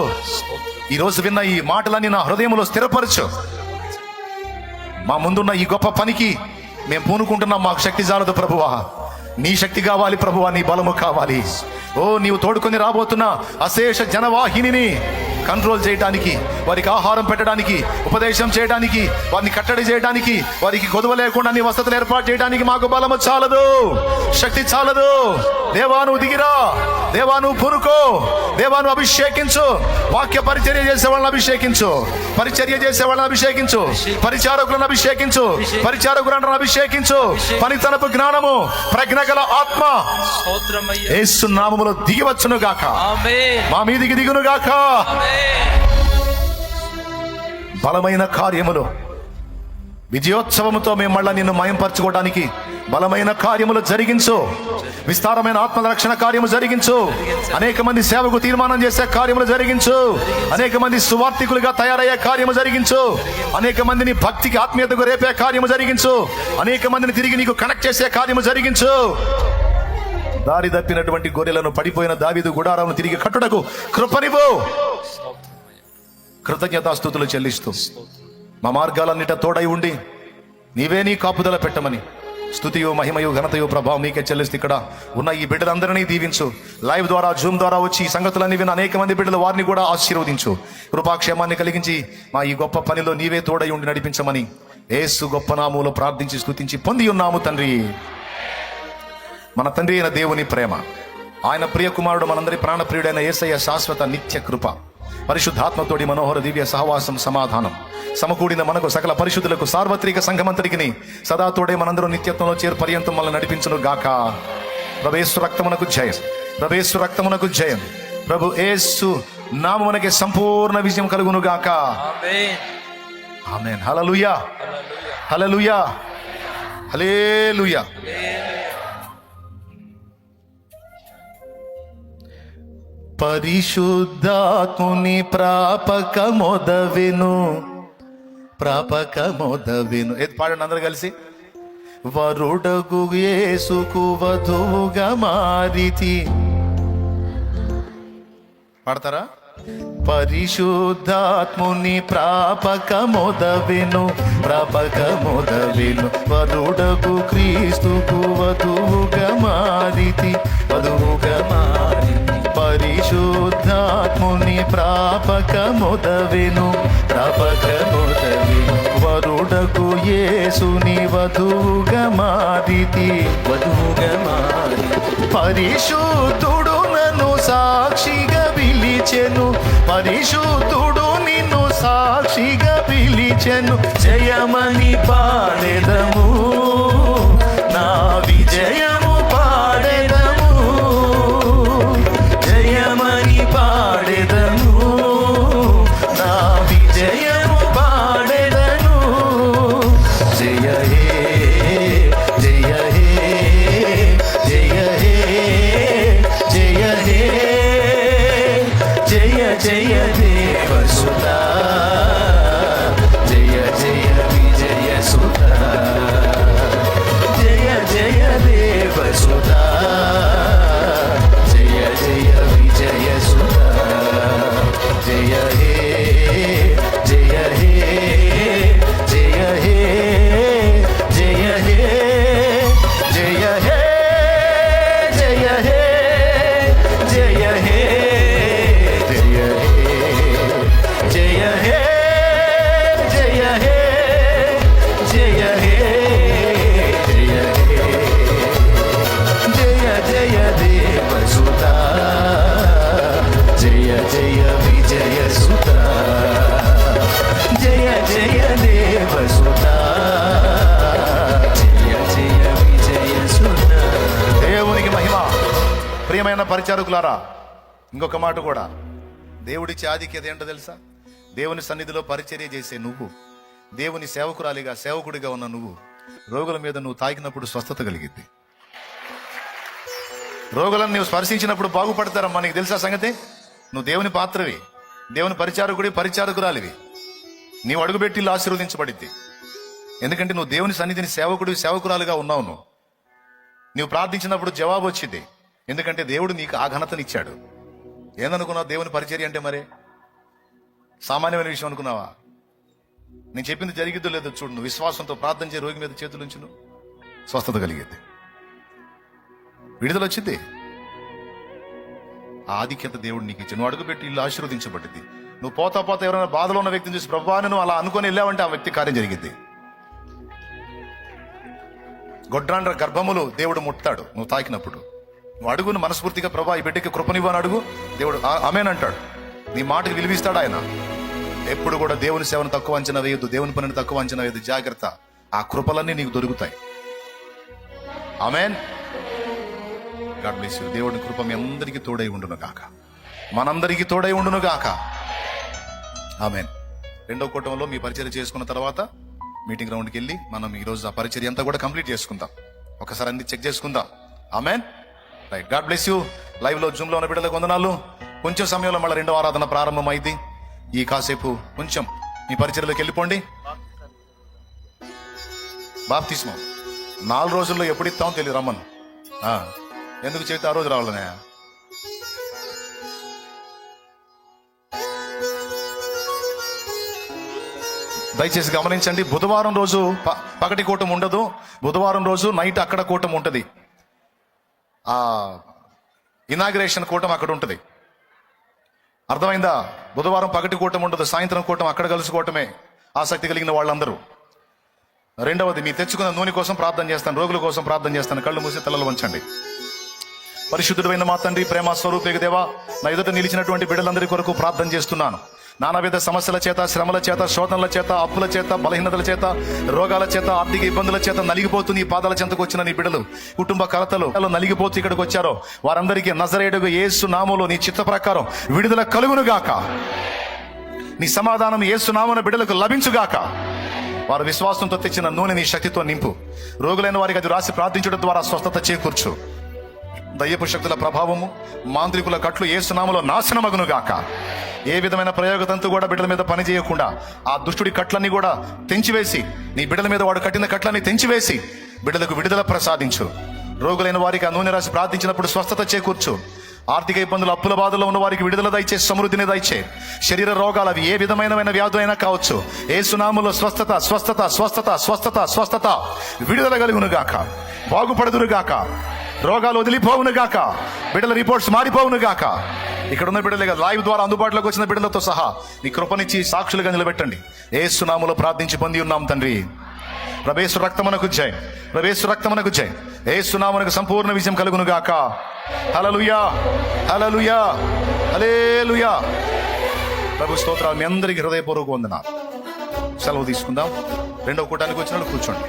ఈరోజు విన్న ఈ మాటలన్నీ నా హృదయంలో స్థిరపరచు. మా ముందున్న ఈ గొప్ప పనికి మేము పూనుకుంటున్నాం. మాకు శక్తి చాలదు ప్రభువా, నీ శక్తి కావాలి ప్రభువా, నీ బలము కావాలి. ఓ నీవు తోడుకొని రాబోతున్న అశేష జనవాహిని కంట్రోల్ చేయడానికి, వారికి ఆహారం పెట్టడానికి, ఉపదేశం చేయడానికి, వారిని కట్టడి చేయడానికి, వారికి కొదువ లేకుండా నీ వసతులు ఏర్పాటు చేయడానికి మాకు బలము చాలదు, శక్తి చాలదు. దేవా నువ్వు దిగిరా, దేవా నువ్వు పురుకో, దేవా నువ్వు అభిషేకించు. వాక్య పరిచర్య చేసే వాళ్ళని అభిషేకించు, పరిచర్య చేసే వాళ్ళని అభిషేకించు, పరిచారకులను అభిషేకించు, పరిచారకులను అభిషేకించు. పనితనపు జ్ఞానము, ప్రజ్ఞ గల ఆత్మ యేసు నామములో దిగివచ్చును గాక, మా మీదికి దిగును గాక. బలమైన కార్యములు, విజయోత్సవముతో మేము మళ్ళా నిన్ను మయంపరచుకోవడానికి బలమైన కార్యములు జరిగించు. విస్తారమైన ఆత్మరక్షణ కార్యము జరిగించు. అనేక మంది సేవకు తీర్మానం చేసే కార్యములు జరిగించు. అనేక మంది సువార్థికులుగా తయారయ్యే కార్యము జరిగించు. అనేక మందిని భక్తికి, ఆత్మీయతకు రేపే కార్యము జరిగించు. అనేక మందిని తిరిగి నీకు కనెక్ట్ చేసే కార్యము జరిగించు. దారి తప్పినటువంటి గొర్రెలను, పడిపోయిన దావీదు గుడారాలను తిరిగి కట్టుటకు కృపనివ్వు. కృతజ్ఞతాస్తుతులు చెల్లిస్తూ మా మార్గాలన్నిట తోడై ఉండి నీవే నీ కాపుదల పెట్టమని స్తుతియు, మహిమయు, ఘనతయు, ప్రభావం మీకే చెల్లిస్తూ ఇక్కడ ఉన్న ఈ బిడ్డలందరినీ దీవించు. లైవ్ ద్వారా, జూమ్ ద్వారా వచ్చి ఈ సంగతులన్నీ విన్న అనేక మంది బిడ్డలు, వారిని కూడా ఆశీర్వదించు. కృపాక్షేమాన్ని కలిగించి మా ఈ గొప్ప పనిలో నీవే తోడై ఉండి నడిపించమని యేసు గొప్ప నామములో ప్రార్థించి స్తుతించి పొంది ఉన్నాము తండ్రి. మన తండ్రి అయిన దేవుని ప్రేమ, ఆయన ప్రియ కుమారుడు, మనందరి ప్రాణప్రియుడైన యేసయ్య శాశ్వత నిత్య కృప, పరిశుద్ధాత్మతోడి మనోహర దివ్య సహవాసం, సమాధానం సమకూడిన మనకు సకల పరిశుద్ధులకు, సార్వత్రిక సంఘమంతటికి సదా తోడే మనందరూ నిత్యత్వంలో చేరు పర్యంతం మనల్ని నడిపించును గాక. ప్రభు రక్తమునకు జయం, ప్రభు రక్తమునకు జయం. ప్రభు యేసు నామమునకే సంపూర్ణ విజయం కలుగును గాక. ఆమేన్. హల్లెలూయా, హల్లెలూయా, హల్లెలూయా. పరిశుద్ధాత్ముని ప్రాపకమొదవెను, ప్రాపకమొదవెను. ఏది పాడండి అందరూ కలిసి. వరుడగు యేసుకు వధువుగా మారితి. పాడతారా? పరిశుద్ధాత్ముని ప్రాపకమొదవెను, ప్రాపకమొదవెను. వరుడగు క్రీస్తుకు వధువుగా మారితి, వధువుగా మారితి. పరిశుద్ధాత్ముని ప్రాపకమొదవెను, ప్రాపకమొదవెను. వరుడకు యేసుని వధువుగా మారితి, వధువుగా మారితి. పరిశుద్ధుడు నన్ను సాక్షిగా పిలిచెను, పరిశుద్ధుడు నిన్ను సాక్షిగా పిలిచెను. జయమని పాడెదము, నా విజయము పాడెదము. జయమని పాడెదము, నా విజయము పాడెదను. జయ హే, జయ హే, జయ హే, జయ హే, జయ జయ దేవసుతా, జయ జయ విజయ సుతా, జయ జయ దేవసుతా, జయ జయ విజయ సుతా. జయ హే, జయ హే, జయ హే, జయ హే, జయ హే, జయ హే, జయ హే, జయ హే, జయ హే, జయ హే, జయ హే, జయ హే. జయ జయ దేవసుతా, జయ జయ విజయ సుతా, జయ జయ దేవసుతా, జయ జయ విజయ సుతా. దేవునికి మహిమ. ప్రియమైన పరిచారకులారా, ఇంకొక మాట కూడా, దేవుడిచ్చే ఆధిక్యత ఏంటో తెలుసా? దేవుని సన్నిధిలో పరిచర్య చేసే నువ్వు, దేవుని సేవకురాలిగా, సేవకుడిగా ఉన్న నువ్వు, రోగుల మీద నువ్వు తాకినప్పుడు స్వస్థత కలిగిద్ది. రోగులను నువ్వు స్పర్శించినప్పుడు బాగుపడతారమ్మా. నీకు తెలుసా సంగతి? నువ్వు దేవుని పాత్రవి, దేవుని పరిచారకుడి, పరిచారకురాలివి. నీవు అడుగుపెట్టి ఇల్లు ఆశీర్వదించబడిద్ది. ఎందుకంటే నువ్వు దేవుని సన్నిధిని సేవకురాలుగా ఉన్నావు. నువ్వు ప్రార్థించినప్పుడు జవాబు వచ్చింది. ఎందుకంటే దేవుడు నీకు ఆ ఘనతనిచ్చాడు. ఏందనుకున్నావు దేవుని పరిచర్య అంటే? మరి సామాన్యమైన విషయం అనుకున్నావా? నేను చెప్పింది జరిగిద్దో లేదో చూడు. నువ్వు విశ్వాసంతో ప్రార్థన చేయి, రోగి మీద చేతులుంచును, స్వస్థత కలిగిద్ది, విడుదల వచ్చింది. ఆ ఆధిక్యత దేవుడు నీకు ఇచ్చి నువ్వు అడుగుపెట్టి ఇల్లు ఆశీర్వదించబడింది. నువ్వు పోతా ఎవరైనా బాధలో ఉన్న వ్యక్తిని చూసి ప్రభువా నువ్వు అలా అనుకొని వెళ్ళావంటే ఆ వ్యక్తి కార్యం జరిగింది. గొడ్రాండ్ర గర్భములు దేవుడు ముట్టాడు నువ్వు తాకినప్పుడు. నువ్వు అడుగును మనస్ఫూర్తిగా, ప్రభా ఈ బిడ్డకి కృపనివ్వని అడుగు, దేవుడు ఆమేన్ అంటాడు. నీ మాటకి విలువిస్తాడు ఆయన. ఎప్పుడు కూడా దేవుని సేవను తక్కువ అంచనా వేయొద్దు, దేవుని పనిని తక్కువ అంచనా వేయద్దు. జాగ్రత్త, ఆ కృపలన్నీ నీకు దొరుకుతాయి. ఆమేన్. God bless you. దేవుని కృప మీ అందరికీ తోడై ఉండును గాక, మనందరికీ తోడై ఉండును గాక. ఆమేన్. రెండో కూటంలో మీ పరిచర్య చేసుకున్న తర్వాత మీటింగ్ గ్రౌండ్కి వెళ్ళి మనం ఈరోజు ఆ పరిచర్య అంతా కూడా కంప్లీట్ చేసుకుందాం. ఒకసారి అన్ని చెక్ చేసుకుందాం. Amen. Right. God bless you. Live లో జూమ్ లో ఉన్న బిడ్డలకు వందనాలు. కొంచెం సమయంలో మళ్ళీ రెండో ఆరాధన ప్రారంభం అయింది. ఈ కాసేపు కొంచెం మీ పరిచర్యలోకి వెళ్ళిపోండి. బాప్తిస్మం 4 రోజుల్లో ఎప్పుడు ఇస్తామో తెలియదు. రమ్మను. ఎందుకు చెబితే ఆ రోజు రావాలనే. దయచేసి గమనించండి. బుధవారం రోజు పగటి కూటం ఉండదు. బుధవారం రోజు నైట్ అక్కడ కూటం ఉంటుంది. ఆ ఇనాగ్రేషన్ కూటం అక్కడ ఉంటుంది. అర్థమైందా? బుధవారం పగటి కూటం ఉండదు, సాయంత్రం కూటం అక్కడ కలుసుకోవటమే ఆసక్తి కలిగిన వాళ్ళందరూ. రెండవది, మీ తెచ్చుకున్న నూనె కోసం ప్రార్థన చేస్తాను, రోగుల కోసం ప్రార్థన చేస్తాను. కళ్ళు మూసి తలలు వంచండి. పరిశుద్ధుడైన మా తండ్రి, ప్రేమ స్వరూపేగ దేవా, నా ఎదుట నిలిచినటువంటి బిడ్డలందరి కొరకు ప్రార్థన చేస్తున్నాను. నానావిధ సమస్యల చేత, శ్రమల చేత, శోధనల చేత, అప్పుల చేత, బలహీనతల చేత, రోగాల చేత, ఆర్థిక ఇబ్బందుల చేత నలిగిపోతూ నీ పాదాల చెంతకు వచ్చిన నీ బిడ్డలు, కుటుంబ కలతలు నలిగిపోతూ ఇక్కడికి వచ్చారో వారందరికీ నజరేయుడు యేసు నామములో నీ చిత్త ప్రకారం విడుదల కలుగునుగాక. నీ సమాధానం యేసు నామమున బిడ్డలకు లభించుగాక. వారు విశ్వాసంతో తెచ్చిన నూనె నీ శక్తితో నింపు. రోగులైన వారికి అది రాసి ప్రార్థించడం ద్వారా స్వస్థత చేకూర్చు. దయ్యపు శక్తుల ప్రభావము, మాంత్రికుల కట్లు యేసు నామములో నాశనమగునుగాక. ఏ విధమైన ప్రయోగతంతు కూడా బిడ్డల మీద పని చేయకుండా ఆ దుష్టుడి కట్లన్నీ కూడా తెంచివేసి, నీ బిడ్డల మీద వాడు కట్టిన కట్లన్నీ తెంచివేసి బిడ్డలకు విడుదల ప్రసాదించు. రోగులైన వారికి ఆ నూనె రాసి ప్రార్థించినప్పుడు స్వస్థత చేకూర్చు. ఆర్థిక ఇబ్బందులు, అప్పుల బాధలో ఉన్న వారికి విడుదల దయచే, సమృద్ధిని దయచే. శరీర రోగాలు అవి ఏ విధమైన వ్యాధులైనా కావచ్చు, యేసు నామములో స్వస్థత, స్వస్థత, స్వస్థత, స్వస్థత, స్వస్థత, విడుదల కలుగునుగాక. బాగుపడుదురుగాక. రోగాలు వదిలిపోవునుగాక. బిడ్డల రిపోర్ట్స్ మారిపోవునుగాక. ఇక్కడ ఉన్న బిడ్డలే కదా, లైవ్ ద్వారా అందుబాటులోకి వచ్చిన బిడ్డలతో సహా నీ కృపనిచ్చి సాక్షులుగా నిలబెట్టండి. యేసు నామములో ప్రార్థించి పొంది ఉన్నాం తండ్రి. ప్రభేసు రక్తమునకు జై, ప్రభేసు రక్తమునకు జై. యేసు నామమునకు సంపూర్ణ విజయం కలుగునుగాక. హల్లెలూయా, హల్లెలూయా, హల్లెలూయా. ప్రభు స్తోత్రాలు. మీ అందరికీ హృదయపూర్వక వందనాలు. సెలవు తీసుకుందాం. రెండవ కూటానికి వచ్చినప్పుడు కూర్చోండి.